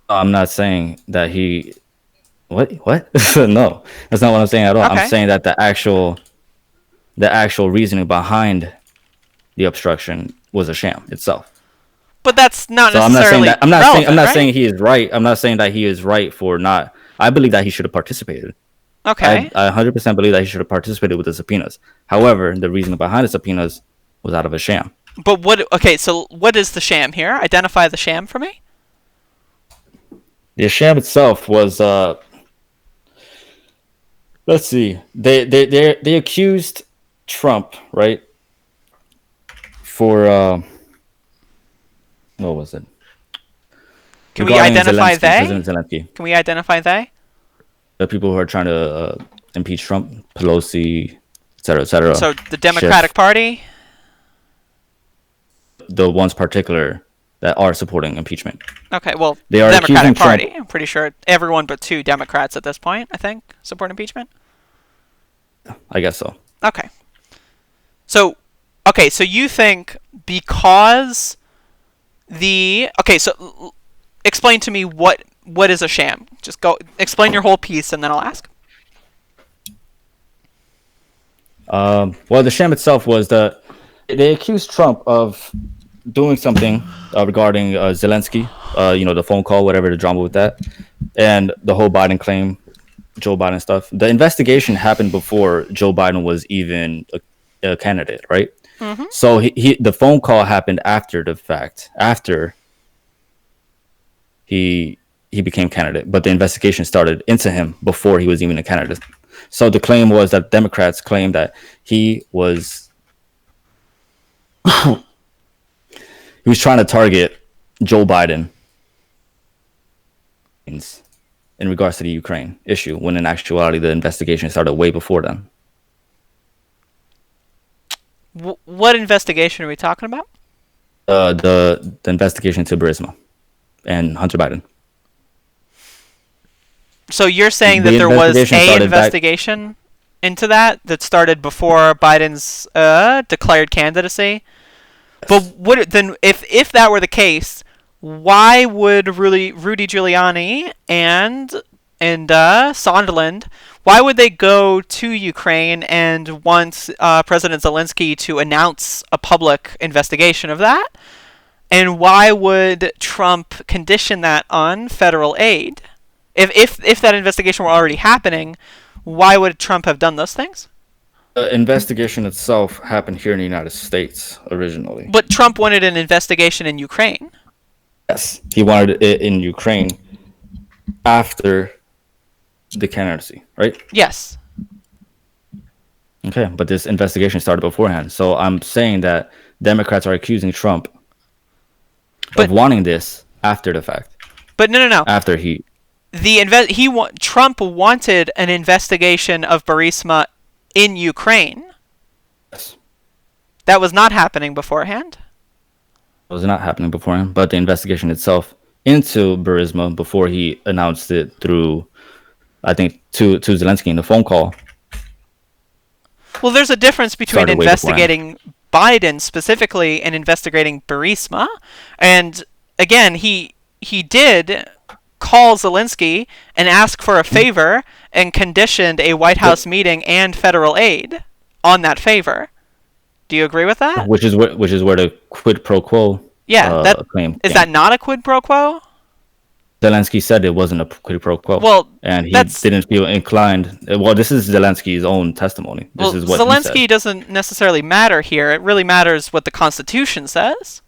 I'm not saying that he. What? No, that's not what I'm saying at all. Okay. I'm saying that the actual reasoning behind the obstruction was a sham itself. But that's not So I'm not saying necessarily that. I'm not saying. I'm relevant, not right? saying he is right. I'm not saying that he is right for not. I believe that he should have participated. Okay. I 100% believe that he should have participated with the subpoenas. However, the reason behind the subpoenas was out of a sham. But what? Okay, so what is the sham here? Identify the sham for me. The sham itself was. Let's see. They accused Trump, right? For what was it? Can we Regarding identify Zelensky, they? President Zelensky. Can we identify they? The people who are trying to impeach Trump, Pelosi, etc., etc. So the Democratic Party. The ones particular that are supporting impeachment. Okay, well, They are accusing Democratic Party. Trump. I'm pretty sure everyone but 2 Democrats at this point, I think, support impeachment. I guess so. Okay. So, so you think because explain to me what is a sham? Just go explain your whole piece and then I'll ask. Well, the sham itself was that they accused Trump of doing something regarding Zelensky, the phone call, whatever the drama with that, and the whole Biden claim, Joe Biden stuff. The investigation happened before Joe Biden was even a candidate, right? Mm-hmm. So the phone call happened after the fact, after he became candidate, but the investigation started into him before he was even a candidate. So the claim was that Democrats claimed that he was trying to target Joe Biden in regards to the Ukraine issue, when in actuality the investigation started way before then. What investigation are we talking about? The investigation into Burisma and Hunter Biden. So you're saying that there was a investigation into that started before Biden's declared candidacy? But if that were the case, why would Rudy Giuliani and Sondland, why would they go to Ukraine and want President Zelensky to announce a public investigation of that? And why would Trump condition that on federal aid? If that investigation were already happening, why would Trump have done those things? The investigation itself happened here in the United States originally. But Trump wanted an investigation in Ukraine. Yes, he wanted it in Ukraine after the candidacy, right? Yes. Okay, but this investigation started beforehand. So I'm saying that Democrats are accusing Trump of wanting this after the fact. But no. After he Trump wanted an investigation of Burisma in Ukraine. Yes. That was not happening beforehand. It was not happening beforehand, but the investigation itself into Burisma before he announced it through I think, to Zelensky in the phone call Well, there's a difference between started way beforehand. investigating Biden specifically and investigating Burisma. And again, he did call Zelensky and ask for a favor and conditioned a White But House meeting and federal aid on that favor. Do you agree with that? which is where the quid pro quo Yeah, that claim is came. that not a quid pro quo? Zelensky said it wasn't a quid pro quo, Well, and he that's didn't feel inclined. Well, this is Zelensky's own testimony. This well, is what he said. Zelensky doesn't necessarily matter here. It really matters what the Constitution says,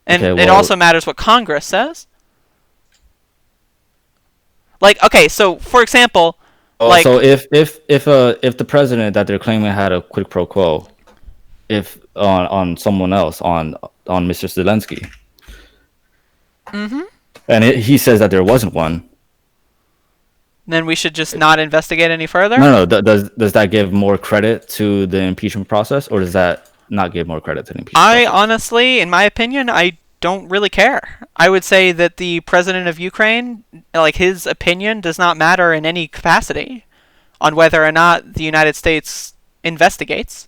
Okay, and it well, also matters what Congress says. Like, okay, so for example, so like, if the president that they're claiming had a quid pro quo, if on someone else on Mr. Zelensky, and he says that there wasn't one. then we should just not investigate any further. No, no. Does that give more credit to the impeachment process, or does that not give more credit to the impeachment I process? honestly, in my opinion, I don't really care. I would say that the president of Ukraine, like his opinion, does not matter in any capacity on whether or not the United States investigates.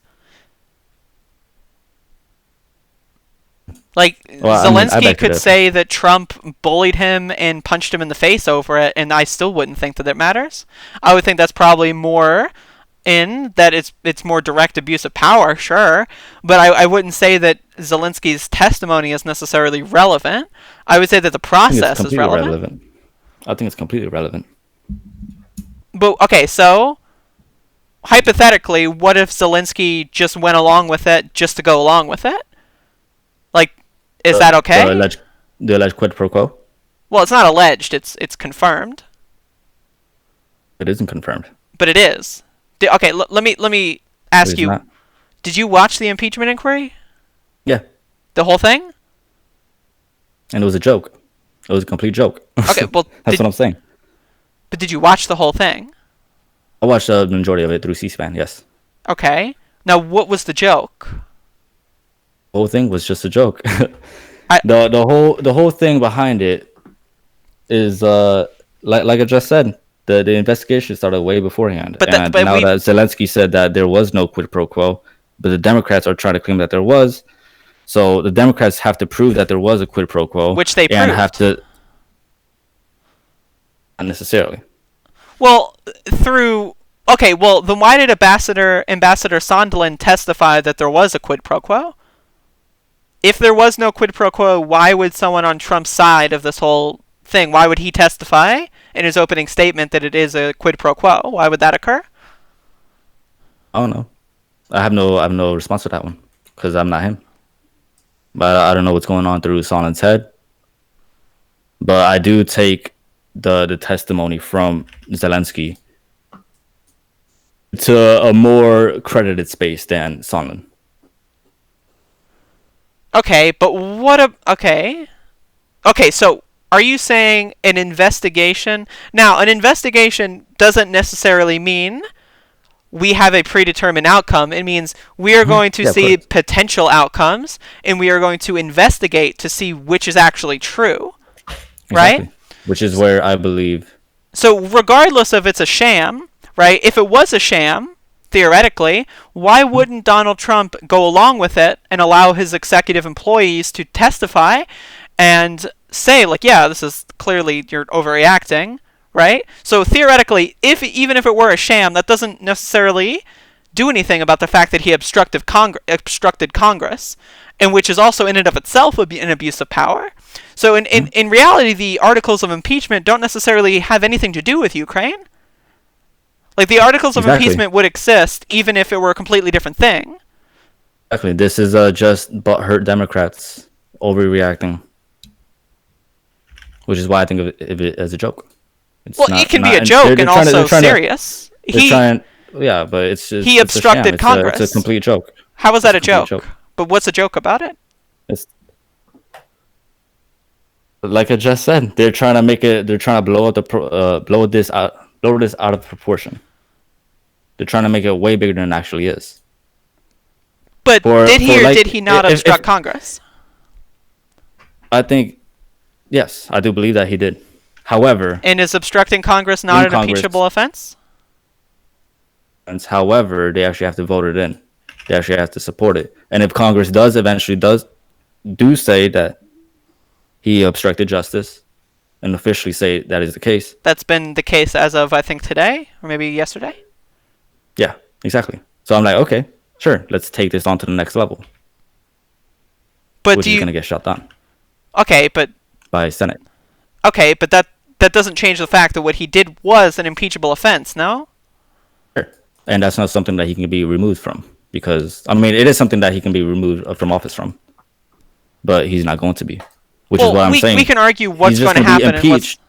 Like, Well, I mean, I Zelensky beg to could differ. say that Trump bullied him and punched him in the face over it, and I still wouldn't think that it matters. I would think that's probably more in that it's more direct abuse of power, sure, but I wouldn't say that Zelensky's testimony is necessarily relevant. I would say that the I think it's process is completely relevant. relevant. I think it's completely relevant. But okay, so hypothetically, what if Zelensky just went along with it just to go along with it? Like, is The that the okay? alleged the alleged quid pro quo. Well, it's not alleged; it's confirmed, It isn't confirmed. but it is. Okay, let me It ask is you: not. did you watch the impeachment inquiry? Yeah, The whole thing? and it was a joke. It was a complete joke. Okay, well, That's what I'm saying. but did you watch the whole thing? I watched the majority of it through C-SPAN. Yes, Okay. Now, what was the joke? the whole thing was just a joke. I The whole thing behind it is like I just said, the investigation started way beforehand, but that and but now we that Zelensky said that there was no quid pro quo, but the Democrats are trying to claim that there was. So the Democrats have to prove that there was a quid pro quo, which they and have proved. to not necessarily. Well, through okay, well, then why did Ambassador Sondland testify that there was a quid pro quo? If there was no quid pro quo, why would someone on Trump's side of this whole thing, why would he testify in his opening statement that it is a quid pro quo? Why would that occur? I don't know. I have no response to that one because I'm not him. But I don't know what's going on through Sonin's head. But I do take the testimony from Zelensky to a more credited space than Sonin. Okay, but okay, so are you saying an investigation? Now, an investigation doesn't necessarily mean we have a predetermined outcome. It means we are going to Yeah, of see course. potential outcomes and we are going to investigate to see which is actually true, right? Exactly. Which is where I believe. So, regardless of it's a sham, right? If it was a sham, theoretically, why wouldn't Donald Trump go along with it and allow his executive employees to testify and say, like, yeah, this is clearly you're overreacting, right? So theoretically, if even if it were a sham, that doesn't necessarily do anything about the fact that he obstructed Congress, and which is also in and of itself an abuse of power. So in reality, the articles of impeachment don't necessarily have anything to do with Ukraine. Like, the articles of Exactly. impeachment would exist even if it were a completely different thing. Exactly. This is just butthurt Democrats overreacting, which is why I think of it as a joke. It's Well, it can be a not, and joke they're and trying to, also serious. they're trying, yeah, but He it's a sham. obstructed It's a Congress. complete joke. How is It's that a a complete joke? joke. But what's a joke about it? It's like I just said. They're trying to make it. They're trying to blow this out of proportion. They're trying to make it way bigger than it actually is. But did For he or like, did he not if obstruct Congress? I think, yes, I do believe that he did. However, And is obstructing Congress not in an impeachable Congress, offense? however, they actually have to vote it in. They actually have to support it. And if Congress does eventually does do say that he obstructed justice and officially say that is the case, That's been the case as of, I think, today, or maybe yesterday. yeah, exactly. So I'm like, okay, sure, let's take this on to the next level, But which do is you... going to get shut down Okay, but... by Senate. Okay, but that doesn't change the fact that what he did was an impeachable offense, no? Sure. And that's not something that he can be removed from because, I mean, it is something that he can be removed from office from, but he's not going to be, which is Well, what I'm we saying. can argue He's what's just going to going to be happen and what's... impeached.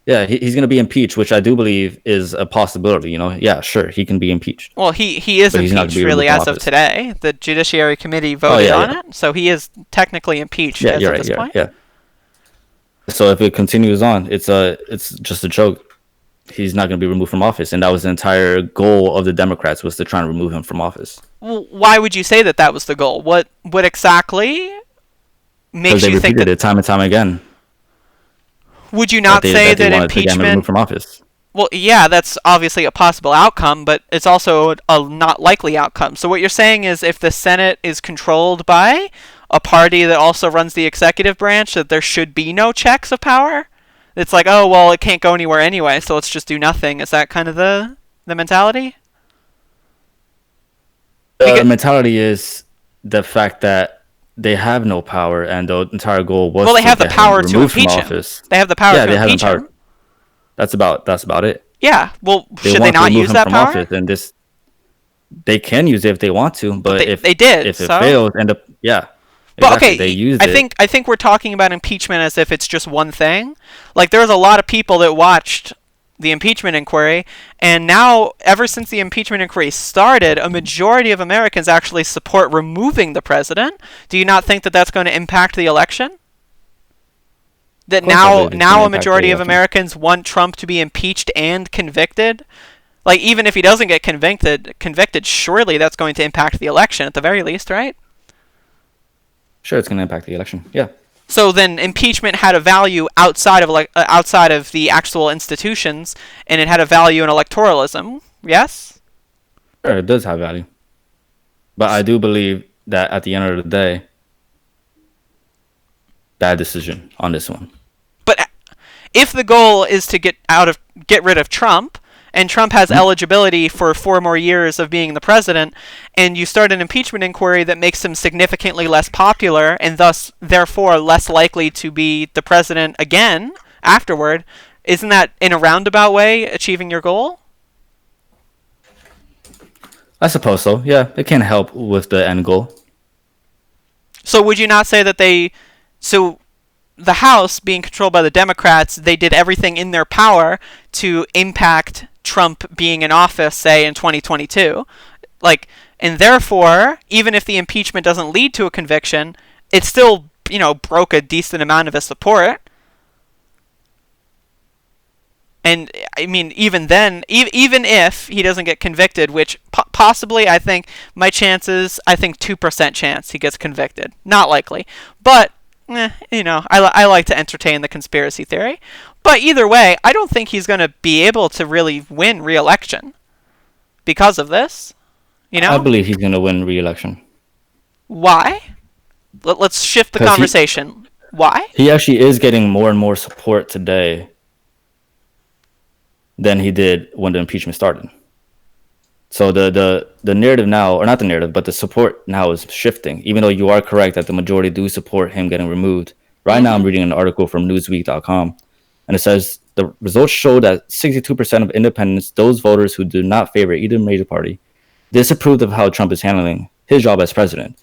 Yeah, he's going to be impeached, which I do believe is a possibility. You know, yeah, sure, he can be impeached, Well, he is but he's not going to impeached, be really, removed from as of office. today. The Judiciary Committee Oh voted yeah, on yeah, it, so he is technically impeached yeah. as You're of right. this Yeah, point. yeah. So if it continues on, it's just a joke. He's not going to be removed from office, and that was the entire goal of the Democrats was to try and remove him from office Well, why would you say that that was the goal? What exactly because makes they you think repeated that... it time and time again Would you that not they say that they that wanted to get him removed impeachment... from office. Well, yeah, that's obviously a possible outcome, but it's also a not likely outcome. So what you're saying is if the Senate is controlled by a party that also runs the executive branch, that there should be no checks of power? It's like, oh, well, it can't go anywhere anyway, so let's just do nothing. Is that kind of the mentality? The Because, mentality is the fact that they have no power, and the entire goal was well, they to have the get him power to removed from impeach him. office. They have the power Yeah, to they have the impeach power. him. That's about it. Yeah, well, They should they want to not remove use him that from power? office, and this they can use it if they want to, But but they did, if it so... fails, and yeah, But exactly, they okay, used I it. think I think we're talking about impeachment as if it's just one thing. Like there was a lot of people that watched the impeachment inquiry, and now ever since the impeachment inquiry started, a majority of Americans actually support removing the president. Do you not think that that's going to impact the election? That Of course, I believe it's going to now a impact the majority of election. Americans want Trump to be impeached and convicted? Like even if he doesn't get convicted, surely that's going to impact the election at the very least, right? Sure, it's going to impact the election. Yeah, So then impeachment had a value outside of the actual institutions, and it had a value in electoralism. Yes? sure, it does have value, but I do believe that at the end of the day, bad decision on this one. But if the goal is to get rid of Trump, and Trump has Mhm. eligibility for 4 more years of being the president, and you start an impeachment inquiry that makes him significantly less popular and thus therefore less likely to be the president again afterward, isn't that in a roundabout way achieving your goal? I suppose so. Yeah, it can help with the end goal. So would you not say that so the House being controlled by the Democrats, they did everything in their power to impact Trump being in office, say in 2022, like, and therefore, even if the impeachment doesn't lead to a conviction, it still, broke a decent amount of his support. And I mean, even then, even if he doesn't get convicted, which possibly I think my chances, I think 2% chance he gets convicted. Not likely. But, I like to entertain the conspiracy theory. But either way, I don't think he's going to be able to really win re-election because of this. I believe he's going to win re-election. Why? Let's shift the 'Cause conversation. Why? he actually is getting more and more support today than he did when the impeachment started. So the narrative now, or not the narrative, but the support now is shifting. Even though you are correct that the majority do support him getting removed. Right now, I'm reading an article from Newsweek.com, and it says the results show that 62% of independents, those voters who do not favor either major party, disapproved of how Trump is handling his job as president.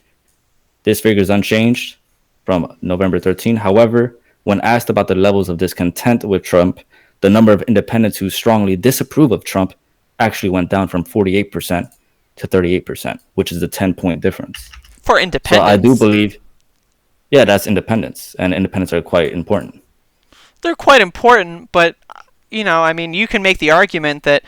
This figure is unchanged from November 13. However, when asked about the levels of discontent with Trump, the number of independents who strongly disapprove of Trump actually went down from 48% to 38%, which is a 10-point difference. For So independence. I do believe, yeah, that's independents, and independents are quite important. They're quite important, but, you can make the argument that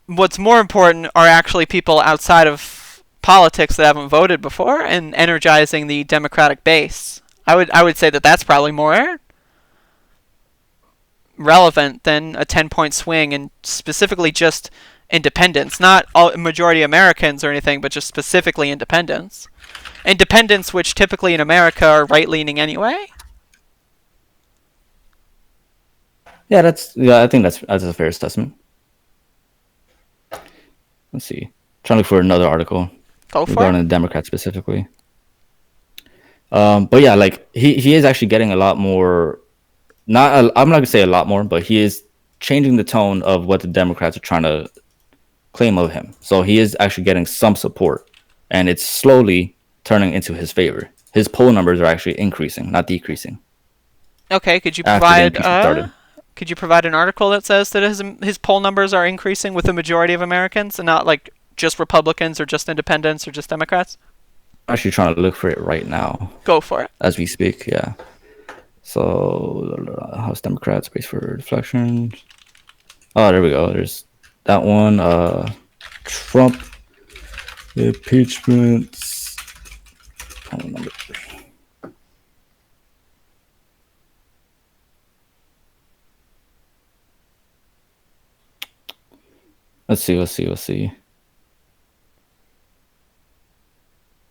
what's more important are actually people outside of politics that haven't voted before and energizing the Democratic base. I would say that that's probably more. relevant than a 10-point swing and specifically just independents, not all majority Americans or anything, but just specifically independents. Independents, which typically in America are right-leaning anyway. Yeah, I think that's a fair assessment. Let's see. Trying to look for another article Go for regarding it. the Democrats specifically. But yeah, like he is actually getting a lot more. I'm not gonna say a lot more, but he is changing the tone of what the Democrats are trying to claim of him. So he is actually getting some support, and it's slowly turning into his favor. His poll numbers are actually increasing, not decreasing, Okay, could you after the provide impeachment started. could you provide an article that says that his poll numbers are increasing with the majority of Americans and not like just Republicans or just independents or just Democrats? I'm actually trying to look for it right now Go for it. as we speak. Yeah. So House Democrats base for deflections. Oh, there we go. There's that one. Trump impeachment. Poll numbers. Let's see.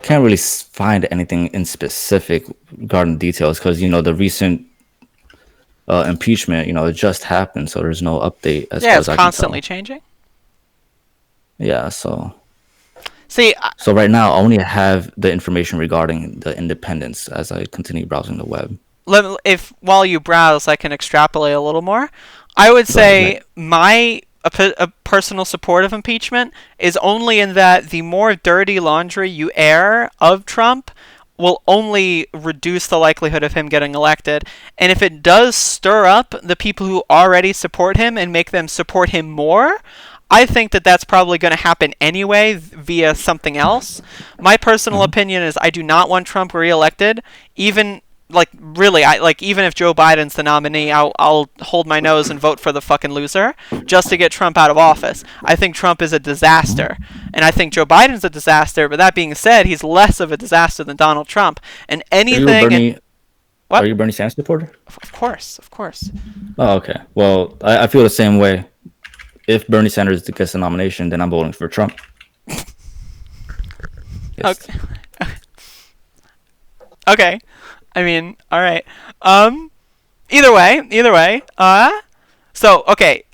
Can't really find anything in specific regarding details because the recent impeachment, it just happened, so there's no update as Yeah, far it's as I can constantly tell. changing. Yeah, so See, so right now I only have the information regarding the independence as I continue browsing the web. if while you browse, I can extrapolate a little more. I would Go ahead. say a personal support of impeachment is only in that the more dirty laundry you air of Trump will only reduce the likelihood of him getting elected. And if it does stir up the people who already support him and make them support him more, I think that that's probably going to happen anyway via something else. My personal Mhm. opinion is I do not want Trump reelected, even like really I like even if Joe Biden's the nominee, I'll hold my nose and vote for the fucking loser just to get Trump out of office. I think Trump is a disaster, and I think Joe Biden's a disaster. But that being said, he's less of a disaster than Donald Trump. And Are you a anything and Bernie? Are what? you a Bernie Sanders supporter? Of course, of course. Oh, okay. Well, I feel the same way. If Bernie Sanders gets the nomination, then I'm voting for Trump. Yes. Okay. Okay. I mean, all right. Either way. So okay,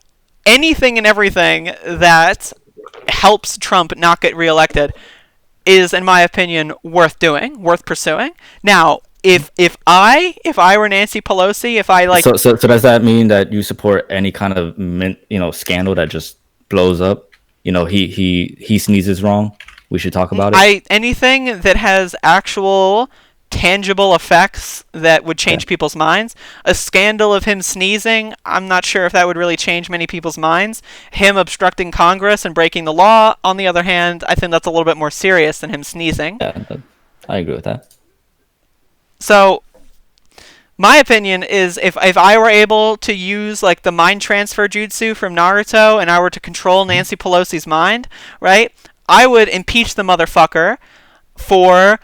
anything and everything that helps Trump not get reelected is, in my opinion, worth doing, worth pursuing. Now, if I were Nancy Pelosi, if I like, So does that mean that you support any kind of scandal that just blows up? He sneezes wrong. We should talk about it. I anything that has actual tangible effects that would Okay. change people's minds. A scandal of him sneezing, I'm not sure if that would really change many people's minds. Him obstructing Congress and breaking the law, on the other hand, I think that's a little bit more serious than him sneezing. Yeah, I agree with that. So, my opinion is if I were able to use like the mind transfer jutsu from Naruto and I were to control Nancy Pelosi's mind, right? I would impeach the motherfucker for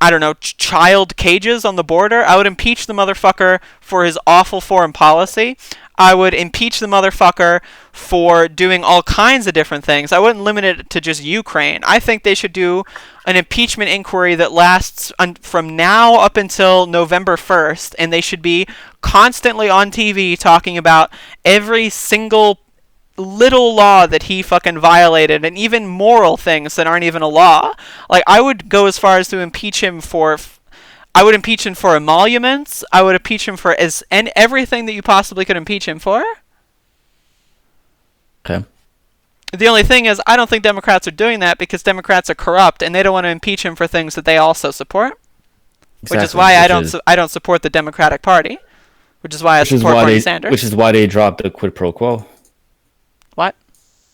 I don't know, child cages on the border. I would impeach the motherfucker for his awful foreign policy. I would impeach the motherfucker for doing all kinds of different things. I wouldn't limit it to just Ukraine. I think they should do an impeachment inquiry that lasts from now up until November 1st, and they should be constantly on TV talking about every single little law that he fucking violated, and even moral things that aren't even a law. Like, I would go as far as to impeach him for I would impeach him for emoluments. I would impeach him for and everything that you possibly could impeach him for. Okay. The only thing is, I don't think Democrats are doing that because Democrats are corrupt and they don't want to impeach him for things that they also support. Which is Exactly. why I don't support the Democratic Party. Which is why I support Bernie Sanders. Which is why they dropped the quid pro quo. What?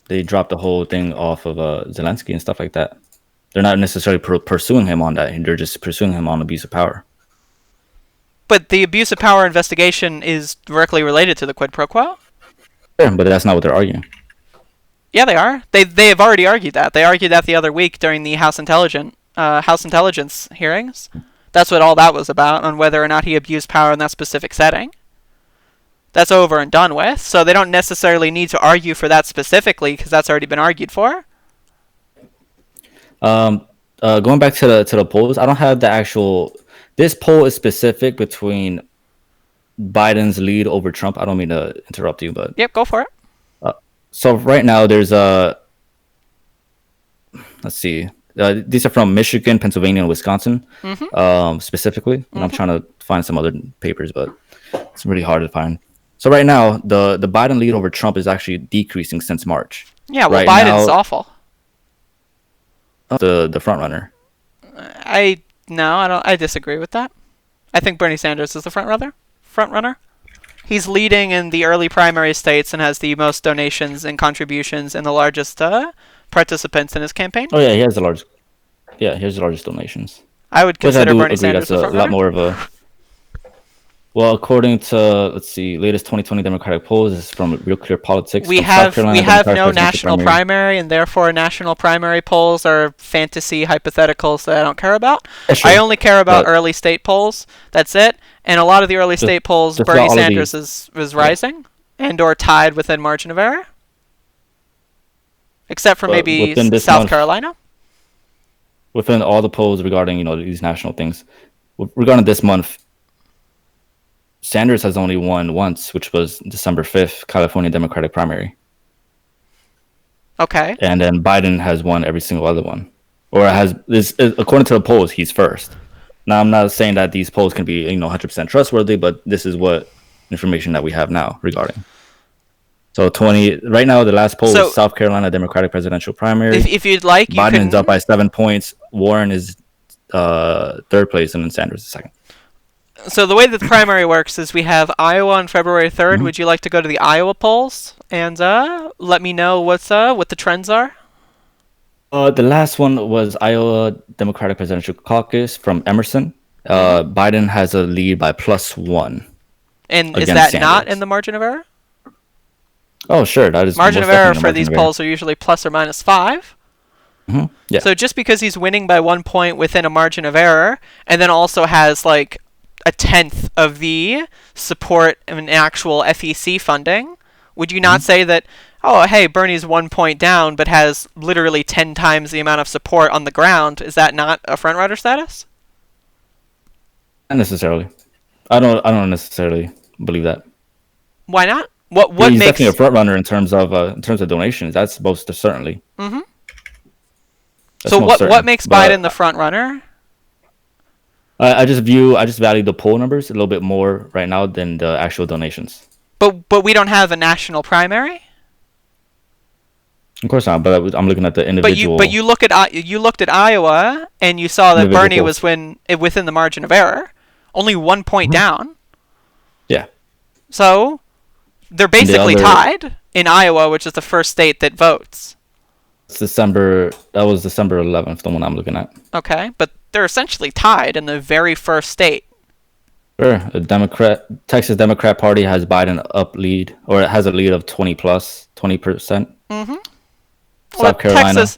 They dropped the whole thing off of Zelensky and stuff like that. They're not necessarily pursuing him on that. They're just pursuing him on abuse of power. But the abuse of power investigation is directly related to the quid pro quo. Yeah, but that's not what they're arguing. Yeah, they are. They have already argued that. They argued that the other week during the House Intelligence hearings. That's what all that was about, on whether or not he abused power in that specific setting. That's over and done with. So they don't necessarily need to argue for that specifically because that's already been argued for. Going back to the polls, I don't have the actual. This poll is specific between Biden's lead over Trump. I don't mean to interrupt you, but Yep, go for it. so right now there's a. Let's see. These are from Michigan, Pennsylvania, and Wisconsin, specifically. And I'm trying to find some other papers, but it's really hard to find. So right now, the Biden lead over Trump is actually decreasing since March. Yeah, well, Right Biden's now, awful. the front runner. I no, I don't. I disagree with that. I think Bernie Sanders is the front runner. Front runner. He's leading in the early primary states and has the most donations and contributions and the largest participants in his campaign. Oh yeah, he has the largest. Yeah, he has the largest donations. I would Which I consider do Bernie agree. Sanders That's the a front lot runner. more of a. Well, according to let's see, latest 2020 Democratic polls is from Real Clear Politics. We From South have Carolina we have Democratic no presidential national primary, and therefore national primary polls are fantasy hypotheticals that I don't care about. Yeah, sure. I only care about But early state polls. That's it. And a lot of the early state polls, just Bernie about all of Sanders these. is rising and or tied within margin of error, except for But maybe within this South month, Carolina. within all the polls regarding these national things, regarding this month, Sanders has only won once, which was December 5th, California Democratic primary, Okay. and then Biden has won every single other one, or has this according to the polls, he's first. Now, I'm not saying that these polls can be 100% trustworthy, but this is what information that we have now regarding. So 20 right now, the last poll So is South Carolina Democratic presidential primary. if you'd like, you Biden is can. up by 7 points. Warren is third place, and then Sanders is second. So the way that the primary works is we have Iowa on February 3rd. Mhm. Would you like to go to the Iowa polls and let me know what the trends are? The last one was Iowa Democratic Presidential Caucus from Emerson. Biden has a lead by +1 And is against that not in Sanders. the margin of error? Oh, sure, that is Margin most of error definitely a for margin these of error. polls are usually plus or minus 5. Yeah, So just because he's winning by 1 point within a margin of error, and then also has like a tenth of the support in actual FEC funding, would you not say that, oh, hey, Bernie's 1 point down, but has literally 10 times the amount of support on the ground? Is that not a front runner status? not necessarily. I don't necessarily believe that. Why not? What He's makes definitely a front runner in terms of donations. That's most certainly. Mhm. That's So most what certain. makes But Biden the front runner? I just value the poll numbers a little bit more right now than the actual donations. But we don't have a national primary. Of course not, but I'm looking at the individual. But you looked at Iowa and you saw that Individual Bernie was polls. within the margin of error, only 1 point down. Yeah. So they're And the basically other tied in Iowa, which is the first state that votes. That was December 11th, the one I'm looking at. Okay, but they're essentially tied in the very first state. Sure. Texas Democrat Party has Biden up lead, or it has a lead of 20%. Mm-hmm. South Carolina. Texas.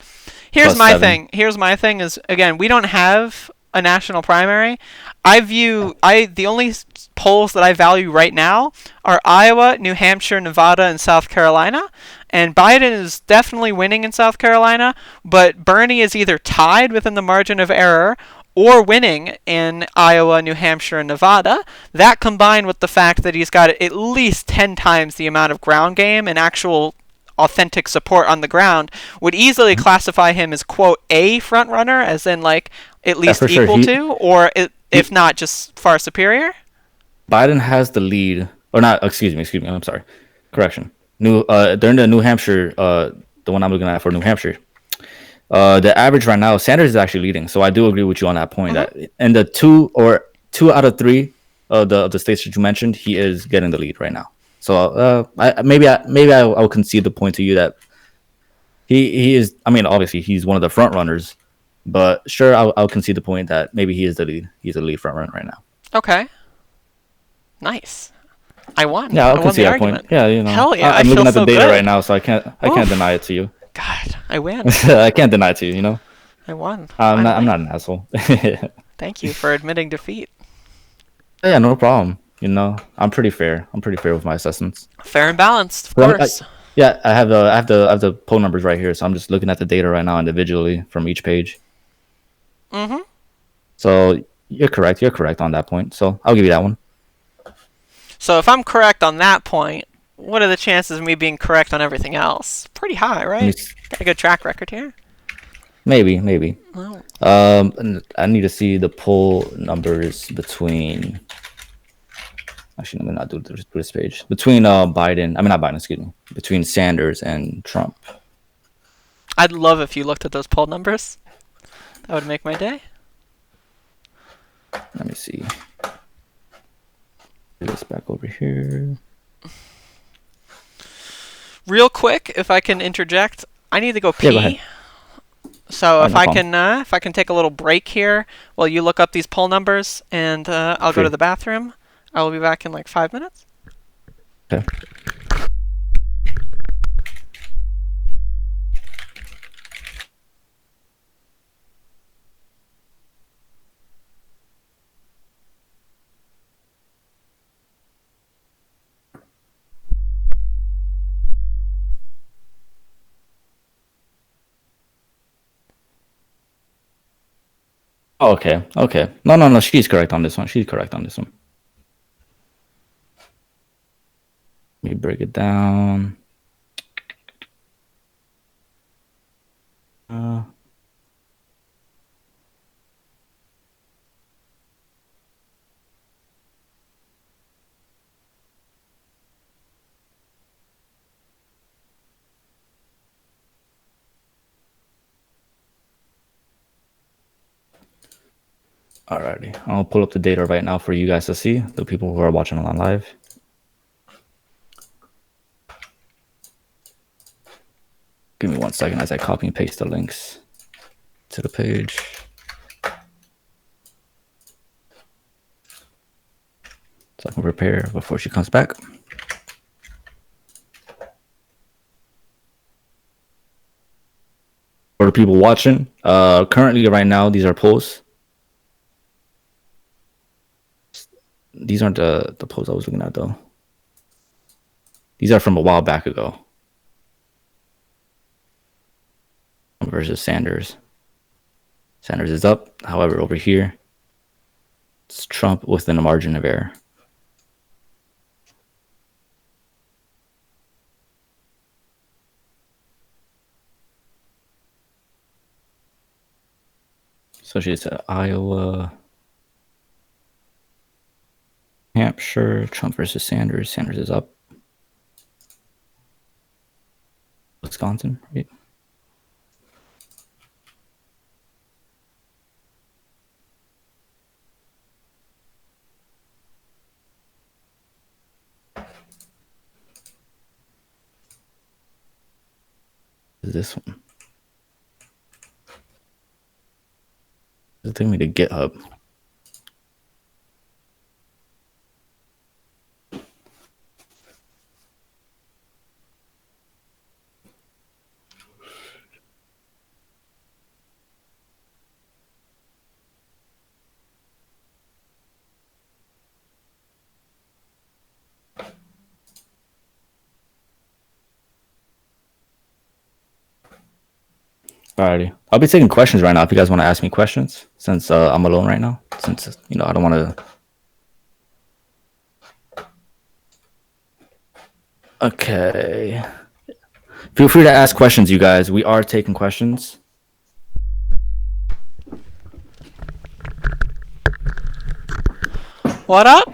Here's plus my 7. thing. Here's my thing is again, we don't have a national primary. The only polls that I value right now are Iowa, New Hampshire, Nevada, and South Carolina. And Biden is definitely winning in South Carolina, but Bernie is either tied within the margin of error or winning in Iowa, New Hampshire, and Nevada. That combined with the fact that he's got at least 10 times the amount of ground game and actual authentic support on the ground would easily classify him as quote a front runner, as in like at least for sure. equal to, or if not just far superior. Biden has the lead, or not? Excuse me. I'm sorry. Correction. During the New Hampshire, the one I'm looking at for New Hampshire, the average right now, Sanders is actually leading. So I do agree with you on that point. That in the two out of three of the states that you mentioned, he is getting the lead right now. So maybe I'll concede the point to you that he is. I mean, obviously he's one of the front runners, but sure, I'll concede the point that maybe he is the lead. He's the lead front runner right now. Okay. Nice. I won. Yeah, I I'll won concede the that point. argument. Yeah, you know. Hell yeah, I'm I looking feel at the so data good. right now, so I can't Oof. deny it to you. God, I win. I can't deny it to you. You know. I won. I'm Finally. not an asshole. Thank you for admitting defeat. Yeah, no problem. You know, I'm pretty fair. I'm pretty fair with my assessments. Fair and balanced, of But course. yeah, I have the poll numbers right here, so I'm just looking at the data right now individually from each page. Mm-hmm. So you're correct. You're correct on that point. So I'll give you that one. So if I'm correct on that point, what are the chances of me being correct on everything else? Pretty high, Let me right? Got a good track record here. maybe. Oh. And I need to see the poll numbers between. Actually, let me not do this page. Between Biden, I mean not Biden, excuse me. Between Sanders and Trump. I'd love if you looked at those poll numbers. That would make my day. Let me see. Get this back over here. Real quick, if I can interject, I need to go Yeah, go pee. ahead. So Oh, no problem. if I can take a little break here while you look up these poll numbers, and I'll go to Sure. the bathroom. I will be back in like 5 minutes. Okay. Oh, okay. Okay. No. She's correct on this one. She's correct on this one. Let me break it down. Uh, Alrighty. I'll pull up the data right now for you guys to see, the people who are watching on live. Give me 1 second as I copy and paste the links to the page. So I can prepare before she comes back. For the people watching, currently right now, these are polls. These aren't the polls I was looking at though. These are from a while back ago. Versus Sanders. Sanders is up. However, over here, it's Trump within a margin of error. So she's at Iowa, Hampshire, Trump versus Sanders. Sanders is up. Wisconsin, right? Is this one? It's taking me to GitHub. Alrighty. I'll be taking questions right now if you guys want to ask me questions, since I'm alone right now. Since, I don't want to. Okay. Feel free to ask questions, you guys. We are taking questions. What up?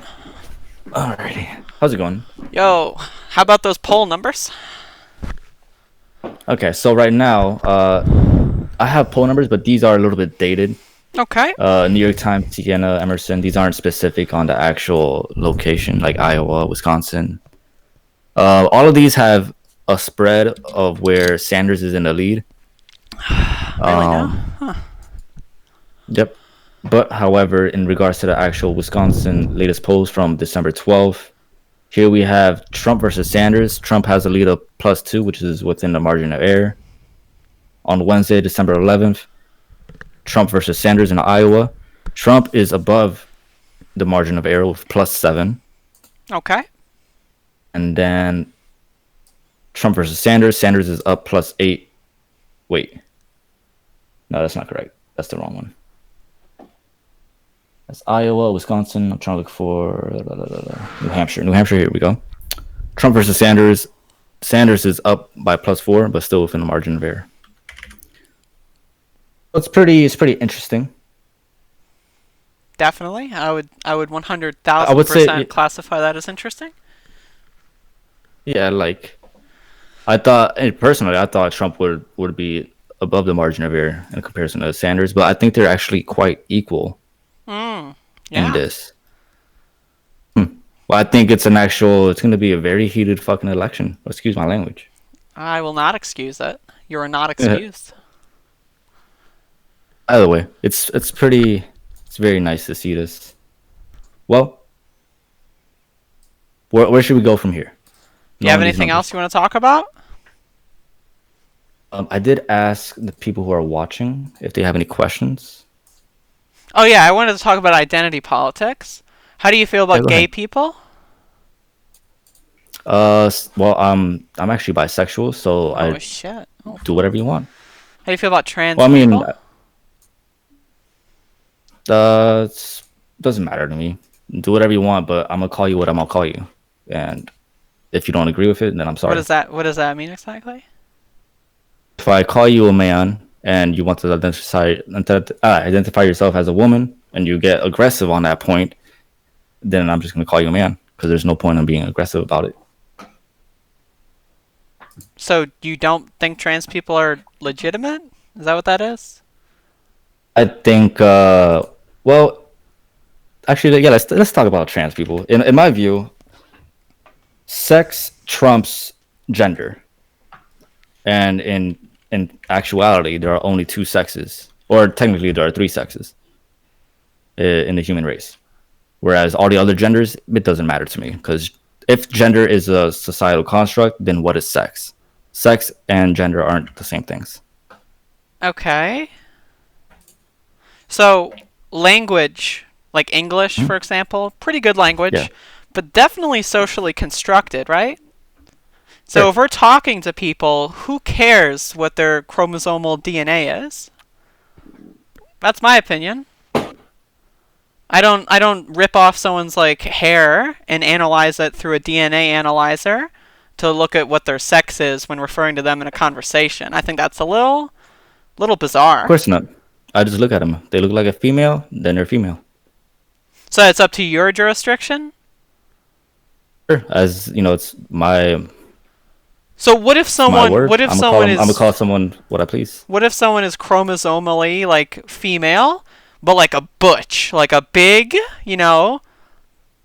Alrighty. How's it going? Yo, how about those poll numbers? Okay, so right now, I have poll numbers, but these are a little bit dated. Okay. New York Times, Siena, Emerson. These aren't specific on the actual location, like Iowa, Wisconsin. All of these have a spread of where Sanders is in the lead. Really now? Huh. Yep. But however, in regards to the actual Wisconsin latest polls from December 12th, here we have Trump versus Sanders. Trump has a lead of +2, which is within the margin of error. On Wednesday, December 11th, Trump versus Sanders in Iowa. Trump is above the margin of error with +7. Okay. And then Trump versus Sanders. Sanders is up +8. Wait, no, that's not correct. That's the wrong one. That's Iowa, Wisconsin. I'm trying to look for New Hampshire. New Hampshire. Here we go. Trump versus Sanders. Sanders is up by +4, but still within the margin of error. It's pretty interesting. Definitely. I would I would 100,000% say, classify that as interesting. yeah, like I thought personally, I thought Trump would be above the margin of error in comparison to Sanders, but I think they're actually quite equal Hmm. in Yeah. this. Well, I think it's going to be a very heated fucking election. Excuse my language. I will not excuse it. You are not Yeah. excused. Either way, it's very nice to see this. Well, where should we go from here? Do you have Knowing these anything else numbers. you want to talk about? I did ask the people who are watching if they have any questions. Oh yeah, I wanted to talk about identity politics. How do you feel Yeah, about go gay ahead. people? Well, I'm actually bisexual, so Oh I shit. Oh. do whatever you want. How do you feel about trans Well, I mean, people? it doesn't matter to me. Do whatever you want, but I'm gonna call you what I'm gonna call you. And if you don't agree with it, then I'm What sorry. does that What does that mean exactly? If I call you a man and you want to identify yourself as a woman, and you get aggressive on that point, then I'm just gonna call you a man because there's no point in being aggressive about it. So you don't think trans people are legitimate? Is that what that is? I think, well, actually, yeah, let's talk about trans people. In my view, sex trumps gender, and in actuality, there are only two sexes, or technically there are three sexes in the human race. Whereas all the other genders, it doesn't matter to me because if gender is a societal construct, then what is sex? Sex and gender aren't the same things. Okay. So language, like English, Hmm? for example, pretty good Yeah, language, but definitely socially constructed, right? So sure. if we're talking to people, who cares what their chromosomal DNA is? That's my opinion. I don't rip off someone's like hair and analyze it through a DNA analyzer to look at what their sex is when referring to them in a conversation. I think that's a little Of bizarre. course not. I just look at them. They look like a female, then they're female. So it's up to your jurisdiction. Sure. As you know, So what if it's my someone word. what if someone I'm gonna call is someone what I please. what if someone is chromosomally like female, but like a butch, like a big,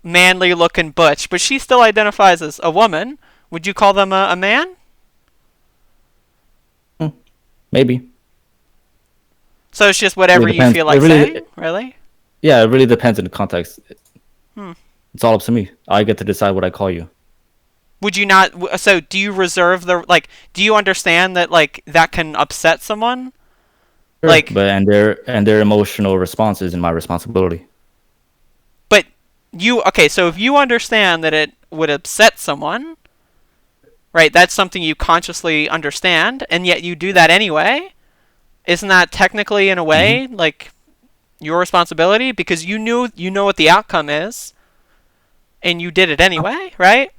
manly looking butch, but she still identifies as a woman? Would you call them a man? Hmm, maybe. So it's just Really whatever you depends. feel like saying, really? Yeah, it really depends on the context. Hmm. It's all up to me. I get to decide what I call you. Would you not? So do you reserve the like? Do you understand that like that can upset someone? Sure, Like, but and their emotional response is in my responsibility. but you okay? So if you understand that it would upset someone, right? That's something you consciously understand, and yet you do that anyway. Isn't that technically, in a Hmm. way, like your responsibility because you know what the outcome is, and you did it anyway, right?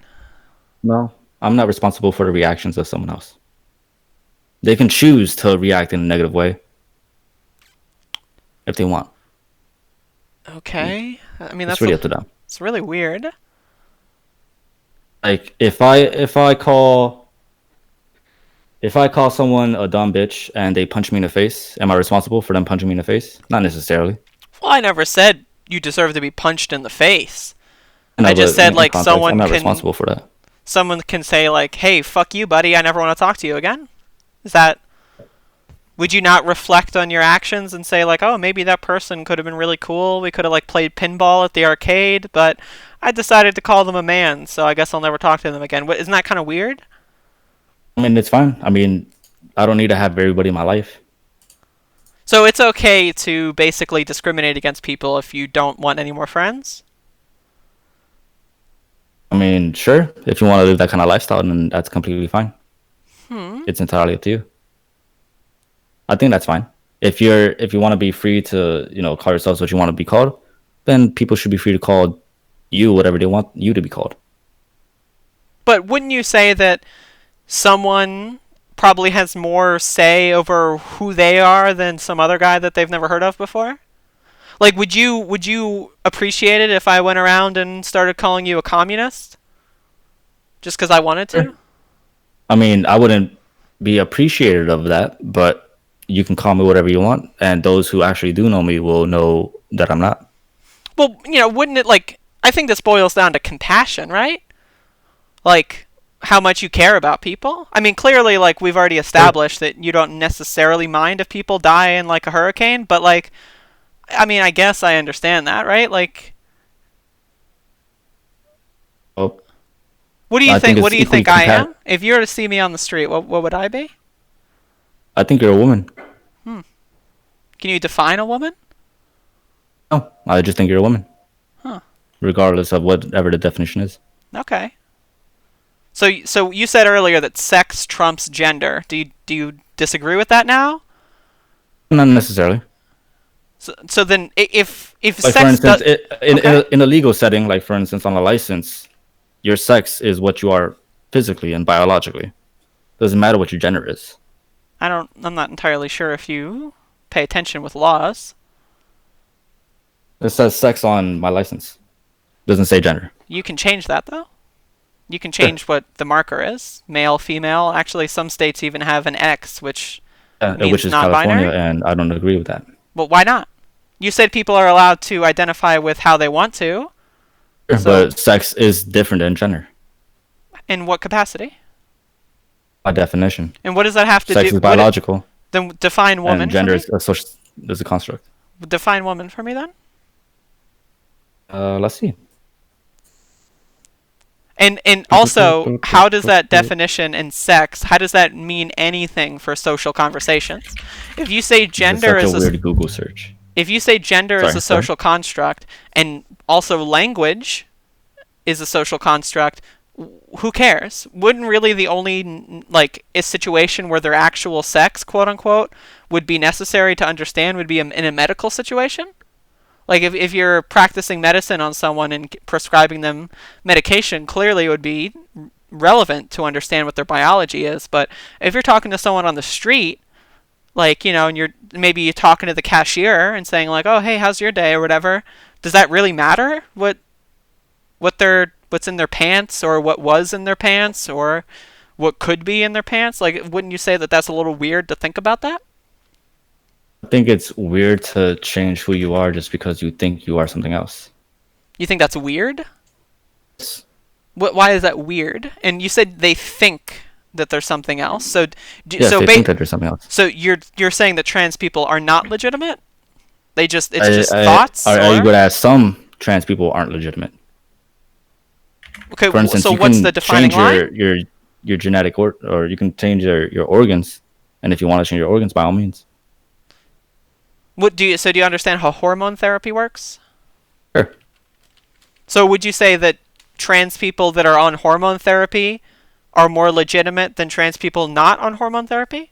No, I'm not responsible for the reactions of someone else. They can choose to react in a negative way if they want. Okay. I mean, It's really up to them. it's really weird. Like if I call someone a dumb bitch and they punch me in the face, am I responsible for them punching me in the face? Not necessarily. Well, I never said you deserve to be punched in the face. I I know, just but said in like context, I'm not responsible for that. someone can say like, "Hey, fuck you, buddy. I never want to talk to you again." Is that would you not reflect on your actions and say like, "Oh, maybe that person could have been really cool. We could have like played pinball at the arcade, but I decided to call them a man, so I guess I'll never talk to them again." Isn't that kind of weird? I mean, it's fine. I mean, I don't need to have everybody in my life. So it's okay to basically discriminate against people if you don't want any more friends? I mean, sure, if you want to live that kind of lifestyle, then that's completely fine. It's entirely up to you. I think that's fine. If you want to be free to, call yourselves what you want to be called, then people should be free to call you whatever they want you to be called. But wouldn't you say that someone probably has more say over who they are than some other guy that they've never heard of before? Like, would you appreciate it if I went around and started calling you a communist just because I wanted Sure. to? I mean, I wouldn't be appreciative of that, but you can call me whatever you want, and those who actually do know me will know that I'm not. Well, wouldn't it like? I think this boils down to compassion, right? Like how much you care about people. I mean, clearly, like we've already Sure. established that you don't necessarily mind if people die in like a hurricane, but like, I mean, I guess I understand that, right? Like, Well, what do you I think think? What it's do you equally think I compat. am? If you were to see me on the street, what would I be? I think you're a woman. Can you define a woman? No, I just think you're a woman, Huh. regardless of whatever the definition is. Okay. So you said earlier that sex trumps gender. Do you disagree with that now? Not necessarily. So then, if Like for sex instance, does, okay, in a legal setting, like for instance on a license, your sex is what you are physically and biologically. Doesn't matter what your gender is. I'm not entirely sure if you pay attention with laws. It says sex on my license. Doesn't say gender. You can change that though. You can Sure. change what the marker is, male, female. Actually, some states even have an X, which Which means is California, non-binary. and I don't agree with that. Well, why not? You said people are allowed to identify with how they want to. Sure, So, but sex is different than gender in what capacity? by definition. And what does that have to Sex do? is biological, Then define and woman for gender me. is a social is a construct. Define woman for me then. Let's see. And also, how does that definition in sex? How does that mean anything for social conversations? If you say This is gender such a is a weird Google search. if you say gender is Sorry, a sorry. social construct and also language is a social construct, who cares? Wouldn't really the only like a situation where their actual sex, quote unquote, would be necessary to understand would be in a medical situation? Like if you're practicing medicine on someone and prescribing them medication, clearly it would be relevant to understand what their biology is. But if you're talking to someone on the street, like and you're talking to the cashier and saying like, "Oh, hey, how's your day?" or whatever, does that really matter? What's in their pants or what was in their pants or what could be in their pants? Like, wouldn't you say that that's a little weird to think about that? I think it's weird to change who you are just because you think you are something else. You think that's weird? Why is that weird? And you said they think that there's something else. So Yes, they think that there's something else. so you're saying that trans people are not legitimate? It's I, just thoughts are you or good at some trans people aren't legitimate? okay? For instance, So you what's the can defining change line? your genetic or you can change your organs, and if you want to change your organs, by all means. Do you understand how hormone therapy works? Sure. So would you say that trans people that are on hormone therapy are more legitimate than trans people not on hormone therapy?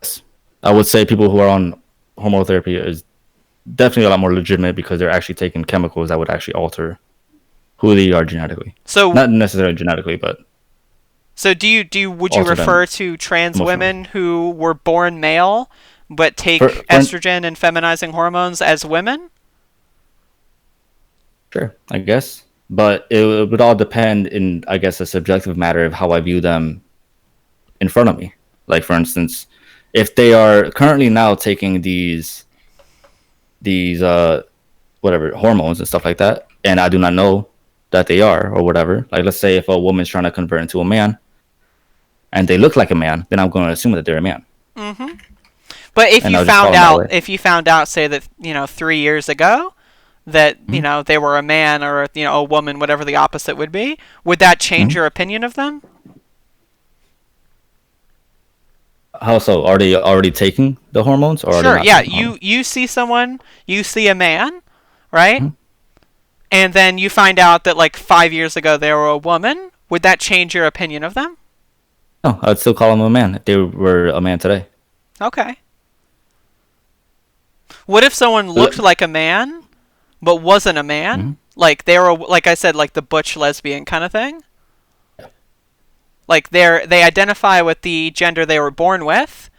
Yes. I would say people who are on hormone therapy is definitely a lot more legitimate because they're actually taking chemicals that would actually alter who they are genetically. So Not necessarily genetically, but would you alter refer them to trans emotionally. women who were born male but For, take for estrogen and feminizing hormones as women? Sure, I guess. But it would all depend in, I guess, a subjective matter of how I view them in front of me. Like, for instance, if they are currently now taking these whatever hormones and stuff like that, and I do not know that they are or whatever. Like, let's say if a woman's trying to convert into a man and they look like a man, then I'm going to assume that they're a man, But and I'll just call them that way. if you found out, say that 3 years ago, that Mhm. they were a man or a woman, whatever the opposite would be, would that change Mhm. your opinion of them? How so? Are they already taking the hormones, or are they Sure. not Yeah. taking the You hormones? you see someone, you see a man, right? Mhm. and then you find out that like 5 years ago they were a woman, would that change your opinion of them? No, I'd still call them a man if they were a man today. Okay. What if someone looked like a man but wasn't a man? Mm-hmm. Like they were, like I said, like the butch lesbian kind of thing. Like they identify with the gender they were born with,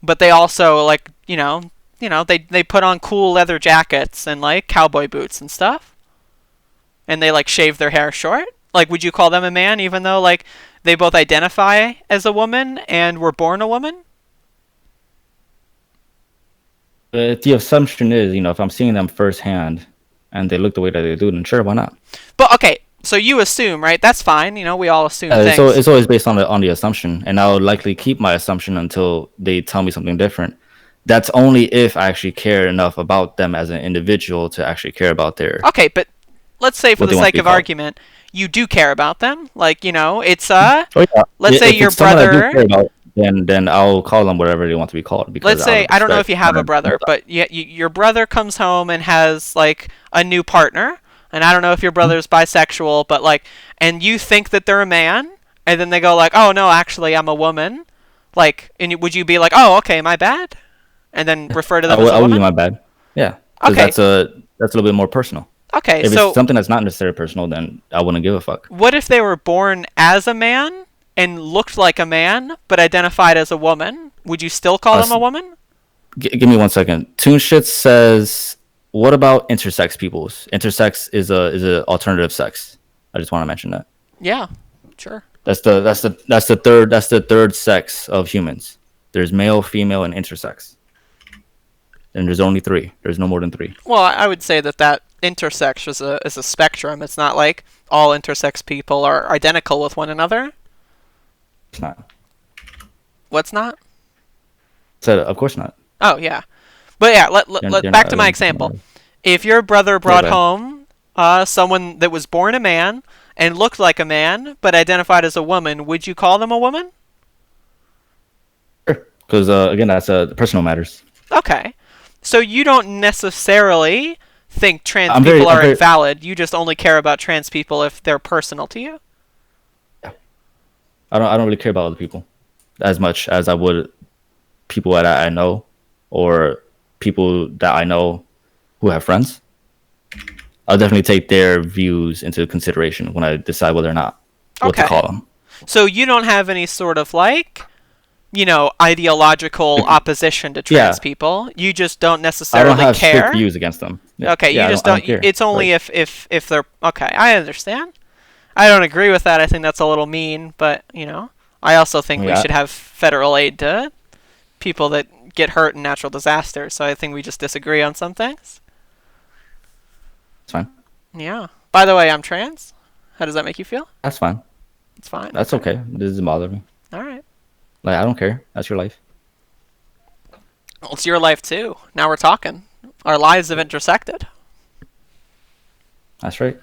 but they also like they put on cool leather jackets and like cowboy boots and stuff, and they like shave their hair short. Like, would you call them a man even though like they both identify as a woman and were born a woman? But the assumption is, if I'm seeing them firsthand and they look the way that they do, then sure, why not? But okay, so you assume, right? That's fine. We all assume So things. it's always based on the assumption, and I'll likely keep my assumption until they tell me something different. That's only if I actually care enough about them as an individual to actually care about their Okay, but let's say for what the they want to sake be of called. argument, you do care about them. Like, it's Oh yeah, let's say if your it's someone I do care brother. about, then I'll call them whatever they want to be called because Let's out say of I don't know if respect. you have a brother, but your brother comes home and has like a new partner, and I don't know if your brother's bisexual, but like, and you think that they're a man, and then they go like, "Oh no, actually I'm a woman." Like, and would you be like, "Oh, okay, my bad," and then refer to them as a I would be woman? my bad. Yeah, because Okay, that's a little bit more personal. okay. If it's So something that's not necessarily personal, then I wouldn't give a fuck. what if they were born as a man and looked like a man but identified as a woman? Would you still call Uh, them a woman? Give me 1 second. Tune shit says, "What about intersex peoples? Intersex is a alternative sex." I just want to mention that. Yeah, sure. That's the third sex of humans. There's male, female, and intersex. And there's only three. There's no more than three. Well, I would say that intersex is a spectrum. It's not like all intersex people are identical with one another. It's not. What's not? Said of course not. Oh yeah, but yeah. Let They're back not. to my example. If your brother Yeah, brought go ahead. home someone that was born a man and looked like a man but identified as a woman, would you call them a woman? Because again, that's personal matters. Okay, so you don't necessarily think trans I'm very, people I'm are very. invalid. You just only care about trans people if they're personal to you. I don't really care about other people as much as I would people that I know or people that I know who have friends. I'll definitely take their views into consideration when I decide whether or not what to Okay. call them. So you don't have any sort of like, ideological opposition to Yeah, trans people. You just don't I don't necessarily have strict care. views against them. Yeah, Okay, yeah, you just I don't don't. care. It's only Like, if they're okay. I understand. I don't agree with that. I think that's a little mean, but I also think we yeah, should have federal aid to people that get hurt in natural disasters. So I think we just disagree on some things. it's fine. Yeah. By the way, I'm trans. How does that make you feel? That's fine. It's fine. That's Okay. okay. It doesn't bother me. All right. Like I don't care. That's your life. Well, it's your life too. Now we're talking. Our lives have intersected. That's right.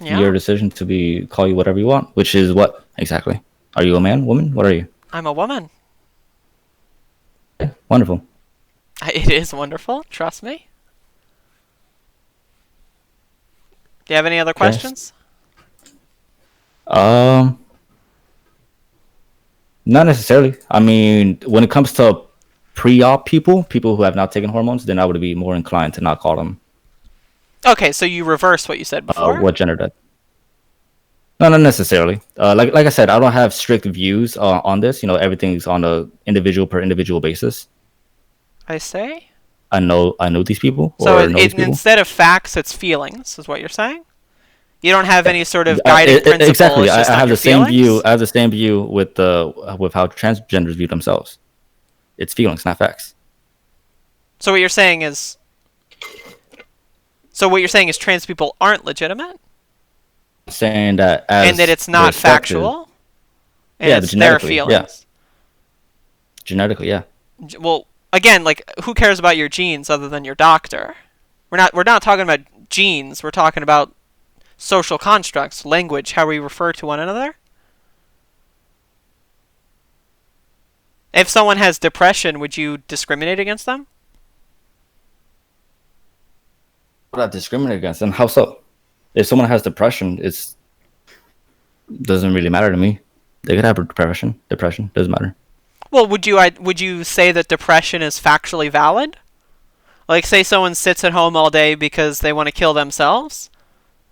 Yeah. Your decision to be call you whatever you want, which is what exactly? Are you a man, woman? What are you? I'm a woman. Yeah, wonderful. It is wonderful. Trust me. Do you have any other Yes. questions? Um, Not necessarily. I mean, when it comes to pre-op people who have not taken hormones, then I would be more inclined to not call them Okay, so you reversed what you said before. what gender that. No, not necessarily. Like I said, I don't have strict views on this. Everything's on a individual per individual basis. I say. I know these people So or know these people. instead of facts, it's feelings, is what you're saying? You don't have any sort of guiding principle. Exactly. It's just I on have your the same view. feelings? I have the same view with how transgenders view themselves. It's feelings, not facts. So what you're saying is. So what you're saying is trans people aren't legitimate, Saying that and that as it's their not sex is- factual, and Yeah, it's their genetically. Yeah, feelings. genetically. Yeah. Well, again, like who cares about your genes other than your doctor? We're not talking about genes. We're talking about social constructs, language, how we refer to one another. If someone has depression, would you discriminate against them? Would I discriminate against them? How so? If someone has depression, it's doesn't really matter to me. They could have depression. Depression doesn't matter. Well, would you say that depression is factually valid? Like, say someone sits at home all day because they want to kill themselves.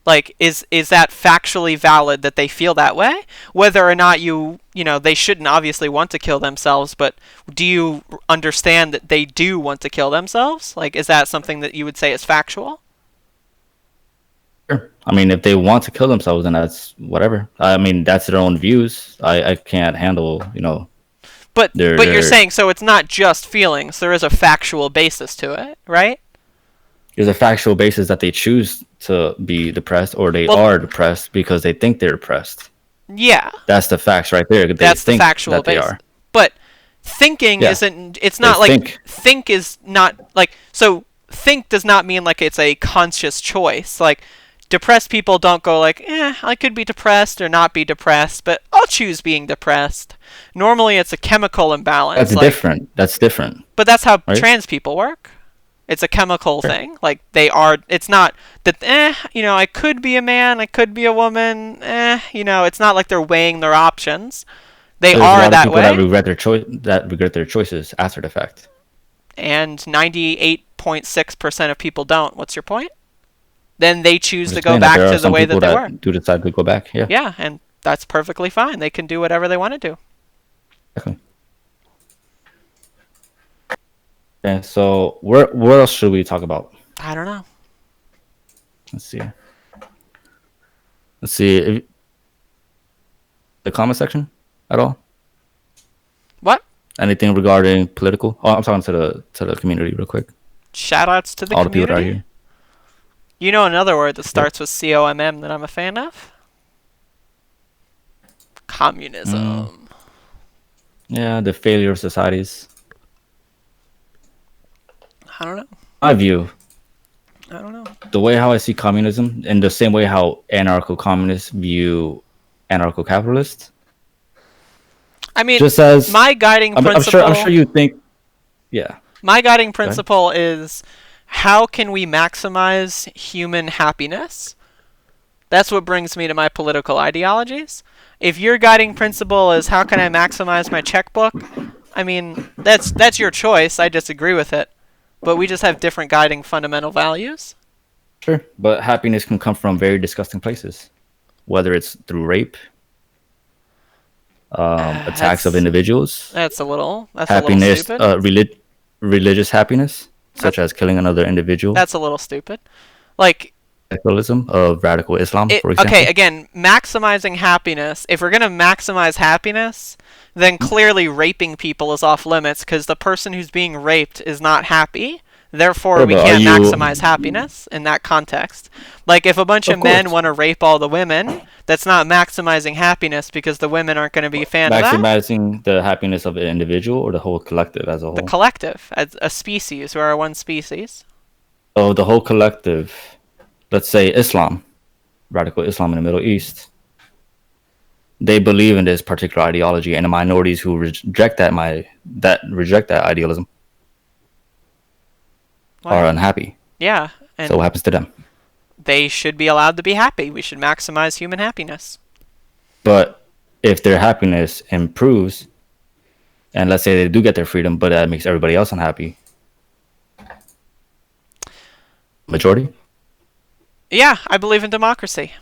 Like, is that factually valid that they feel that way? Whether or not they shouldn't obviously want to kill themselves, but do you understand that they do want to kill themselves? Like, is that something that you would say is factual? Sure. I mean, if they want to kill themselves, then that's whatever. I mean, that's their own views. I can't handle, But you're their saying so it's not just feelings. There is a factual basis to it, right? there's a factual basis that they choose to be depressed or they Well, are depressed because they think they're depressed. yeah, That's the facts right there. They that's the think factual that they basis. are. But thinking Yeah, isn't. It's they not like think. think is not like so. Think does not mean like it's a conscious choice. Like depressed people don't go like, I could be depressed or not be depressed, but I'll choose being depressed. Normally, it's a chemical imbalance. That's Like, different. That's different, but that's how right? trans people work. It's a chemical Sure. thing. Like they are. It's not that. I could be a man. I could be a woman. It's not like they're weighing their options. They There's a are lot of that people that way, regret their choices after the fact. and 98.6% of people don't. What's your point? Then they I'm choose to just go saying that back there are to the some way people that they were. that do decide to go back. Yeah, Yeah, and that's perfectly fine. They can do whatever they want to do. exactly. Okay, so what else should we talk about? I don't know. Let's see. Let's see. The comment section at all? What? Anything regarding political? Oh, I'm talking to the community real quick. Shoutouts to the All the people that are community. here. You know another word that Yep. starts with COMM that I'm a fan of? Mm, Communism. yeah, the failure of societies. I don't know. My view, I don't know. the way how I see communism, in the same way how anarcho-communists view anarcho-capitalists, I mean, just as my guiding I'm principle sure you think, yeah. my guiding Go ahead. principle is how can we maximize human happiness? That's what brings me to my political ideologies. If your guiding principle is how can I maximize my checkbook, I mean, that's your choice. I disagree with it. But we just have different guiding fundamental values. Sure, but happiness can come from very disgusting places, whether it's through rape, attacks of That's individuals, that's a little happiness, stupid. religious happiness, such That's as killing another individual, that's a little stupid. Like radicalism of radical Islam, it for okay, example. again, maximizing happiness. If we're going to maximize happiness, then clearly raping people is off limits because the person who's being raped is not happy. Therefore, Sure, we but are can't you, maximize happiness in that context. Like, if a bunch of of men course, want to rape all the women, that's not maximizing happiness because the women aren't going to be a fan of that. maximizing the happiness of an individual or the whole collective as a The whole? collective, as a species, we are one species. So the whole collective, let's say Islam, radical Islam in the Middle East, they believe in this particular ideology, and the minorities who reject that idealism are Well, unhappy. yeah, So what and happens to them? they should be allowed to be happy. We should maximize human happiness. But if their happiness improves, and let's say they do get their freedom, but that makes everybody else unhappy, majority? Yeah, I believe in democracy.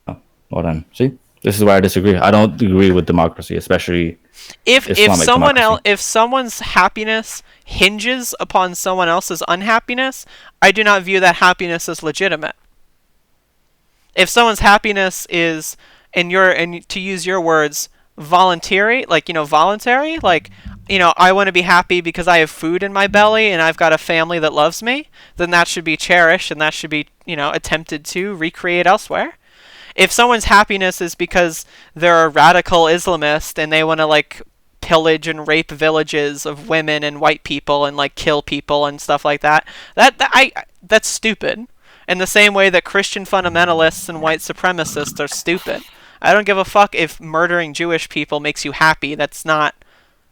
Oh, well then, see, this is where I disagree. I don't agree with democracy, especially If Islamic someone else democracy. if someone's happiness hinges upon someone else's unhappiness, I do not view that happiness as legitimate. If someone's happiness is and to use your words voluntary, like I want to be happy because I have food in my belly and I've got a family that loves me, then that should be cherished and that should be, attempted to recreate elsewhere. If someone's happiness is because they're a radical Islamist and they want to like pillage and rape villages of women and white people and like kill people and stuff like that, that's stupid. In the same way that Christian fundamentalists and white supremacists are stupid. I don't give a fuck if murdering Jewish people makes you happy. That's not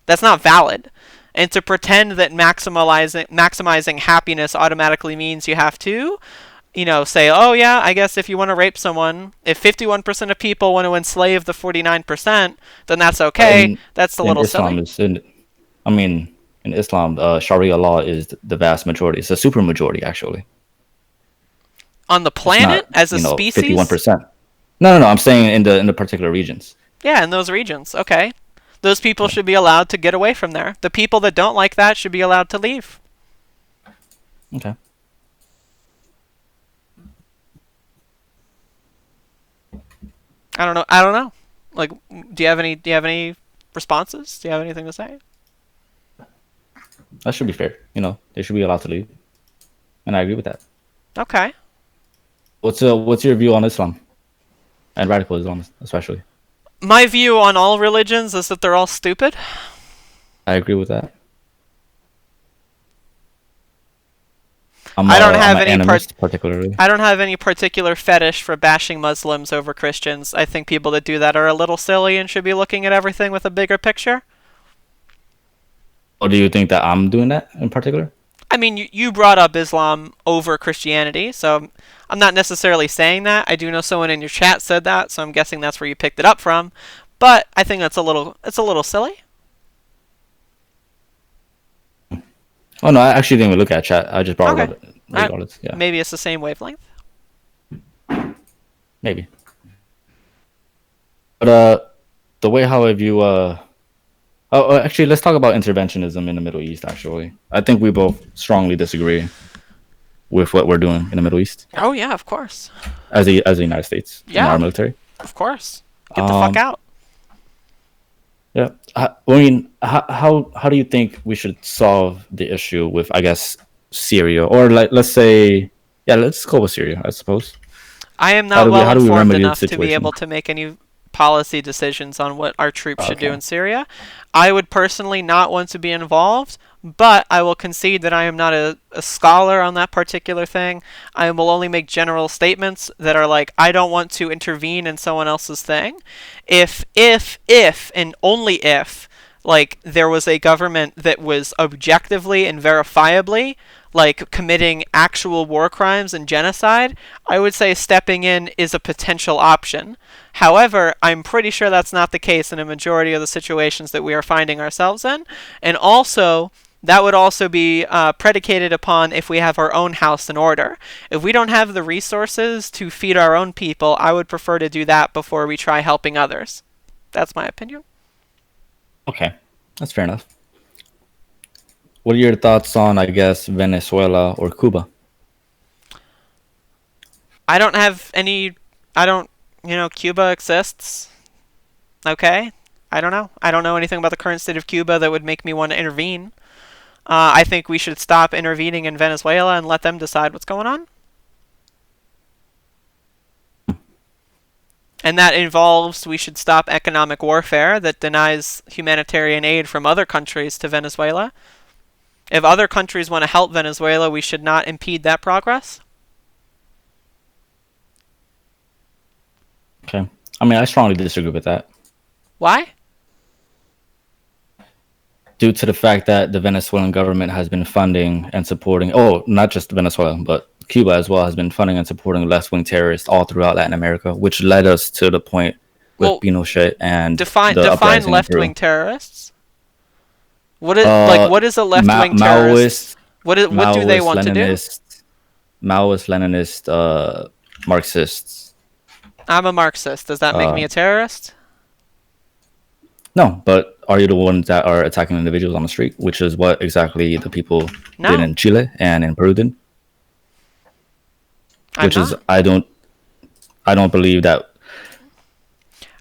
valid. And to pretend that maximizing happiness automatically means you have to say, oh yeah, I guess if you want to rape someone, if 51% of people want to enslave the 49%, then that's okay. In That's a in little Islam silly. is in, I mean, in Islam, Sharia law is the vast majority. It's a super majority actually. On the It's planet, not as a 51%. species, No, no, no. I'm saying in the particular regions. yeah, in those regions, okay. Those people Yeah. should be allowed to get away from there. The people that don't like that should be allowed to leave. Okay. I don't know. I don't know. Like, do you have any responses? Do you have anything to say? That should be fair. They should be allowed to leave, and I agree with that. Okay. What's your view on Islam and radical Islam, especially? My view on all religions is that they're all stupid. I agree with that. I don't I'm have an any part animist, particularly. I don't have any particular fetish for bashing Muslims over Christians. I think people that do that are a little silly and should be looking at everything with a bigger picture. Or do you think that I'm doing that in particular? I mean, you brought up Islam over Christianity, so I'm not necessarily saying that. I do know someone in your chat said that, so I'm guessing that's where you picked it up from. But I think it's a little silly. Oh no, I actually didn't even look at chat. I just brought it Okay. up Uh, regardless. Yeah, Maybe it's the same wavelength. maybe. But the way how I view actually, let's talk about interventionism in the Middle East. Actually, I think we both strongly disagree with what we're doing in the Middle East Oh yeah, of course. as the United States and our Yeah, military. of course. Get the fuck Um, out. yeah. I mean, how do you think we should solve the issue with, I guess, Syria, or like let's say, yeah, let's go with Syria, I suppose. I am not well How do we informed remedy the enough to be situation? able to make any policy decisions on what our troops should do Okay. in Syria. I would personally not want to be involved, but I will concede that I am not a scholar on that particular thing. I will only make general statements that are like, I don't want to intervene in someone else's thing. If, and only if, like, there was a government that was objectively and verifiably like committing actual war crimes and genocide, I would say stepping in is a potential option. However, I'm pretty sure that's not the case in a majority of the situations that we are finding ourselves in. And also, that would also be predicated upon if we have our own house in order. If we don't have the resources to feed our own people, I would prefer to do that before we try helping others. That's my opinion. Okay, that's fair enough. What are your thoughts on, I guess, Venezuela or Cuba? I don't have any. I don't. Cuba exists. Okay? I don't know. I don't know anything about the current state of Cuba that would make me want to intervene. I think we should stop intervening in Venezuela and let them decide what's going on. And that involves we should stop economic warfare that denies humanitarian aid from other countries to Venezuela. If other countries want to help Venezuela, we should not impede that progress. Okay, I mean, I strongly disagree with that Why? due to the fact that the Venezuelan government has been funding and supporting, oh, not just Venezuela, but Cuba as well, has been funding and supporting left-wing terrorists all throughout Latin America, which led us to the point with Well, Pinochet and define the define uprising in Peru. left-wing terrorists. What is a left-wing terrorist? Maoist, What do they want to do? Maoist, Leninist, Marxists. I'm a Marxist. Does that make Uh, me a terrorist? no, but are you the ones that are attacking individuals on the street, which is what exactly the people did No, in Chile and in Peru did? I'm Which is not. I don't believe that.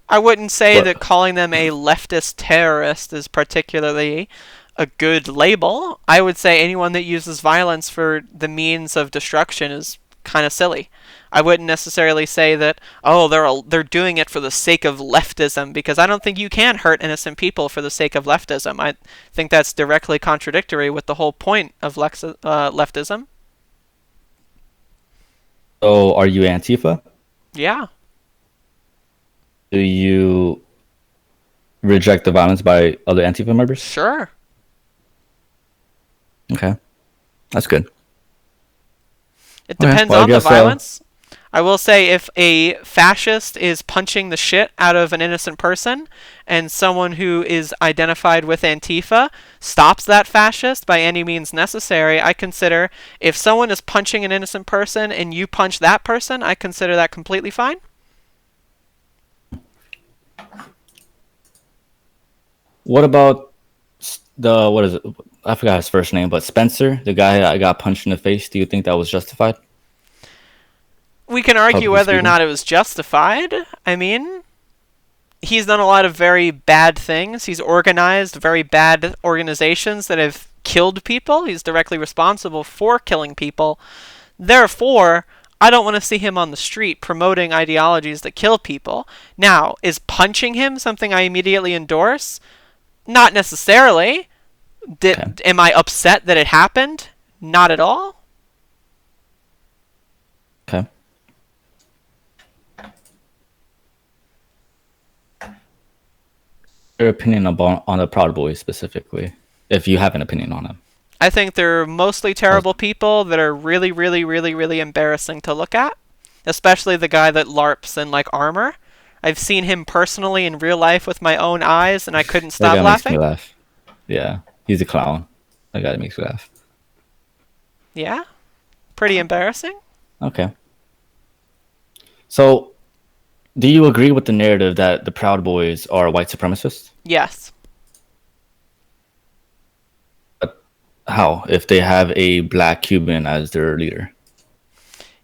I wouldn't say But that calling them a leftist terrorist is particularly a good label. I would say anyone that uses violence for the means of destruction is kind of silly. I wouldn't necessarily say that they're doing it for the sake of leftism because I don't think you can hurt innocent people for the sake of leftism. I think that's directly contradictory with the whole point of leftism. so, are you Antifa? Yeah, Do you reject the violence by other Antifa members? sure. Okay, that's good. It Okay. depends Well, I on the guess violence. I will say if a fascist is punching the shit out of an innocent person and someone who is identified with Antifa stops that fascist by any means necessary, I consider if someone is punching an innocent person and you punch that person, I consider that completely fine. what about the what is it? I forgot his first name, but Spencer, the guy that got punched in the face. Do you think that was justified? We can argue Publicly whether or speaking. not it was justified. I mean, he's done a lot of very bad things. He's organized very bad organizations that have killed people. He's directly responsible for killing people. Therefore, I don't want to see him on the street promoting ideologies that kill people. Now, is punching him something I immediately endorse? Not necessarily. Okay. Am I upset that it happened? Not at all. Okay. Your opinion on the Proud Boys specifically, if you have an opinion on them. I think they're mostly How's- terrible people that are really, really, really, really embarrassing to look at. Especially the guy that LARPs in like armor. I've seen him personally in real life with my own eyes, and I couldn't That stop guy makes me laughing. laugh. Yeah, he's a clown. That guy makes me laugh. Yeah, pretty embarrassing. Okay. So, do you agree with the narrative that the Proud Boys are white supremacists? Yes. How? If they have a black Cuban as their leader?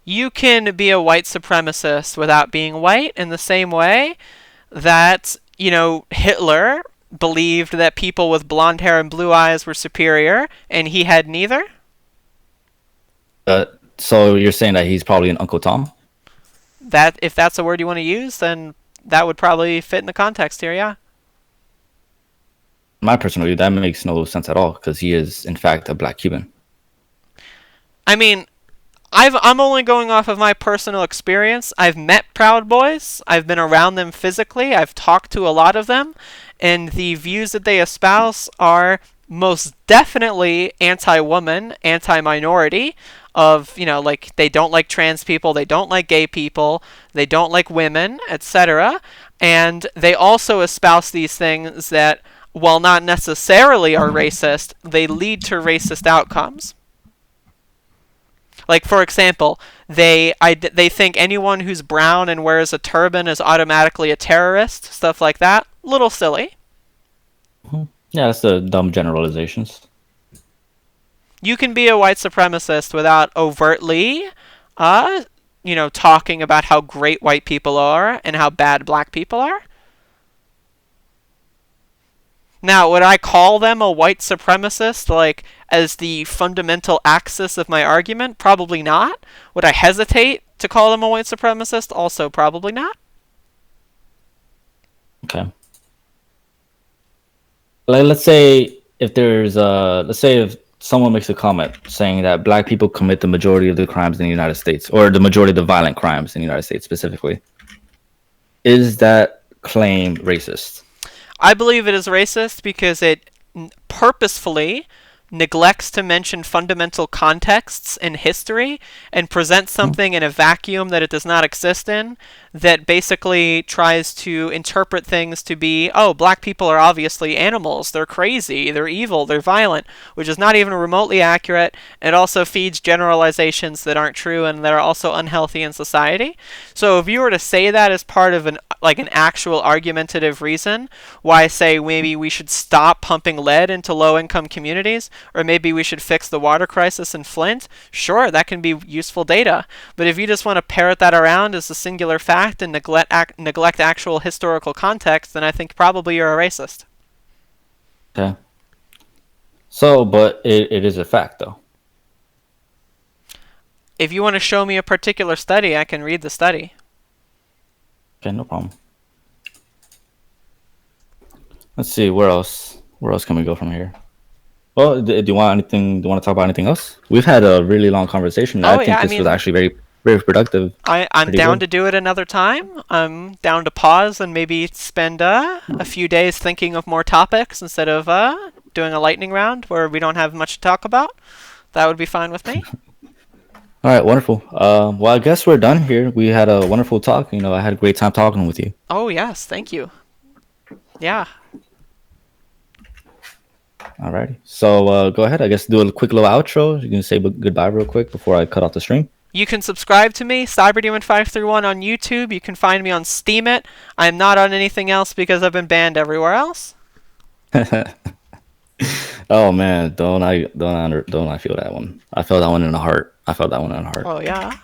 You can be a white supremacist without being white in the same way that, Hitler believed that people with blonde hair and blue eyes were superior, and he had neither. Uh, so you're saying that he's probably an Uncle Tom? That if that's a word you want to use, then that would probably fit in the context here, yeah. In my personal view, that makes no sense at all because he is, in fact, a black Cuban. I mean, I'm only going off of my personal experience. I've met Proud Boys. I've been around them physically. I've talked to a lot of them, and the views that they espouse are most definitely anti-woman, anti-minority. Of like they don't like trans people, they don't like gay people, they don't like women, etc. And they also espouse these things that, while not necessarily are racist, they lead to racist outcomes. Like, for example, they think anyone who's brown and wears a turban is automatically a terrorist, stuff like that. Little silly. Yeah, that's the dumb generalizations. You can be a white supremacist without overtly, talking about how great white people are and how bad black people are. Now, would I call them a white supremacist, like, as the fundamental axis of my argument? Probably not. Would I hesitate to call them a white supremacist? Also, probably not. Okay. Like, let's say if someone makes a comment saying that black people commit the majority of the crimes in the United States, or the majority of the violent crimes in the United States specifically, is that claim racist? I believe it is racist because it purposefully neglects to mention fundamental contexts in history and presents something in a vacuum that it does not exist in, that basically tries to interpret things to be, oh, black people are obviously animals, they're crazy, they're evil, they're violent, which is not even remotely accurate. It also feeds generalizations that aren't true and that are also unhealthy in society. So if you were to say that as part of an actual argumentative reason why, say, maybe we should stop pumping lead into low-income communities, or maybe we should fix the water crisis in Flint, sure, that can be useful data. But if you just want to parrot that around as a singular fact and neglect actual historical context, then I think probably you're a racist. Okay. So, but it is a fact, though. If you want to show me a particular study, I can read the study. Okay, no problem. Let's see, where else? Where else can we go from here? Well, do you want anything? Do you want to talk about anything else? We've had a really long conversation. I Oh yeah, think I this was mean, actually very, very productive. I'm Pretty down good. to do it another time. I'm down to pause and maybe spend a few days thinking of more topics instead of doing a lightning round where we don't have much to talk about. That would be fine with me. All right, wonderful. Well, I guess we're done here. We had a wonderful talk. I had a great time talking with you. Oh, yes, thank you. Yeah. All righty. So go ahead. I guess do a quick little outro. You can say goodbye real quick before I cut off the stream. You can subscribe to me, Cyberdemon531 on YouTube. You can find me on Steemit. I'm not on anything else because I've been banned everywhere else. Oh man, don't I feel that one? I felt that one in the heart. I felt that one in the heart. Oh, yeah.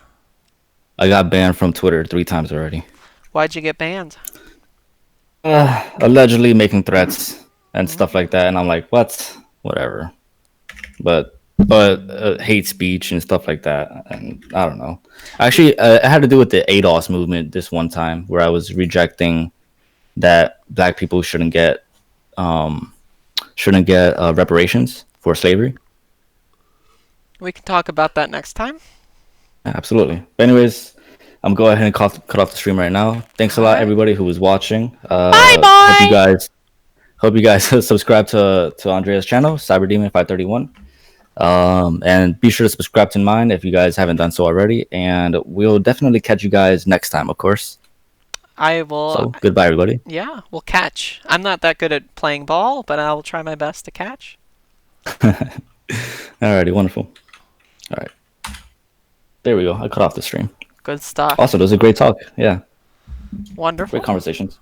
I got banned from Twitter 3 times already. Why'd you get banned? Allegedly making threats and Mm. stuff like that, and I'm like, what? Whatever. But hate speech and stuff like that, and I don't know. Actually, it had to do with the ADOS movement this one time where I was rejecting that black people um shouldn't get reparations for slavery. We can talk about that next time. Absolutely. But anyways, I'm going ahead and cut off the stream right now. Thanks a All lot, right. everybody who was watching. Bye, Hope you bye. guys subscribe to Andrea's channel, Cyberdemon531. And be sure to subscribe to mine if you guys haven't done so already. And we'll definitely catch you guys next time, of course. I will. So goodbye, everybody. Yeah, we'll catch. I'm not that good at playing ball, but I will try my best to catch. Alrighty, wonderful. All right, there we go. I cut off the stream. Good stuff. Also, it was a great talk. Yeah, great Wonderful. conversations.